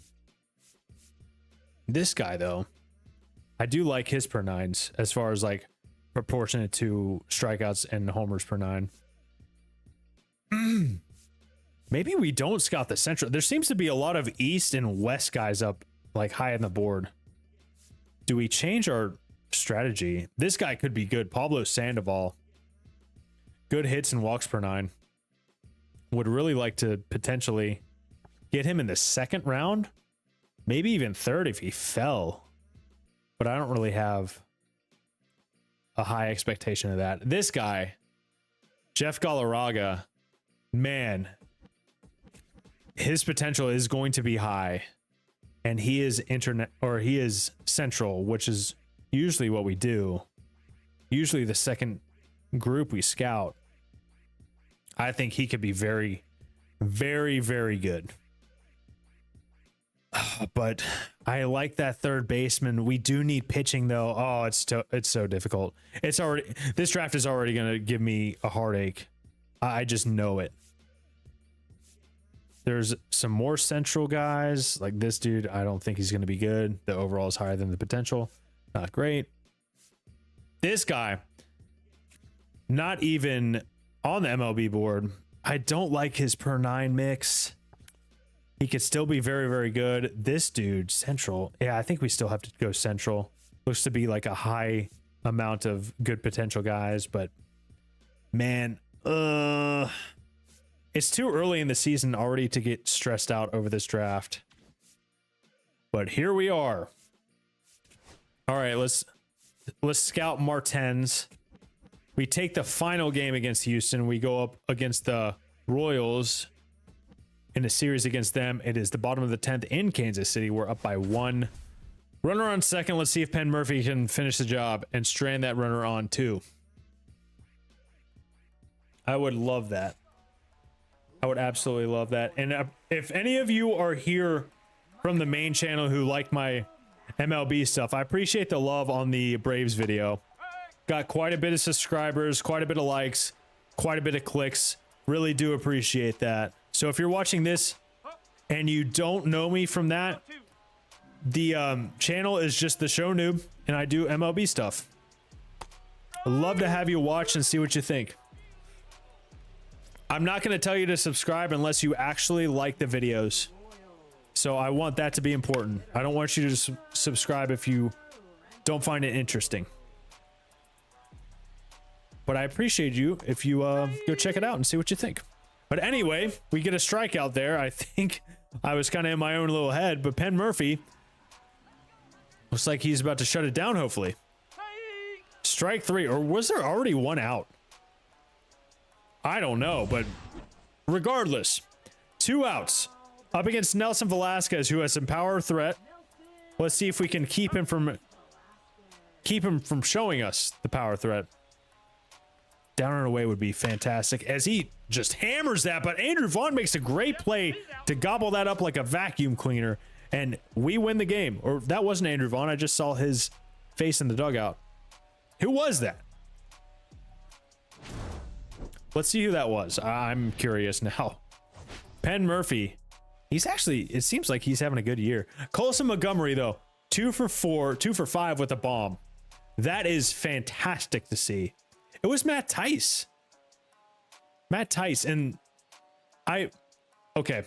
This guy, though, I do like his per 9s as far as like proportionate to strikeouts and homers per 9. Maybe we don't scout the Central. There seems to be a lot of East and West guys up like high on the board. Do we change our strategy? This guy could be good. Pablo Sandoval. Good hits and walks per 9. Would really like to potentially get him in the 2nd round. Maybe even 3rd if he fell. But I don't really have a high expectation of that. This guy, Jeff Galarraga, man, his potential is going to be high. And he is he is central, which is usually what we do. Usually the 2nd group we scout. I think he could be very, very, very good. But I like that 3rd baseman. We do need pitching though. Oh, it's so difficult. This draft is already going to give me a heartache. I just know it. There's some more central guys like this dude. I don't think he's going to be good. The overall is higher than the potential. Not great. This guy, not even on the MLB board. I don't like his per 9 mix. He could still be very, very good. This dude, central. Yeah, I think we still have to go central. Looks to be like a high amount of good potential guys, but man, it's too early in the season already to get stressed out over this draft. But here we are. All right, let's scout Martens. We take the final game against Houston. We go up against the Royals in a series against them. It is the bottom of the 10th in Kansas City. We're up by 1. Runner on 2nd. Let's see if Penn Murphy can finish the job and strand that runner on 2. I would love that. I would absolutely love that. And if any of you are here from the main channel who like my MLB stuff, I appreciate the love on the Braves video. Got quite a bit of subscribers, quite a bit of likes, quite a bit of clicks. Really do appreciate that. So if you're watching this and you don't know me from that, the channel is just the show noob and I do MLB stuff. I'd love to have you watch and see what you think. I'm not going to tell you to subscribe unless you actually like the videos. So I want that to be important. I don't want you to subscribe if you don't find it interesting. But I appreciate you if you go check it out and see what you think. But anyway, we get a strikeout there. I think I was kind of in my own little head, but Penn Murphy looks like he's about to shut it down, hopefully. Strike 3, or was there already 1 out? I don't know, but regardless, 2 outs up against Nelson Velasquez, who has some power threat. Let's see if we can keep him from showing us the power threat. Down and away would be fantastic as he just hammers that, but Andrew Vaughn makes a great play to gobble that up like a vacuum cleaner, and we win the game. Or that wasn't Andrew Vaughn. I just saw his face in the dugout. Who was that? Let's see who that was. I'm curious now. Penn Murphy. He's actually, it seems like he's having a good year. Colson Montgomery, though, 2 for 4, 2 for 5 with a bomb. That is fantastic to see. It was Matt Tice. Matt Tice. And okay.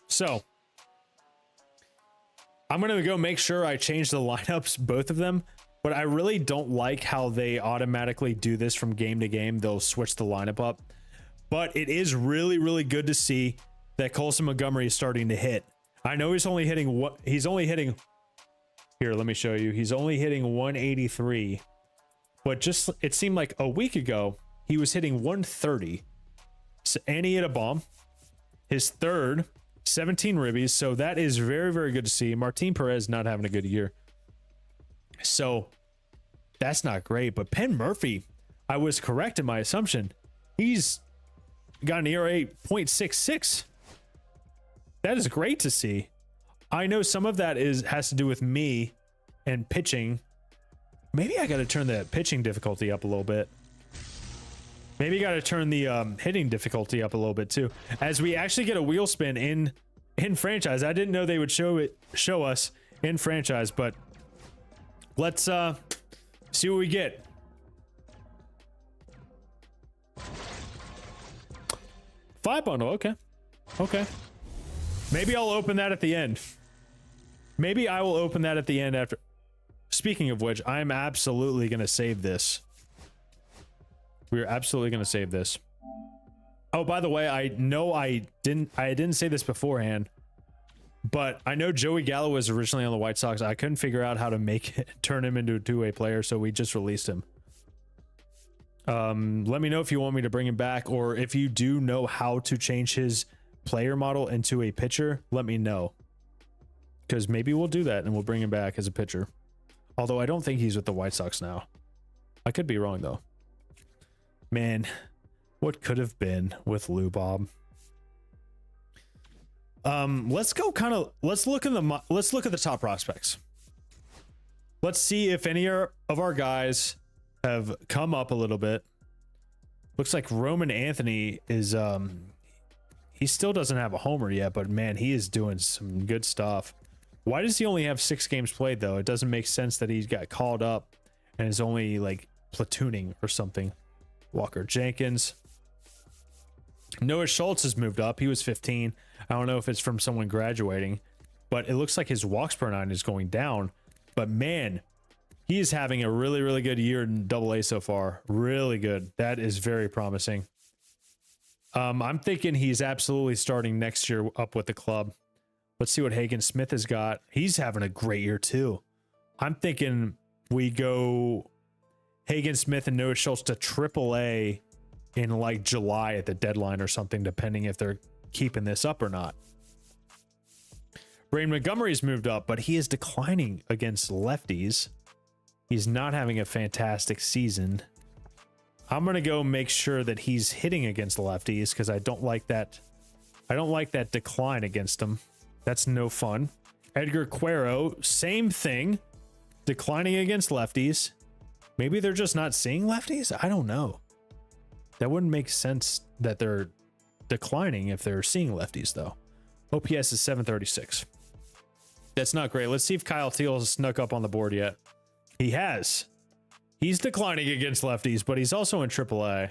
So I'm going to go make sure I change the lineups, both of them. But I really don't like how they automatically do this from game to game. They'll switch the lineup up. But it is really, really good to see that Colson Montgomery is starting to hit. I know he's only hitting what here, let me show you. He's only hitting 183. But just it seemed like a week ago he was hitting 130. So, and he hit a bomb. His third, 17 ribbies. So that is very, very good to see. Martin Perez not having a good year. So that's not great. But Penn Murphy, I was correct in my assumption. He's got an ERA 0.66. That is great to see. I know some of that has to do with me and pitching. Maybe I got to turn the pitching difficulty up a little bit. Maybe you got to turn the hitting difficulty up a little bit too. As we actually get a wheel spin in franchise. I didn't know they would show us in franchise, but let's see what we get. Five bundle, okay. Okay. Maybe I'll open that at the end. Maybe I will open that at the end after. Speaking of which, I'm absolutely going to save this. We're absolutely going to save this. Oh, by the way, I know I didn't say this beforehand, but I know Joey Gallo was originally on the White Sox. I couldn't figure out how to turn him into a two-way player, so we just released him. Let me know if you want me to bring him back, or if you do know how to change his player model into a pitcher, let me know, because maybe we'll do that and we'll bring him back as a pitcher. Although I don't think he's with the White Sox now. I could be wrong though. Man, what could have been with Lou Bob? Let's go let's look at the top prospects. Let's see if any of our guys have come up a little bit. Looks like Roman Anthony is he still doesn't have a homer yet, but man, he is doing some good stuff. Why does he only have 6 games played though? It doesn't make sense that he's got called up and is only like platooning or something. Walker Jenkins. Noah Schultz has moved up. He was 15. I don't know if it's from someone graduating, but it looks like his walks per 9 is going down. But man, he is having a really, really good year in AA so far. Really good. That is very promising. I'm thinking he's absolutely starting next year up with the club. Let's see what Hagen Smith has got. He's having a great year too. I'm thinking we go Hagen Smith and Noah Schultz to AAA in like July at the deadline or something, depending if they're keeping this up or not. Brain Montgomery's moved up, but he is declining against lefties. He's not having a fantastic season. I'm going to go make sure that he's hitting against lefties because I don't like that. I don't like that decline against him. That's no fun. Edgar Cuero, same thing. Declining against lefties. Maybe they're just not seeing lefties? I don't know. That wouldn't make sense that they're declining if they're seeing lefties, though. OPS is 736. That's not great. Let's see if Kyle Teel has snuck up on the board yet. He has. He's declining against lefties, but he's also in AAA.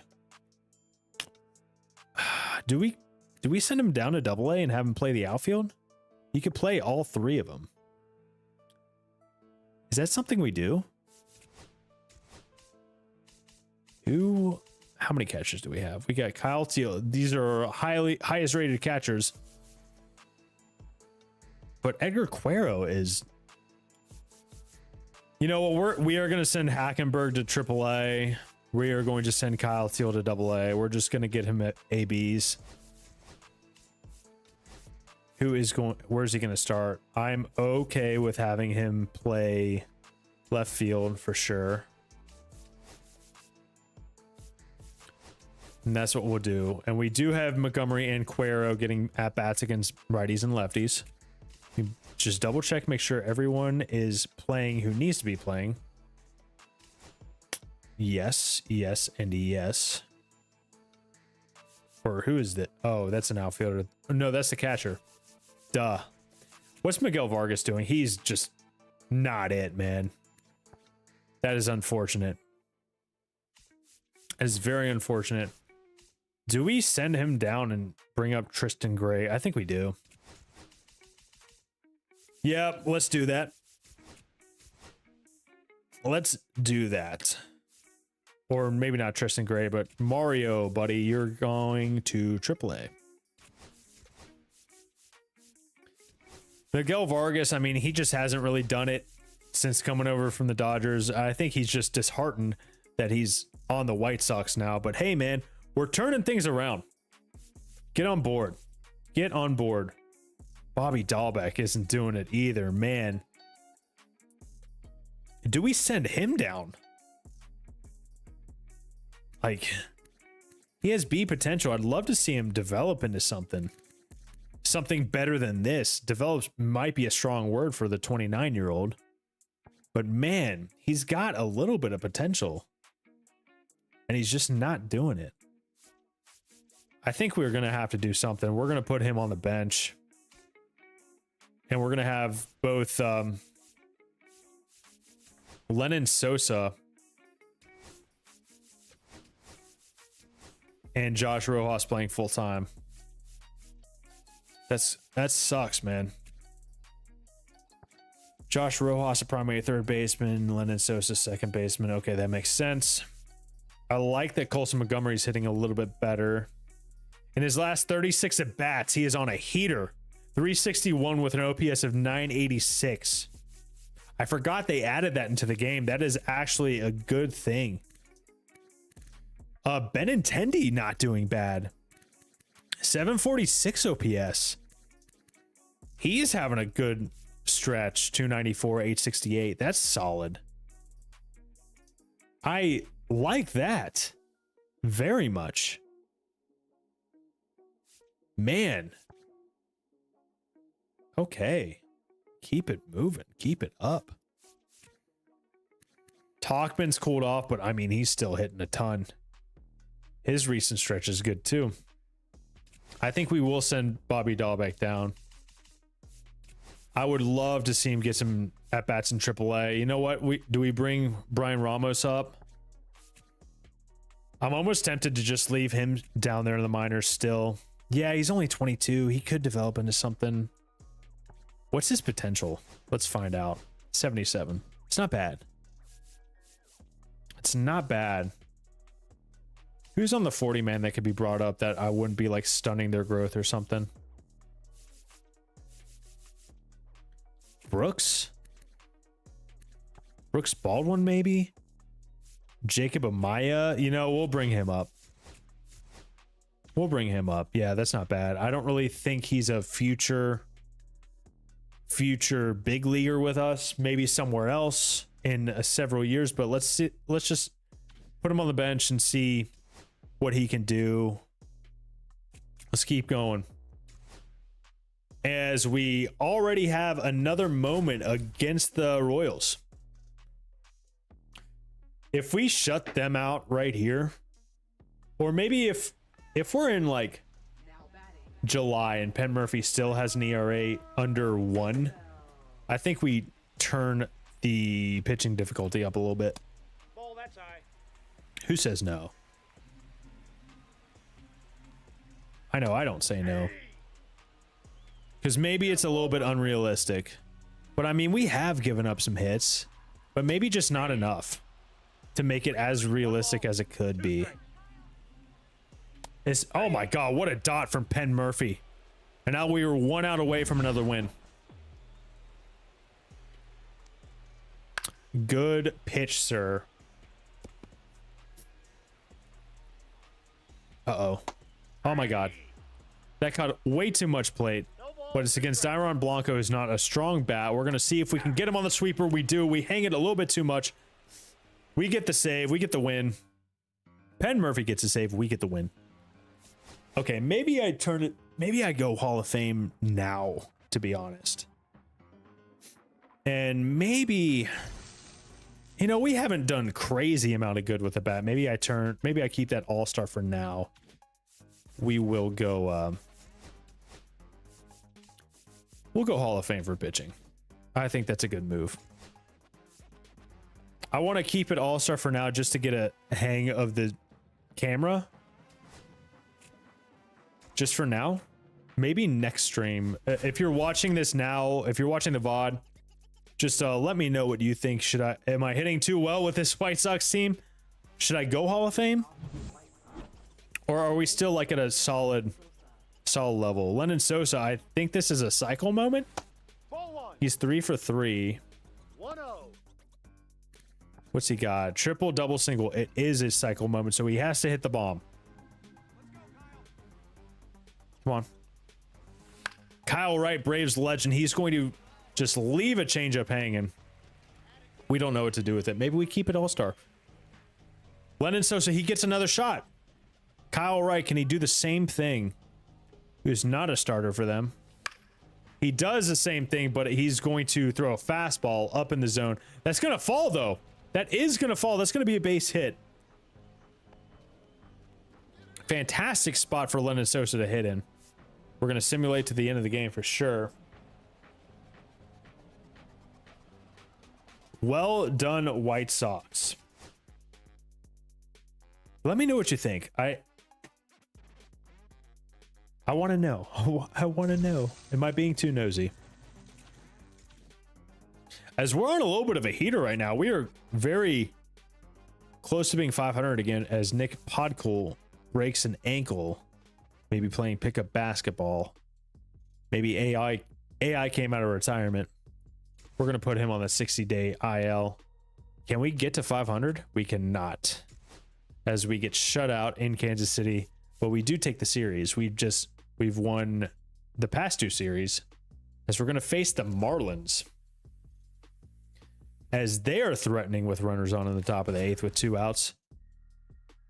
Do we send him down to AA and have him play the outfield? He could play all 3 of them. Is that something we do? How many catchers do we have? We got Kyle Teel. These are highest rated catchers. But Edgar Cuero is, you know what, we are going to send Hackenberg to AAA. We are going to send Kyle Teel to AA. We're just going to get him at ABs. Where's he going to start? I'm okay with having him play left field for sure. And that's what we'll do. And we do have Montgomery and Cuero getting at bats against righties and lefties. You just double check, make sure everyone is playing who needs to be playing. Yes, yes, and yes. Or who is that? Oh, that's an outfielder. No, that's the catcher. Duh. What's Miguel Vargas doing? He's just not it, man. That is unfortunate. That is very unfortunate. Do we send him down and bring up Tristan Gray? I think we do. Yep, let's do that. Let's do that. Or maybe not Tristan Gray, but Mario, buddy, you're going to AAA. Miguel Vargas, I mean, he just hasn't really done it since coming over from the Dodgers. I think he's just disheartened that he's on the White Sox now. But hey, man, we're turning things around. Get on board. Get on board. Bobby Dahlbeck isn't doing it either, man. Do we send him down? Like, he has B potential. I'd love to see him develop into something better than this. Develops might be a strong word for the 29-year-old, but man, he's got a little bit of potential and he's just not doing it. I think we're going to have to do something. We're going to put him on the bench and we're going to have both Lennon Sosa and Josh Rojas playing full time. That sucks, man. Josh Rojas, a primary third baseman, Lennon Sosa, second baseman. Okay, that makes sense. I like that Colson Montgomery's hitting a little bit better. In his last 36 at bats, he is on a heater. 361 with an OPS of 986. I forgot they added that into the game. That is actually a good thing. Benintendi not doing bad. 746 OPS. He is having a good stretch. 294, 868. That's solid. I like that very much. Man. Okay. Keep it moving. Keep it up. Talkman's cooled off, but I mean, he's still hitting a ton. His recent stretch is good too. I think we will send Bobby Dahlbeck down. I would love to see him get some at-bats in AAA. You know what? Do we bring Brian Ramos up? I'm almost tempted to just leave him down there in the minors still. Yeah, he's only 22. He could develop into something. What's his potential? Let's find out. 77. It's not bad. It's not bad. Who's on the 40 man that could be brought up that I wouldn't be like stunning their growth or something? Brooks Baldwin, maybe? Jacob Amaya, you know, we'll bring him up. We'll bring him up. Yeah, that's not bad. I don't really think he's a future big leaguer with us. Maybe somewhere else in several years, but let's just put him on the bench and see what he can do. Let's keep going. As we already have another moment against the Royals. If we shut them out right here, or maybe if we're in like July and Penn Murphy still has an ERA under 1, I think we turn the pitching difficulty up a little bit. Ball, that's high. Who says no? I know I don't say no. Because maybe it's a little bit unrealistic. But I mean, we have given up some hits, but maybe just not enough to make it as realistic as it could be. Oh my God, what a dot from Penn Murphy. And now we were 1 out away from another win. Good pitch, sir. Uh-oh. Oh my God. That caught way too much plate. But it's against Dairon Blanco, who's not a strong bat. We're going to see if we can get him on the sweeper. We do. We hang it a little bit too much. We get the save. We get the win. Penn Murphy gets a save. We get the win. Okay, maybe I turn it. Maybe I go Hall of Fame now, to be honest. And maybe, you know, we haven't done crazy amount of good with the bat. Maybe I keep that all-star for now. we will go we'll go Hall of Fame for pitching. I think that's a good move. I want to keep it all-star for now just to get a hang of the camera. Just for now. Maybe next stream. If you're watching this now, if you're watching the VOD, just let me know what you think. Am I hitting too well with this White Sox team? Should I go Hall of Fame? Or are we still like at a solid level? Lennon Sosa, I think this is a cycle moment. He's 3 for 3. 1-0. What's he got? Triple, double, single. It is a cycle moment, so he has to hit the bomb. Come on. Kyle Wright, Braves legend. He's going to just leave a changeup hanging. We don't know what to do with it. Maybe we keep it all-star. Lennon Sosa, he gets another shot. Kyle Wright, can he do the same thing? Who's not a starter for them. He does the same thing, but he's going to throw a fastball up in the zone. That's going to fall, though. That is going to fall. That's going to be a base hit. Fantastic spot for Lennon Sosa to hit in. We're going to simulate to the end of the game for sure. Well done, White Sox. Let me know what you think. I want to know. I want to know. Am I being too nosy? As we're on a little bit of a heater right now, we are very close to being 500 again as Nick Podkul breaks an ankle. Maybe playing pickup basketball. Maybe AI came out of retirement. We're going to put him on the 60-day IL. Can we get to 500? We cannot. As we get shut out in Kansas City. But we do take the series. We've won the past 2 series. As we're going to face the Marlins. As they are threatening with runners on in the top of the 8th with 2 outs.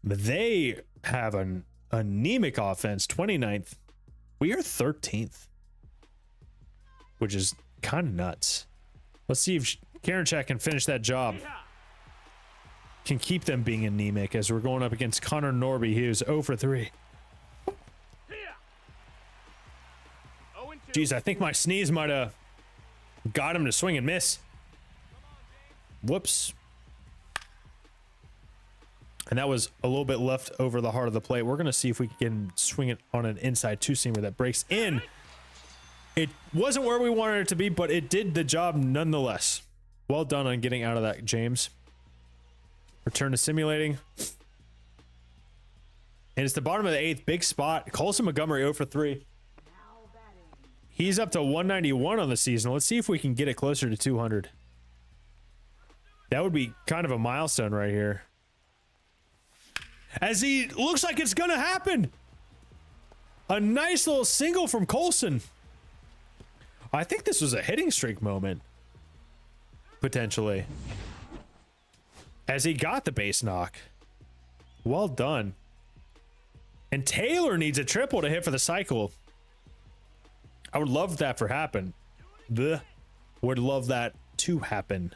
But they have an anemic offense, 29th. We are 13th. Which is kind of nuts. Let's see if Karinchak can finish that job. Can keep them being anemic as we're going up against Connor Norby. He was 0 for 3. Jeez, I think my sneeze might have got him to swing and miss. Whoops. And that was a little bit left over the heart of the plate. We're going to see if we can swing it on an inside 2-seamer that breaks in. It wasn't where we wanted it to be, but it did the job nonetheless. Well done on getting out of that, James. Return to simulating. And it's the bottom of the 8th. Big spot. Colson Montgomery 0 for 3. He's up to 191 on the season. Let's see if we can get it closer to 200. That would be kind of a milestone right here. As he looks like it's going to happen. A nice little single from Colson. I think this was a hitting streak moment. Potentially. As he got the base knock. Well done. And Taylor needs a triple to hit for the cycle. I would love that for happen. Would love that to happen.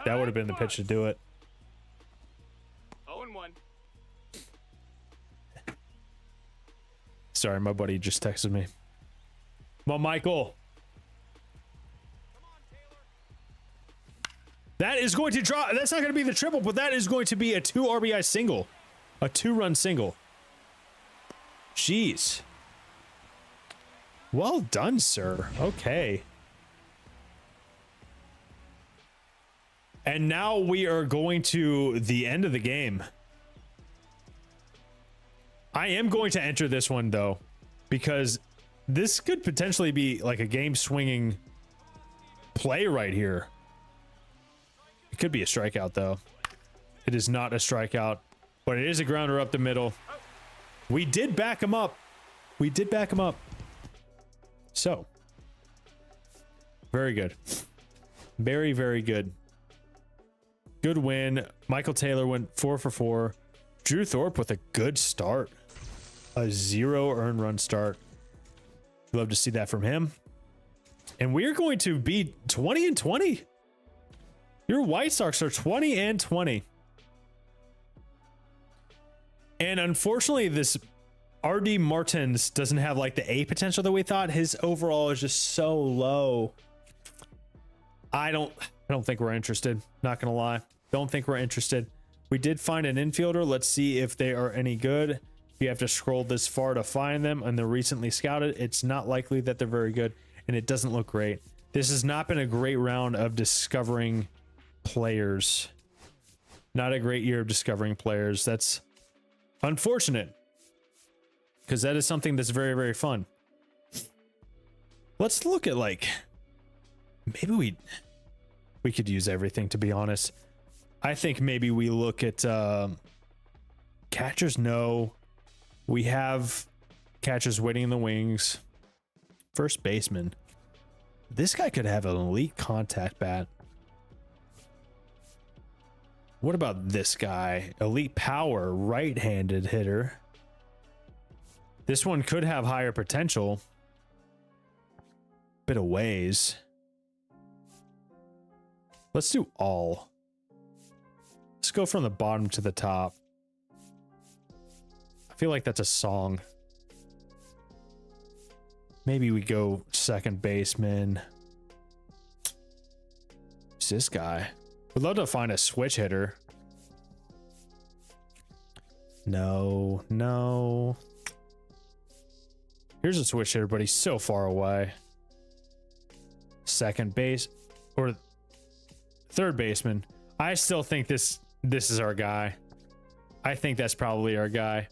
That would have been the pitch to do it. 0-1. Sorry, my buddy just texted me. Come on, Michael. That is going to drop. That's not going to be the triple, but that is going to be a 2 RBI single. A 2-run single. Jeez. Well done, sir. Okay. And now we are going to the end of the game. I am going to enter this one, though, because this could potentially be like a game-swinging play right here. It could be a strikeout, though. It is not a strikeout, but it is a grounder up the middle. We did back him up. We did back him up. So, very good. Very, very good. Good win. Michael Taylor went 4 for 4. Drew Thorpe with a good start. A 0 earned run start. Love to see that from him. And we are going to be 20-20. Your White Sox are 20-20. And unfortunately, this RD Martins doesn't have like the A potential that we thought. His overall is just so low. I don't think we're interested. Not gonna lie. Don't think we're interested. We did find an infielder. Let's see if they are any good. You have to scroll this far to find them, and they're recently scouted. It's not likely that they're very good, and it doesn't look great. This has not been a great round of discovering players. Not a great year of discovering players. That's unfortunate, because that is something that's very, very fun. Let's look at, like, maybe we could use everything, to be honest. I think maybe we look at catchers. No, we have catchers waiting in the wings. First baseman. This guy could have an elite contact bat. What about this guy? Elite power, right-handed hitter. This one could have higher potential. Bit of ways. Let's do all. Let's go from the bottom to the top. I feel like that's a song. Maybe we go second baseman. Who's this guy? We'd love to find a switch hitter. No, no. Here's a switch hitter, but he's so far away. Second base or third baseman. I still think this is our guy. I think that's probably our guy.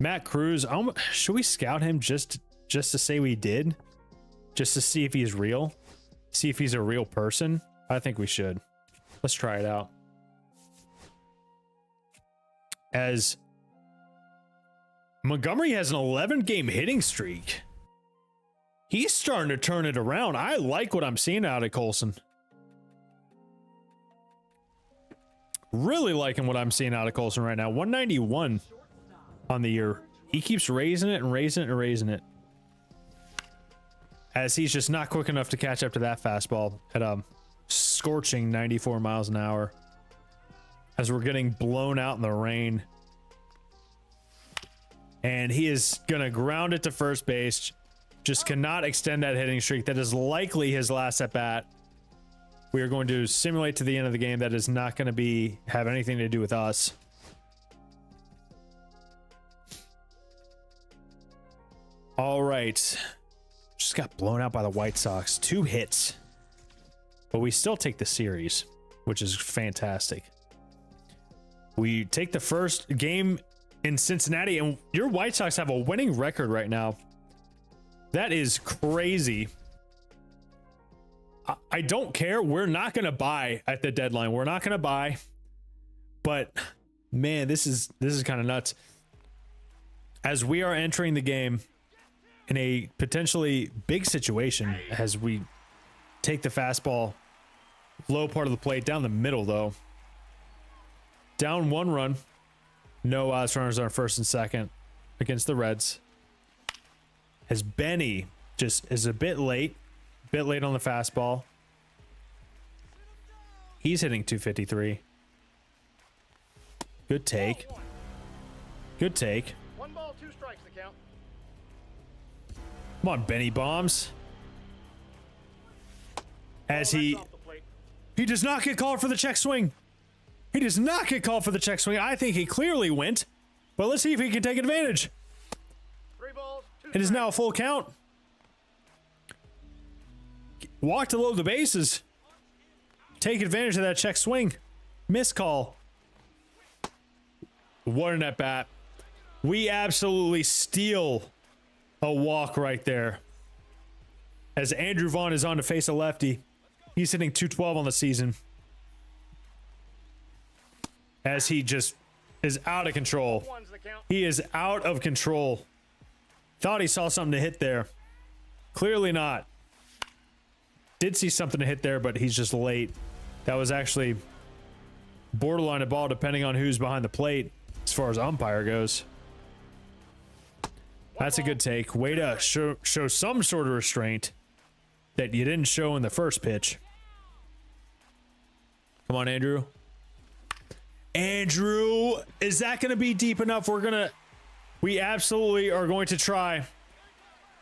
Matt Cruz. Should we scout him just to say we did? Just to see if he's real? See if he's a real person? I think we should. Let's try it out. As Montgomery has an 11-game hitting streak. He's starting to turn it around. I like what I'm seeing out of Colson. Really liking what I'm seeing out of Colson right now. 191 on the year. He keeps raising it and raising it and raising it. As he's just not quick enough to catch up to that fastball at a scorching 94 miles an hour. As we're getting blown out in the rain. And he is going to ground it to first base. Just cannot extend that hitting streak. That is likely his last at bat. We are going to simulate to the end of the game. That is not going to have anything to do with us. All right. Just got blown out by the White Sox. 2 hits. But we still take the series, which is fantastic. We take the first game in Cincinnati, and your White Sox have a winning record right now. That is crazy. I don't care. We're not going to buy at the deadline. We're not going to buy. But man, this is kind of nuts. As we are entering the game in a potentially big situation, as we take the fastball low part of the plate, down the middle though. Down 1 run. No outs, runners on first and second against the Reds. As Benny just is a bit late on the fastball. He's hitting 253. Good take. Good take. 1 ball, 2 strikes the count. Come on, Benny bombs. As he does not get called for the check swing. He does not get called for the check swing. I think he clearly went. But let's see if he can take advantage. 3 balls, 2 It is now a full count. Walk to load the bases. Take advantage of that check swing. Miss call. What an at bat. We absolutely steal a walk right there. As Andrew Vaughn is on to face a lefty. He's hitting 212 on the season. As he just is out of control. He is out of control. Thought he saw something to hit there. Clearly not. Did see something to hit there, but he's just late. That was actually borderline a ball depending on who's behind the plate as far as umpire goes. That's a good take. Way to show some sort of restraint that you didn't show in the first pitch. Come on, Andrew. Andrew, is that going to be deep enough? We absolutely are going to try.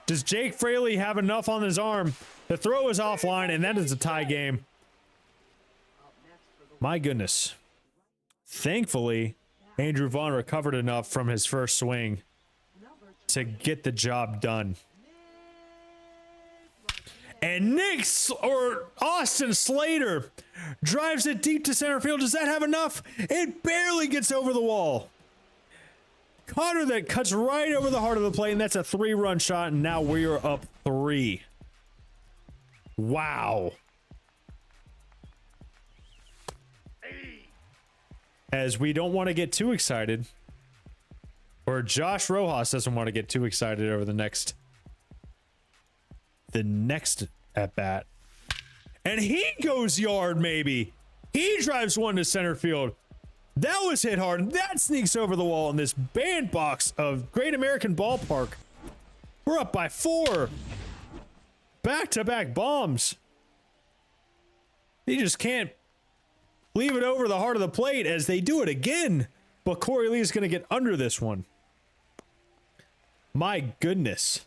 Does Jake Fraley have enough on his arm? The throw is offline, and that is a tie game. My goodness. Thankfully, Andrew Vaughn recovered enough from his first swing to get the job done. And Austin Slater drives it deep to center field. Does that have enough? It barely gets over the wall. Connor that cuts right over the heart of the plate, and that's a 3-run shot, and now we are up 3. Wow. As we don't want to get too excited, or Josh Rojas doesn't want to get too excited over the next at bat. And he goes yard, maybe. He drives one to center field. That was hit hard, and that sneaks over the wall in this bandbox of Great American Ballpark. We're up by 4. Back-to-back bombs. He just can't leave it over the heart of the plate as they do it again. But Corey Lee is going to get under this one. My goodness.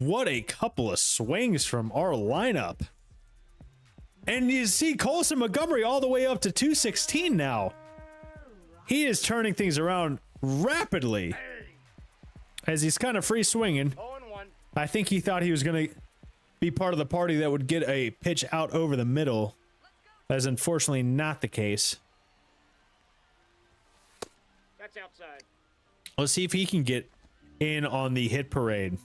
What a couple of swings from our lineup. And you see Colson Montgomery all the way up to 216 now. He is turning things around rapidly as he's kind of free swinging. I think he thought he was going to be part of the party that would get a pitch out over the middle. That is unfortunately not the case. That's outside. Let's see if he can get in on the hit parade.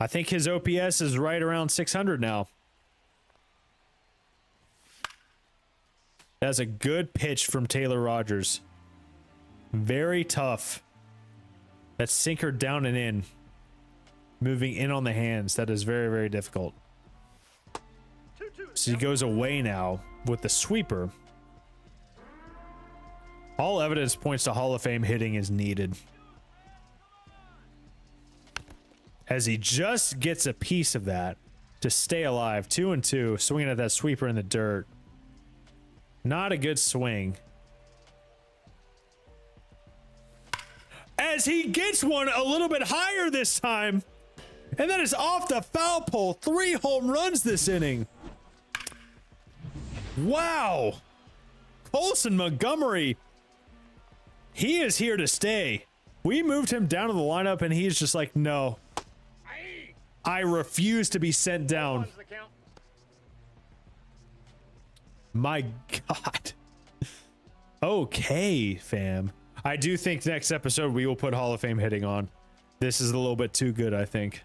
I think his OPS is right around 600 now. That's a good pitch from Taylor Rogers. Very tough. That sinker down and in. Moving in on the hands. That is very, very difficult. So he goes away now with the sweeper. All evidence points to Hall of Fame hitting is needed. As he just gets a piece of that to stay alive. 2-2, swinging at that sweeper in the dirt. Not a good swing. As he gets one a little bit higher this time. And that is off the foul pole. 3 home runs this inning. Wow. Colson Montgomery. He is here to stay. We moved him down to the lineup and he's just like, no. I refuse to be sent down. My God. Okay, fam. I do think next episode we will put Hall of Fame hitting on. This is a little bit too good, I think.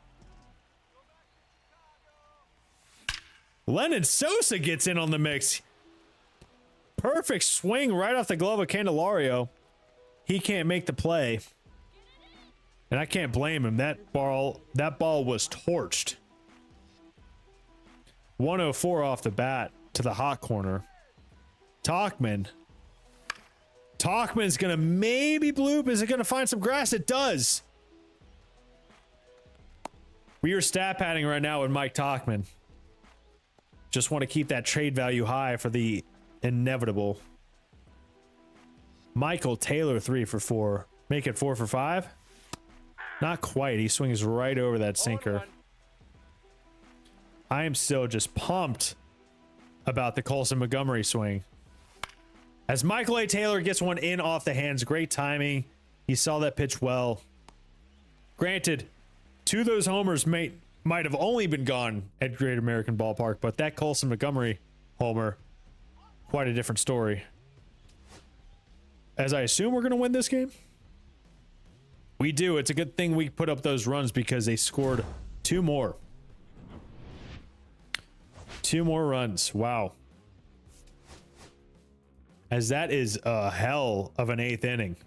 Lennon Sosa gets in on the mix. Perfect swing right off the glove of Candelario. He can't make the play. And I can't blame him. That ball was torched. 104 off the bat to the hot corner. Tauchman. Tauchman's gonna maybe bloop. Is it gonna find some grass? It does. We are stat padding right now with Mike Tauchman. Just want to keep that trade value high for the inevitable. Michael Taylor 3 for 4. Make it 4 for 5. Not quite. He swings right over that sinker. I am still just pumped about the Colson Montgomery swing. As Michael A. Taylor gets one in off the hands. Great timing. He saw that pitch well. Granted, 2 of those homers might have only been gone at Great American Ballpark, but that Colson Montgomery homer, quite a different story. As I assume we're going to win this game. We do. It's a good thing we put up those runs because they scored 2 more. 2 more runs. Wow. As that is a hell of an 8th inning.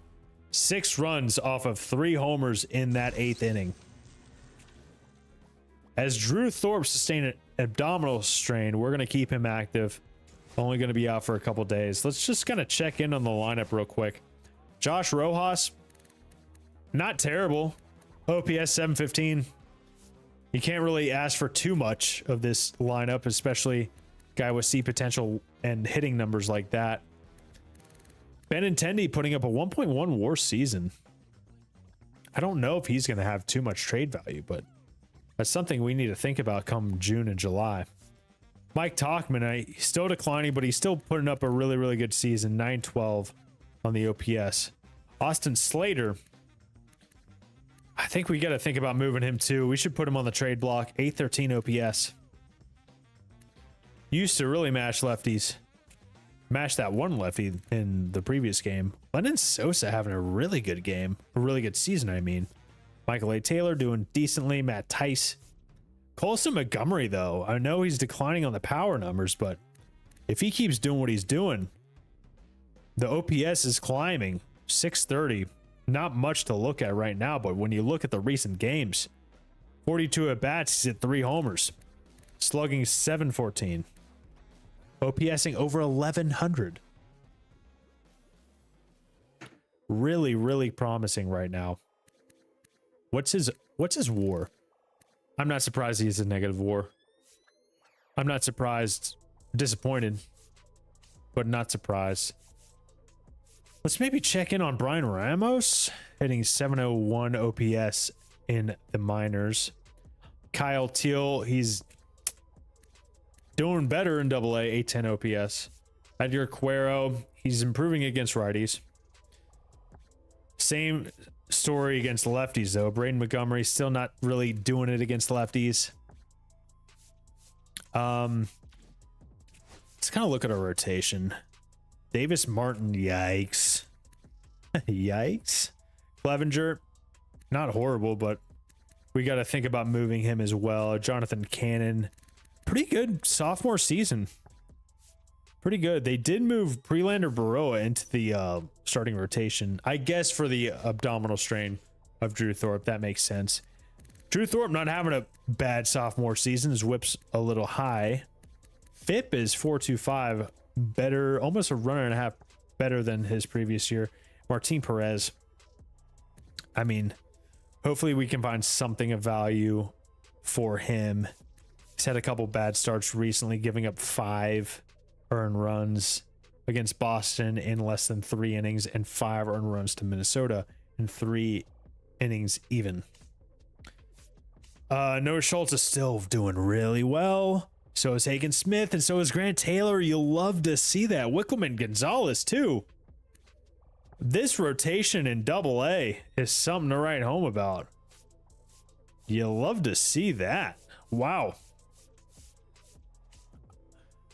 6 runs off of 3 homers in that 8th inning. As Drew Thorpe sustained an abdominal strain, we're going to keep him active. Only going to be out for a couple days. Let's just kind of check in on the lineup real quick. Josh Rojas, not terrible. OPS 715. You can't really ask for too much of this lineup, especially Guy with C potential and hitting numbers like that. Benintendi putting up a 1.1 WAR season. I don't know if he's going to have too much trade value, but that's something we need to think about come June and July. Mike Tauchman, he's still declining, but he's still putting up a really, really good season. 912 on the OPS. Austin Slater, I think we got to think about moving him too. We should put him on the trade block. 813 OPS. Used to really mash lefties. Mashed that one lefty in the previous game. Lennon Sosa having a really good game. A really good season, I mean. Michael A. Taylor doing decently. Matt Tice. Colson Montgomery, though. I know he's declining on the power numbers, but if he keeps doing what he's doing, the OPS is climbing. 630. Not much to look at right now, but when you look at the recent games, 42 at-bats, he's hit 3 homers. Slugging 714. OPSing over 1100. Really, really promising right now. What's his WAR? I'm not surprised he's a negative WAR. I'm not surprised, disappointed, but not surprised. Let's maybe check in on Brian Ramos, hitting 701 OPS in the minors. Kyle Teal, he's doing better in AA, 810 OPS. Edgar Cuero, he's improving against righties. Same story against lefties, though. Braden Montgomery still not really doing it against lefties. Let's kind of look at our rotation. Davis Martin, yikes. Yikes. Clevenger, not horrible, but we got to think about moving him as well. Jonathan Cannon, pretty good sophomore season. Pretty good. They did move Prelander Baroa into the starting rotation, I guess, for the abdominal strain of Drew Thorpe. That makes sense. Drew Thorpe not having a bad sophomore season. His whip's a little high. FIP is 4.25. Better, almost a run and a half better than his previous year. Martin Perez, I mean, hopefully we can find something of value for him. He's had a couple bad starts recently, giving up 5 earned runs against Boston in less than 3 innings and 5 earned runs to Minnesota in 3 innings even. Noah Schultz is still doing really well. So is Hagen Smith, and so is Grant Taylor. You'll love to see that. Wickelman Gonzalez, too. This rotation in AA is something to write home about. You'll love to see that. Wow.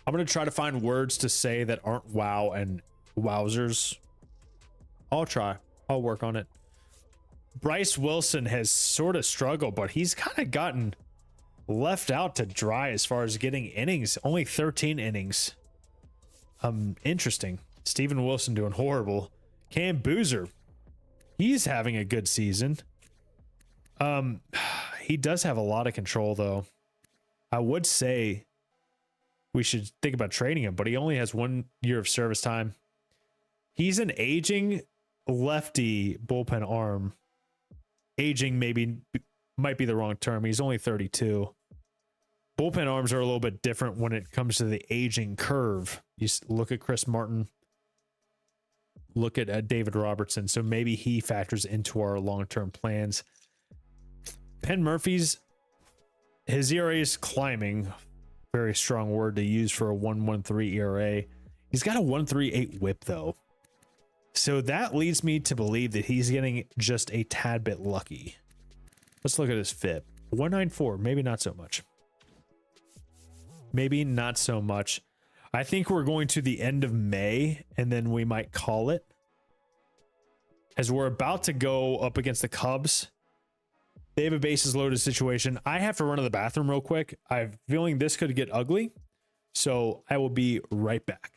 I'm going to try to find words to say that aren't wow and wowzers. I'll try. I'll work on it. Bryce Wilson has sort of struggled, but he's kind of gotten left out to dry as far as getting innings. Only 13 innings. Interesting. Steven Wilson doing horrible. Cam Boozer, he's having a good season. He does have a lot of control, though. I would say we should think about trading him, but he only has 1 year of service time. He's an aging lefty bullpen arm. Aging maybe might be the wrong term. He's only 32. Bullpen arms are a little bit different when it comes to the aging curve. You look at Chris Martin, look at David Robertson. So maybe he factors into our long-term plans. Penn Murphy's, his ERA is climbing. Very strong word to use for a 1.13 ERA. He's got a 1.38 whip, though. So that leads me to believe that he's getting just a tad bit lucky. Let's look at his FIP. 194, maybe not so much. Maybe not so much. I think we're going to the end of May, and then we might call it. As we're about to go up against the Cubs. They have a bases loaded situation. I have to run to the bathroom real quick. I have a feeling this could get ugly. So I will be right back.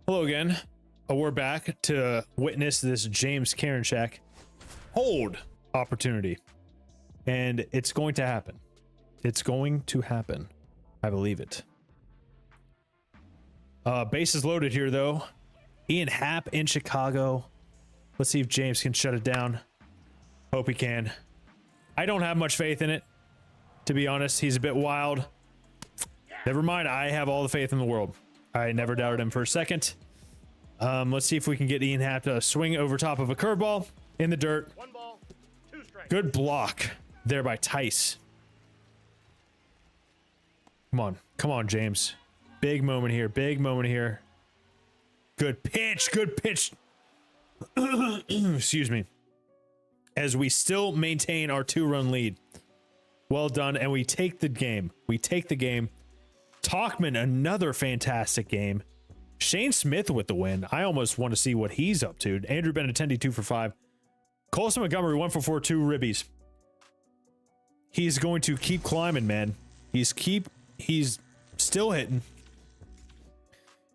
Hello again. We're back to witness this James Karinchak hold opportunity. And it's going to happen. It's going to happen. I believe it. Bases loaded here, though. Ian Happ in Chicago. Let's see if James can shut it down. Hope he can. I don't have much faith in it, to be honest. He's a bit wild. Never mind. I have all the faith in the world. I never doubted him for a second. Let's see if we can get Ian Happ to swing over top of a curveball in the dirt. 1 ball, 2 strikes. Good block there by Tice. Come on. Come on, James. Big moment here. Big moment here. Good pitch. Good pitch. Excuse me. As we still maintain our 2-run lead. Well done. And we take the game. We take the game. Talkman, another fantastic game. Shane Smith with the win. I almost want to see what he's up to. Andrew Benintendi 2 for 5. Colson Montgomery 1 for 4, 2 ribbies. He's going to keep climbing, man. He's still hitting.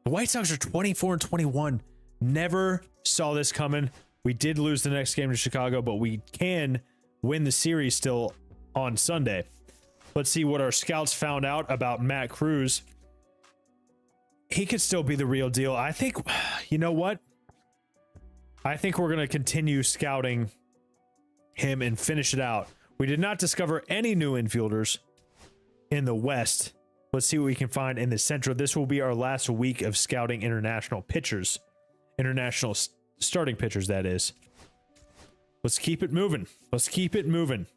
The White Sox are 24 and 21. Never saw this coming. We did lose the next game to Chicago, but we can win the series still on Sunday. Let's see what our scouts found out about Matt Cruz. He could still be the real deal. I think, you know what? I think we're going to continue scouting him and finish it out. We did not discover any new infielders in the West. Let's see what we can find in the Central. This will be our last week of scouting international pitchers. International starting pitchers, that is. Let's keep it moving. Let's keep it moving.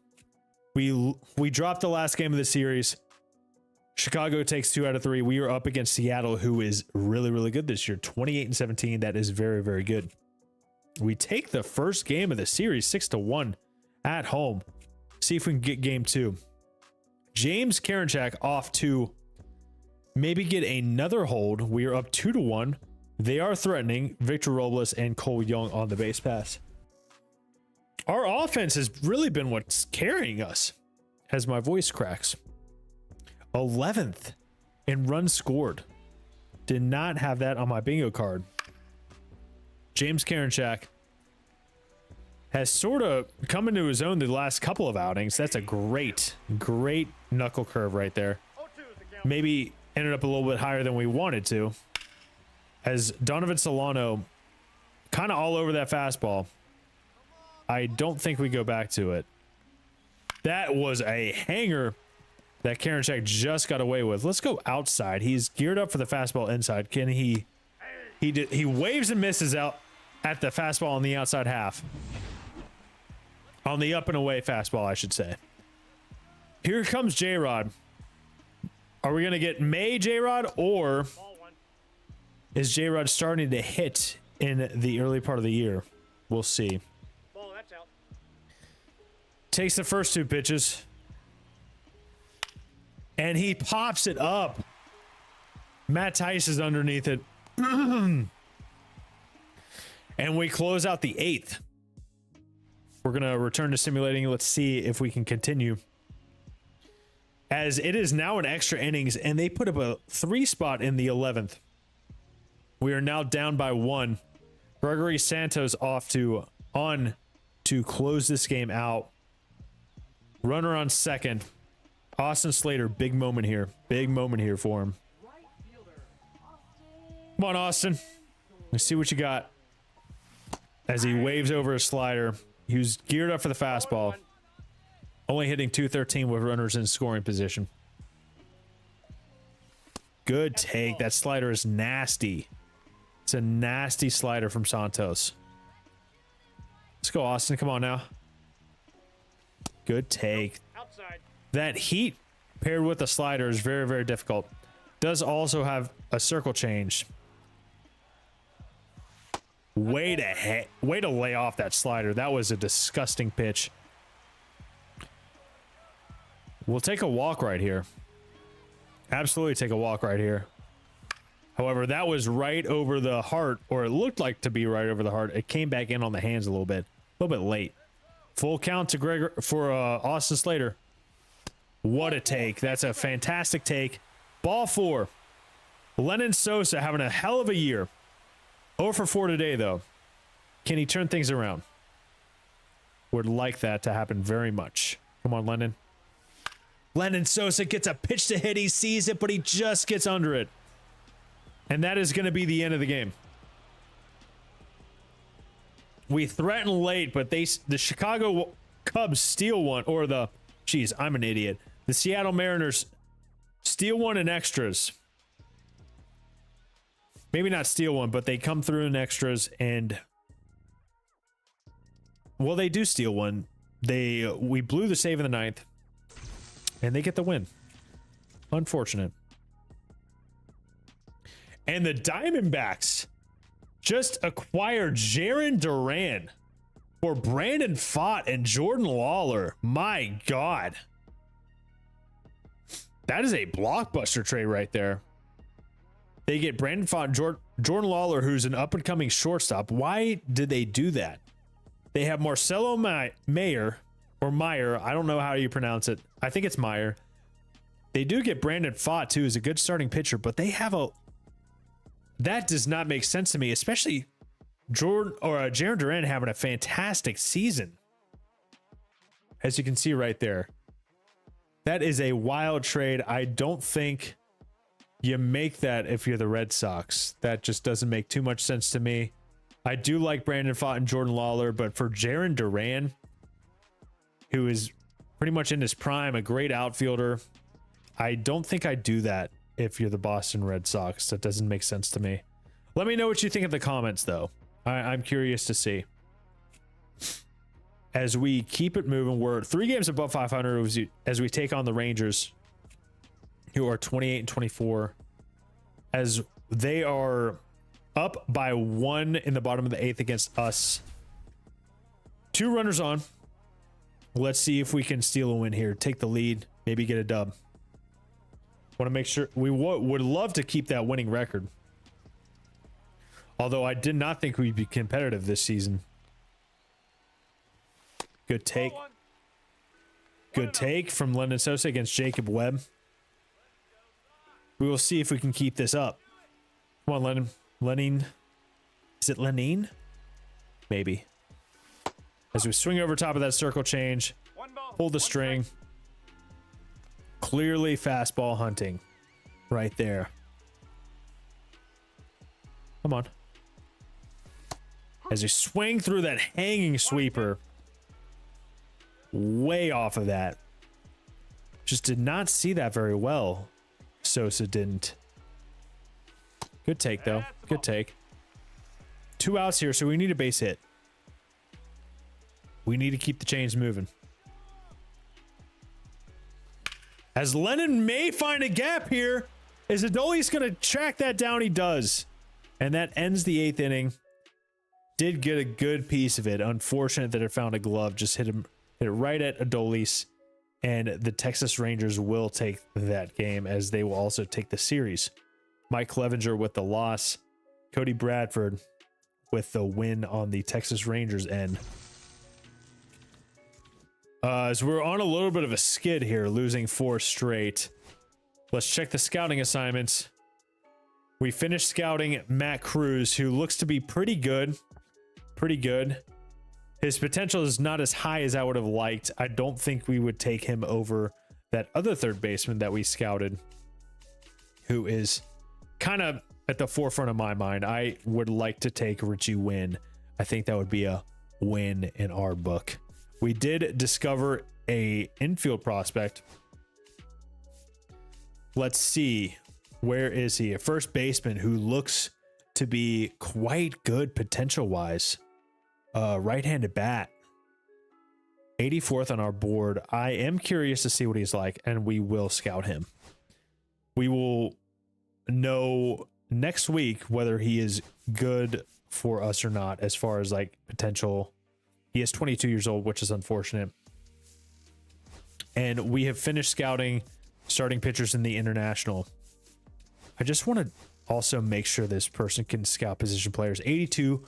We dropped the last game of the series. Chicago takes 2 out of 3. We are up against Seattle, who is really, really good this year. 28 and 17. That is very, very good. We take the first game of the series 6-1 at home. See if we can get game 2. James Karinchak off to maybe get another hold. We are up 2-1. They are threatening Victor Robles and Cole Young on the base pass. Our offense has really been what's carrying us, as my voice cracks. 11th in runs scored. Did not have that on my bingo card. James Karinchak has sort of come into his own the last couple of outings. That's a great knuckle curve right there. Maybe ended up a little bit higher than we wanted to. As Donovan Solano kind of all over that fastball. I don't think we go back to it. That was a hanger that Karinchak just got away with. Let's go outside. He's geared up for the fastball inside. Can he waves and misses out at the fastball on the outside half. On the up and away fastball, I should say. Here comes J-Rod. Are we going to get May J-Rod, or is J-Rod starting to hit in the early part of the year? We'll see. Ball, that's out. Takes the first 2 pitches. And he pops it up. Matt Tice is underneath it. And we close out the 8th. We're going to return to simulating. Let's see if we can continue. As it is now an extra innings, and they put up a 3 spot in the 11th. We are now down by 1. Gregory Santos on to close this game out. Runner on second. Austin Slater, big moment here. Big moment here for him. Come on, Austin. Let's see what you got. As he waves over a slider. He was geared up for the fastball. Only hitting .213 with runners in scoring position. Good take. That slider is nasty. It's a nasty slider from Santos. Let's go, Austin. Come on now. Good take. Outside. That heat paired with the slider is very, very difficult. Does also have a circle change. Way to lay off that slider. That was a disgusting pitch. We'll take a walk right here. Absolutely take a walk right here. However, that was right over the heart, or it looked like to be right over the heart. It came back in on the hands a little bit late. Full count to Austin Slater. What a take. That's a fantastic take. Ball 4. Lennon Sosa having a hell of a year. 0 for 4 today, though. Can he turn things around? Would like that to happen very much. Come on, Lennon. Lennon Sosa gets a pitch to hit. He sees it, but he just gets under it. And that is going to be the end of the game. We threaten late, but the Chicago Cubs steal one. Or the... Geez, I'm an idiot. The Seattle Mariners steal one in extras. Maybe not steal one, but they come through in extras and... Well, they do steal one. We blew the save in the ninth. And they get the win. Unfortunate. And the Diamondbacks just acquired Jarren Duran for Brandon Pfaadt and Jordan Lawler. My God. That is a blockbuster trade right there. They get Brandon Pfaadt and Jordan Lawler, who's an up-and-coming shortstop. Why did they do that? They have Marcelo Meyer, or Meyer. I don't know how you pronounce it. I think it's Meyer. They do get Brandon Pfaadt, too, as a good starting pitcher, but they have a... That does not make sense to me, especially Jarren Duran having a fantastic season. As you can see right there. That is a wild trade. I don't think you make that if you're the Red Sox. That just doesn't make too much sense to me. I do like Brandon Pfaadt and Jordan Lawler, but for Jarren Duran, who is pretty much in his prime, a great outfielder, I don't think I'd do that if you're the Boston Red Sox. That doesn't make sense to me. Let me know what you think in the comments, though. I'm curious to see. As we keep it moving, we're 3 games above 500 as we take on the Rangers, who are 28 and 24, as they are up by 1 in the bottom of the 8th against us. 2 runners on. Let's see if we can steal a win here. Take the lead. Maybe get a dub. Want to make sure. We would love to keep that winning record. Although I did not think we'd be competitive this season. Good take. Good take from Lennon Sosa against Jacob Webb. We will see if we can keep this up. Come on, Lennon. Lennon. Is it Lennon? Maybe. As we swing over top of that circle change, pull the string. Clearly fastball hunting right there. Come on. As we swing through that hanging sweeper. Way off of that. Just did not see that very well. Sosa didn't. Good take, though. Good take. 2 outs here, so we need a base hit. We need to keep the chains moving. As Lennon may find a gap here, is Adolis going to track that down? He does. And that ends the 8th inning. Did get a good piece of it. Unfortunate that it found a glove. Just hit it right at Adolis. And the Texas Rangers will take that game, as they will also take the series. Mike Clevenger with the loss. Cody Bradford with the win on the Texas Rangers end. As we're on a little bit of a skid here, losing 4 straight. Let's check the scouting assignments. We finished scouting Matt Cruz, who looks to be pretty good. Pretty good. His potential is not as high as I would have liked. I don't think we would take him over that other third baseman that we scouted, who is kind of at the forefront of my mind. I would like to take Richie Wynn. I think that would be a win in our book. We did discover a infield prospect. Let's see. Where is he? A first baseman who looks to be quite good potential-wise. Right-handed bat. 84th on our board. I am curious to see what he's like, and we will scout him. We will know next week whether he is good for us or not, as far as like potential. He is 22 years old, which is unfortunate. And we have finished scouting starting pitchers in the international. I just want to also make sure this person can scout position players. 82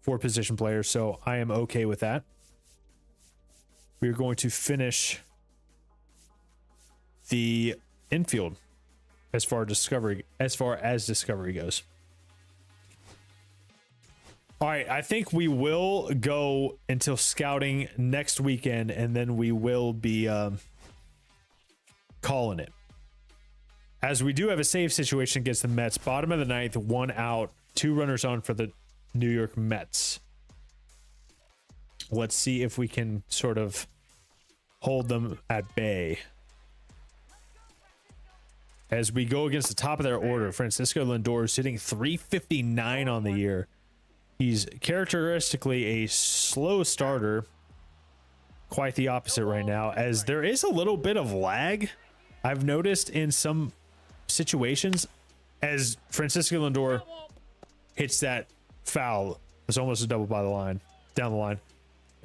for position players, so I am okay with that. We are going to finish the infield as far as discovery goes. All right, I think we will go until scouting next weekend, and then we will be calling it. As we do have a save situation against the Mets. Bottom of the ninth, 1 out, 2 runners on for the New York Mets. Let's see if we can sort of hold them at bay. As we go against the top of their order, Francisco Lindor is hitting .359 on the year. He's characteristically a slow starter. Quite the opposite right now, as there is a little bit of lag I've noticed in some situations as Francisco Lindor hits that foul. It's almost a double by the line, down the line.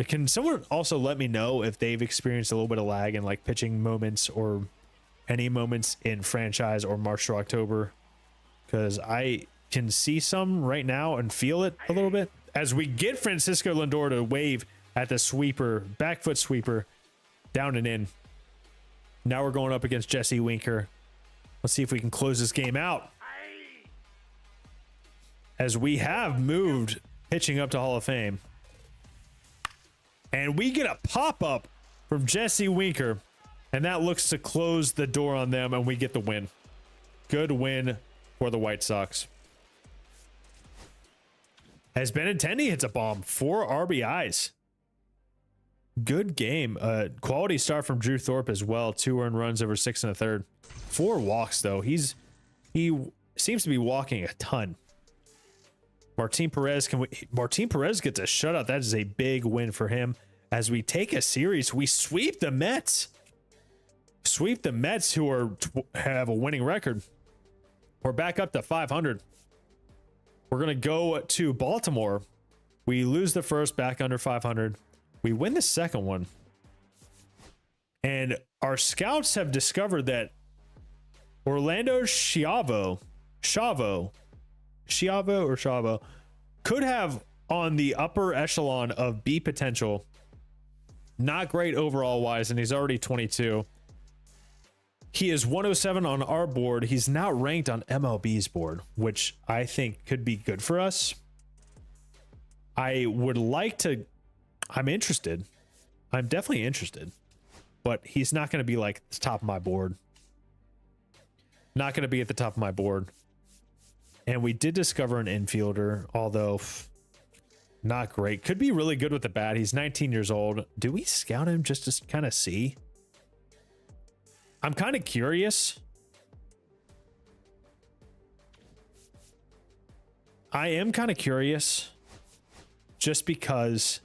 Can someone also let me know if they've experienced a little bit of lag in like pitching moments or any moments in franchise or March to October? Because I can see some right now and feel it a little bit as we get Francisco Lindor to wave at the sweeper, back foot sweeper, down and in. Now we're going up against Jesse Winker. Let's see if we can close this game out. As we have moved pitching up to Hall of Fame. And we get a pop-up from Jesse Winker. And that looks to close the door on them, and we get the win. Good win for the White Sox. As Benintendi hits a bomb, 4 RBIs. Good game. Quality start from Drew Thorpe as well. 2 earned runs over 6 1/3. 4 walks though. He seems to be walking a ton. Martin Perez gets a shutout. That is a big win for him. As we take a series, we sweep the Mets. Sweep the Mets, who have a winning record. We're back up to 500. We're gonna go to Baltimore. We lose the first, back under 500. We win the second one. And our scouts have discovered that Orlando Chavo could have on the upper echelon of B potential. Not great overall wise, and he's already 22. He is 107 on our board. He's not ranked on MLB's board, which I think could be good for us. I would like to. I'm interested. I'm definitely interested. But he's not going to be like the top of my board. Not going to be at the top of my board. And we did discover an infielder, although not great. Could be really good with the bat. He's 19 years old. Do we scout him just to kind of see? I'm kind of curious. I am kind of curious just because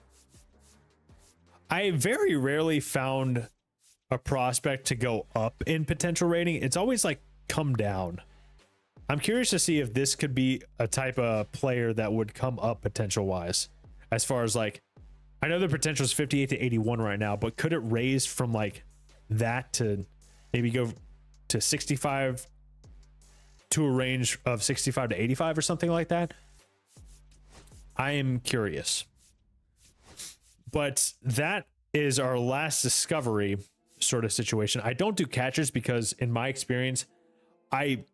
I very rarely found a prospect to go up in potential rating. It's always like come down. I'm curious to see if this could be a type of player that would come up potential wise. As far as like, I know the potential is 58 to 81 right now, but could it raise from like that to maybe go to 65 to a range of 65 to 85 or something like that? I am curious. But that is our last discovery sort of situation. I don't do catchers because in my experience, I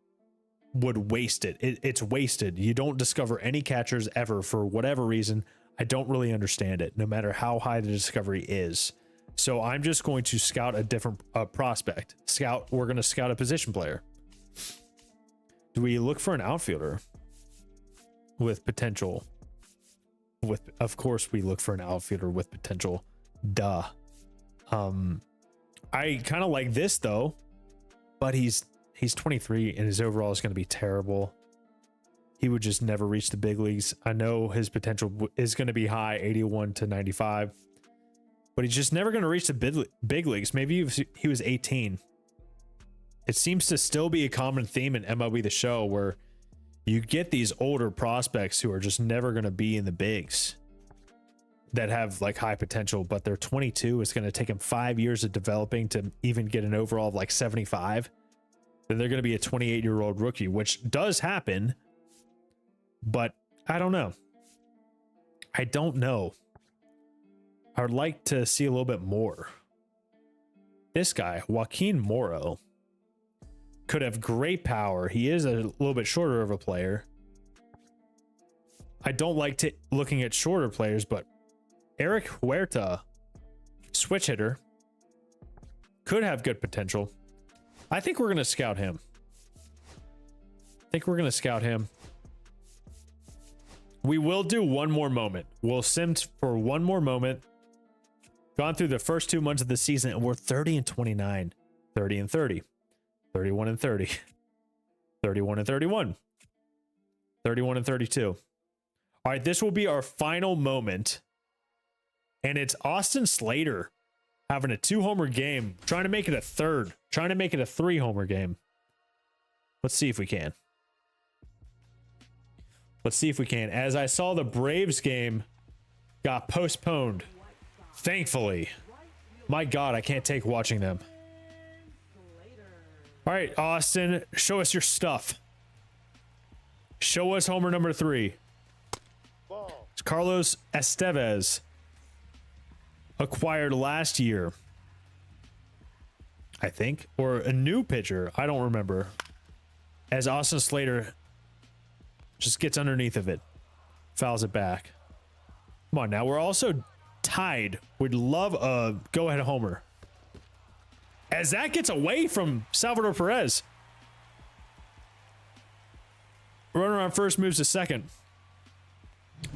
would waste it. It's wasted. You don't discover any catchers ever for whatever reason. I don't really understand it, no matter how high the discovery is. So I'm just going to scout a different prospect. We're going to scout a position player. Do we look for an outfielder with potential? Of course we look for an outfielder with potential. Duh. I kind of like this though, but he's 23 and his overall is going to be terrible. He would just never reach the big leagues. I know his potential is going to be high, 81 to 95, but he's just never going to reach the big leagues. Maybe if he was 18. It seems to still be a common theme in MLB The Show where you get these older prospects who are just never going to be in the bigs that have like high potential, but they're 22. It's going to take them 5 years of developing to even get an overall of like 75. Then they're going to be a 28-year-old rookie, which does happen. But I don't know. I don't know. I would like to see a little bit more. This guy, Joaquin Morrow, could have great power. He is a little bit shorter of a player. I don't like looking at shorter players, but Eric Huerta, switch hitter, could have good potential. I think we're going to scout him. We will do one more moment. We'll sim for one more moment. Gone through the first 2 months of the season, and we're 30 and 29, 30 and 30, 31 and 30, 31 and 31, 31 and 32. All right, this will be our final moment. And it's Austin Slater having a 2-homer game, trying to make it a third, trying to make it a 3-homer game. Let's see if we can. As I saw, the Braves game got postponed. Thankfully. My God, I can't take watching them. All right, Austin, show us your stuff. Show us homer number 3. It's Carlos Estevez, acquired last year, I think, or a new pitcher. I don't remember. As Austin Slater just gets underneath of it, fouls it back. Come on now, we're also tied. We'd love a go-ahead homer. As that gets away from Salvador Perez. Runner on first moves to second.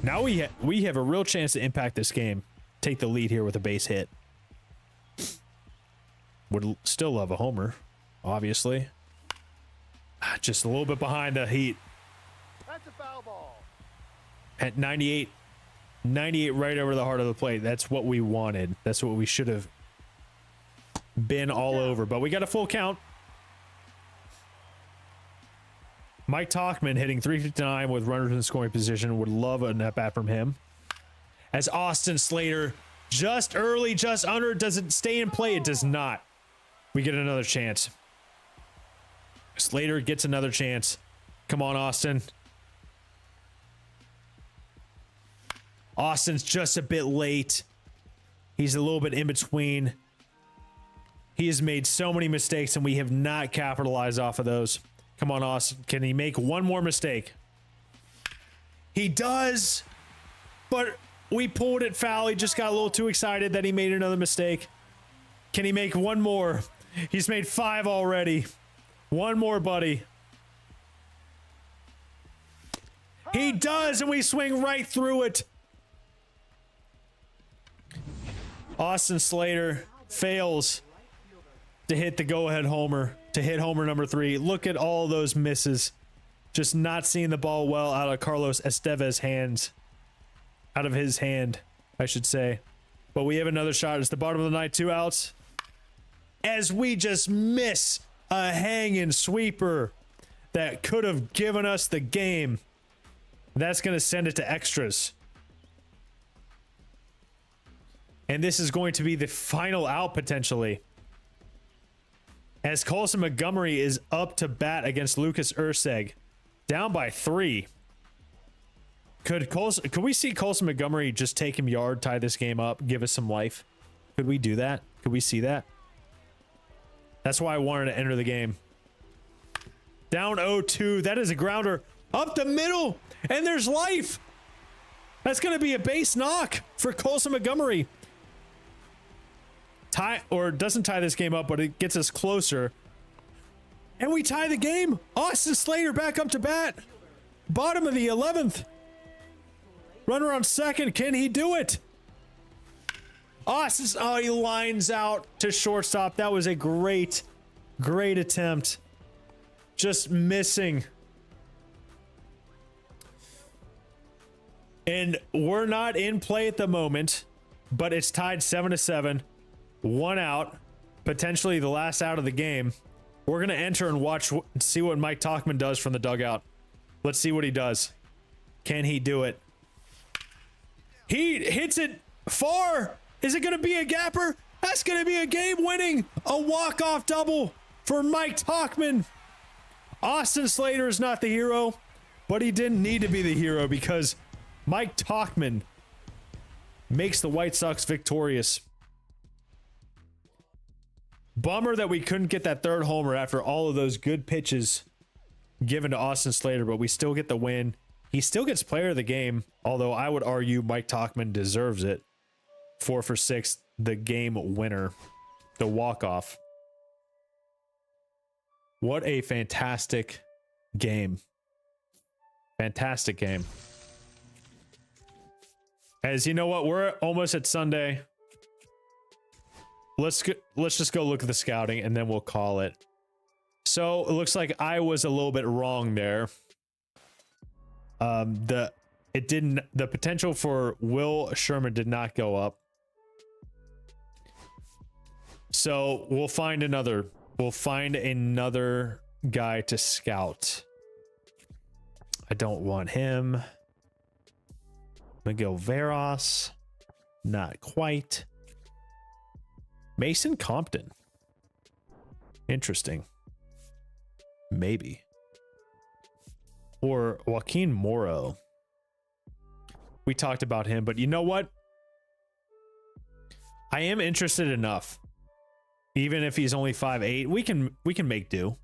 Now we have a real chance to impact this game. Take the lead here with a base hit. Would still love a homer, obviously. Just a little bit behind the Heat. That's a foul ball. At 98 right over the heart of the plate. That's what we wanted. That's what we should have been all over. But we got a full count. Mike Tauchman hitting 359 with runners in scoring position. Would love a net bat from him. As Austin Slater, just early, just under. Does it stay in play? It does not. We get another chance. Slater gets another chance. Come on, Austin. Austin's just a bit late. He's a little bit in between. He has made so many mistakes, and we have not capitalized off of those. Come on, Austin. Can he make one more mistake? He does, but we pulled it foul. He just got a little too excited that he made another mistake. Can he make one more? He's made 5 already. One more, buddy. He does, and we swing right through it. Austin Slater fails to hit the go-ahead homer, to hit homer number 3. Look at all those misses. Just not seeing the ball well out of Carlos Estevez's hands. Out of his hand, I should say. But we have another shot. It's the bottom of the ninth, 2 outs. As we just miss a hanging sweeper that could have given us the game. That's going to send it to extras. And this is going to be the final out potentially. As Colson Montgomery is up to bat against Lucas Urseg. Down by 3. Could we see Colson Montgomery just take him yard, tie this game up, give us some life? Could we do that? Could we see that? That's why I wanted to enter the game. Down 0-2. That is a grounder up the middle. And there's life. That's going to be a base knock for Colson Montgomery. Tie, or doesn't tie this game up, but it gets us closer. And we tie the game. Austin Slater back up to bat. Bottom of the 11th. Runner on second. Can he do it? Austin, oh, he lines out to shortstop. That was a great attempt. Just missing. And we're not in play at the moment, but it's tied 7-7. 1 out, potentially the last out of the game. We're going to enter and watch, see what Mike Tauchman does from the dugout. Let's see what he does. Can he do it? He hits it far. Is it going to be a gapper? That's going to be a game-winning, a walk-off double for Mike Tauchman. Austin Slater is not the hero, but he didn't need to be the hero because Mike Tauchman makes the White Sox victorious. Bummer that we couldn't get that third homer after all of those good pitches given to Austin Slater, but we still get the win. He still gets player of the game, although I would argue Mike Tauchman deserves it. 4 for 6, the game winner, the walk-off. What a fantastic game. Fantastic game. As you know what, we're almost at Sunday. Let's just go look at the scouting and then we'll call it. So it looks like I was a little bit wrong there. The potential for Will Sherman did not go up. So we'll find another guy to scout. I don't want him. Miguel Veras, not quite. Mason Compton, interesting. Maybe. Or Joaquin Morrow. We talked about him, but you know what? I am interested enough. Even if he's only 5'8", we can make do.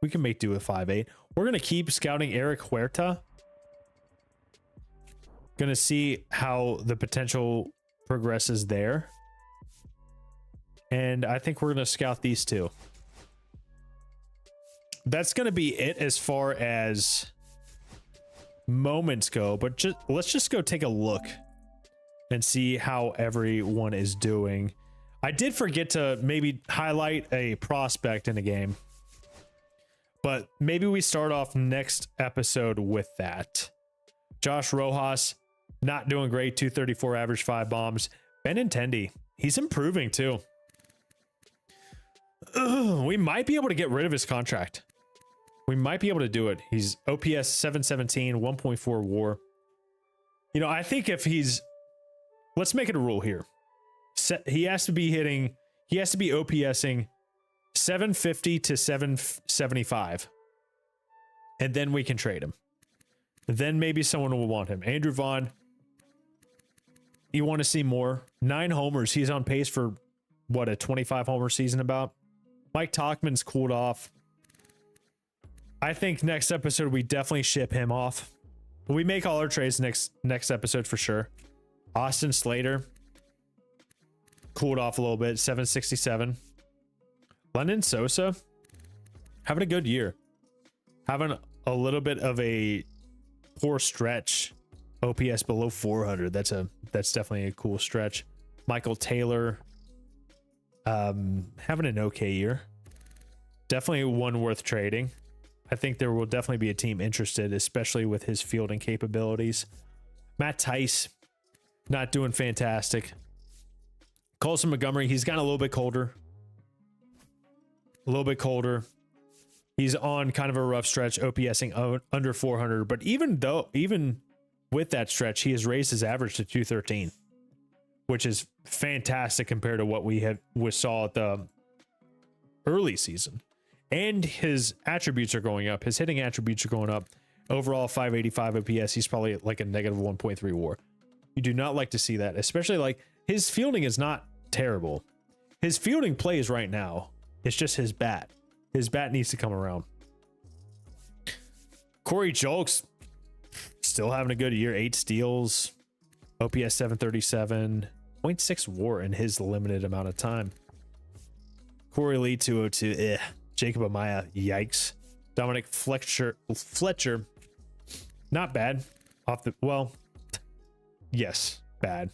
We can make do with 5'8". We're gonna keep scouting Eric Huerta. Gonna see how the potential progresses there. And I think we're gonna scout these two. That's gonna be it as far as moments go, but let's just go take a look and see how everyone is doing. I did forget to maybe highlight a prospect in a game, but maybe we start off next episode with that. Josh Rojas, not doing great, 234 average, 5 bombs. Benintendi, he's improving too. We might be able to get rid of his contract. We might be able to do it. He's OPS 717, 1.4 WAR. You know, I think if he's, let's make it a rule here. He has to be OPSing 750 to 775. And then we can trade him. Then maybe someone will want him. Andrew Vaughn, you want to see more? 9 homers. He's on pace for, what, a 25 homer season about? Mike Tauchman's cooled off. I think next episode we definitely ship him off. We make all our trades next episode for sure. Austin Slater cooled off a little bit, 767. Lennon Sosa having a good year. Having a little bit of a poor stretch. OPS below 400. That's definitely a cool stretch. Michael Taylor having an okay year. Definitely one worth trading. I think there will definitely be a team interested, especially with his fielding capabilities. Matt Tice, not doing fantastic. Colson Montgomery, he's gotten a little bit colder. A little bit colder. He's on kind of a rough stretch, OPSing under 400. But even with that stretch, he has raised his average to 213, which is fantastic compared to what we saw at the early season. And his attributes are going up. His hitting attributes are going up. Overall, 585 OPS. He's probably like a negative 1.3 WAR. You do not like to see that, especially like his fielding is not terrible. His fielding plays right now. It's just his bat. His bat needs to come around. Corey Julks still having a good year. 8 steals. OPS 737. 0.6 WAR in his limited amount of time. Corey Lee 202. Jacob Amaya, yikes. Dominic Fletcher, not bad. Yes, bad.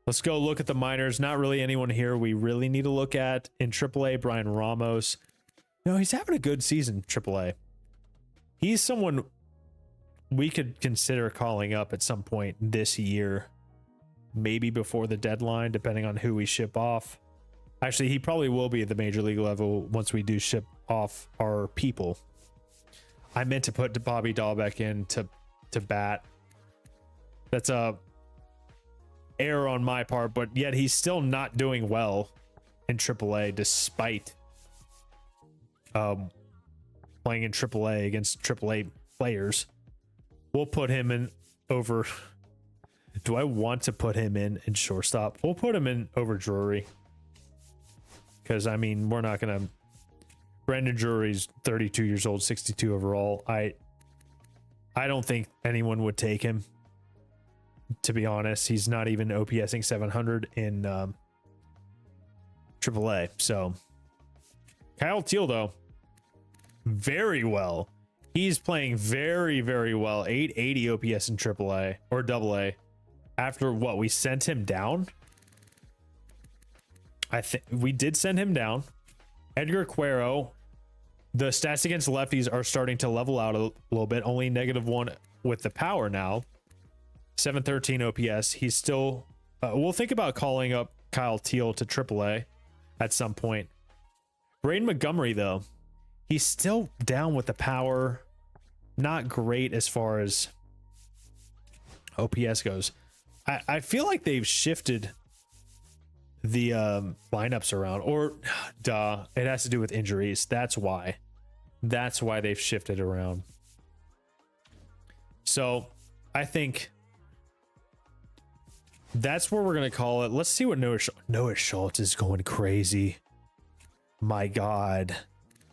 Let's go look at the minors. Not really anyone here we really need to look at. In AAA, Brian Ramos. No, he's having a good season, AAA. He's someone we could consider calling up at some point this year. Maybe before the deadline, depending on who we ship off. Actually, he probably will be at the major league level once we do ship off our people. I meant to put Bobby Dahlbeck in to bat. That's a error on my part, but yet he's still not doing well in AAA despite playing in AAA against AAA players. We'll put him in over. Do I want to put him in shortstop? We'll put him in over Drury. Because, I mean, we're not going to... Brandon Drury's 32 years old, 62 overall. I don't think anyone would take him, to be honest. He's not even OPSing 700 in AAA. So Kyle Teal, though, very well. He's playing very, very well. 880 OPS in AAA or AA. After what, we sent him down? I think we did send him down. Edgar Cuero, the stats against lefties are starting to level out a little bit. Only -1 with the power now. 713 OPS. He's still... we'll think about calling up Kyle Teal to AAA at some point. Braden Montgomery, though, he's still down with the power. Not great as far as OPS goes. I feel like they've shifted the lineups around, or duh, it has to do with injuries. That's why they've shifted around. So I think that's where we're gonna call it. Let's see what Noah Schultz is going crazy. My God.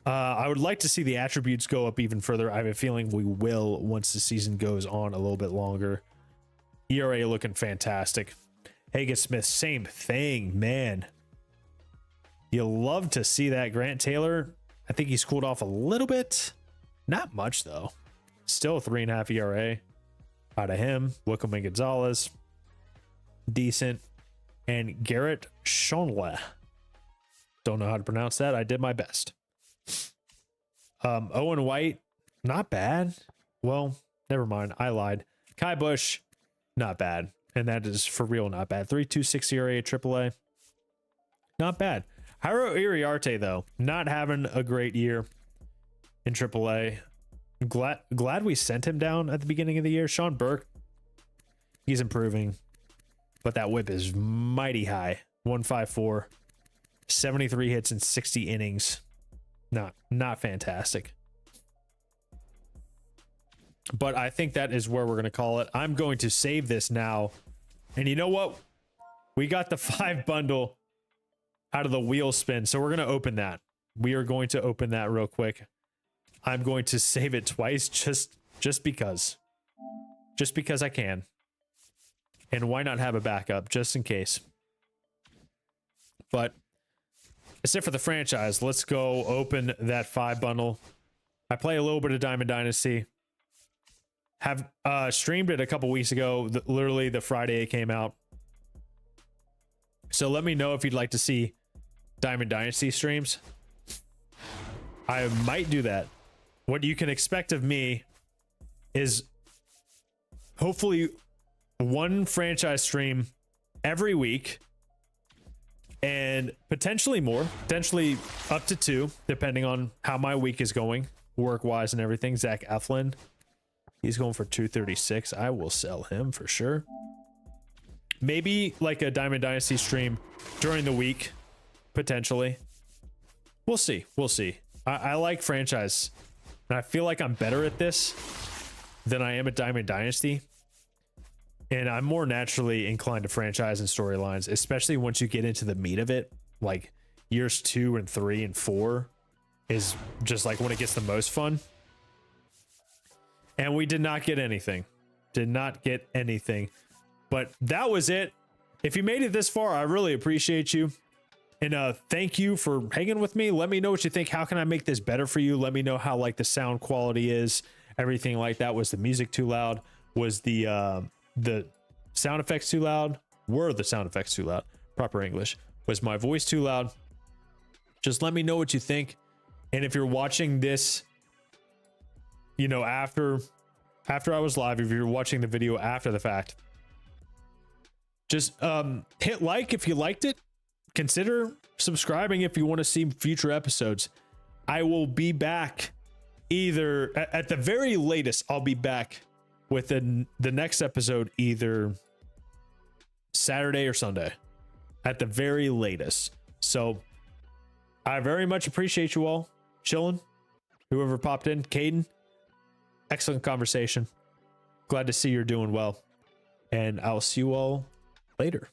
I would like to see the attributes go up even further. I have a feeling we will once the season goes on a little bit longer. ERA looking fantastic. Hagen Smith, same thing, man. You love to see that. Grant Taylor, I think he's cooled off a little bit. Not much, though. Still a 3.5 ERA out of him. Wickham and Gonzalez, decent. And Garrett Schonle. Don't know how to pronounce that. I did my best. Owen White, not bad. Well, never mind. I lied. Kai Bush, not bad. And that is for real not bad. 3.26 ERA at AAA. Not bad. Jairo Iriarte, though, not having a great year in AAA. Glad we sent him down at the beginning of the year. Sean Burke, he's improving. But that whip is mighty high. 154. 73 hits in 60 innings. Not fantastic. But I think that is where we're going to call it. I'm going to save this now. And you know what? We got the 5 bundle out of the wheel spin. So we're going to open that. We are going to open that real quick. I'm going to save it twice just because. Just because I can. And why not have a backup just in case? But that's it for the franchise. Let's go open that 5 bundle. I play a little bit of Diamond Dynasty. Have streamed it a couple weeks ago, literally the Friday it came out. So let me know if you'd like to see Diamond Dynasty streams. I might do that. What you can expect of me is hopefully one franchise stream every week, and potentially more, potentially up to 2, depending on how my week is going, work-wise and everything. Zach Eflin, he's going for 236. I will sell him for sure. Maybe like a Diamond Dynasty stream during the week, potentially. We'll see. We'll see. I like franchise, and I feel like I'm better at this than I am at Diamond Dynasty. And I'm more naturally inclined to franchise and storylines, especially once you get into the meat of it. Like years 2 and 3 and 4 is just like when it gets the most fun. And we did not get anything. Did not get anything. But that was it. If you made it this far, I really appreciate you. And thank you for hanging with me. Let me know what you think. How can I make this better for you? Let me know how like the sound quality is. Everything like that. Was the music too loud? Was the sound effects too loud? Were the sound effects too loud? Proper English. Was my voice too loud? Just let me know what you think. And if you're watching this, you know, after I was live, if you're watching the video after the fact, just hit like if you liked it. Consider subscribing if you want to see future episodes. I will be back either at the very latest. I'll be back with the next episode either Saturday or Sunday at the very latest. So I very much appreciate you all chilling. Whoever popped in, Caden, excellent conversation. Glad to see you're doing well. And I'll see you all later.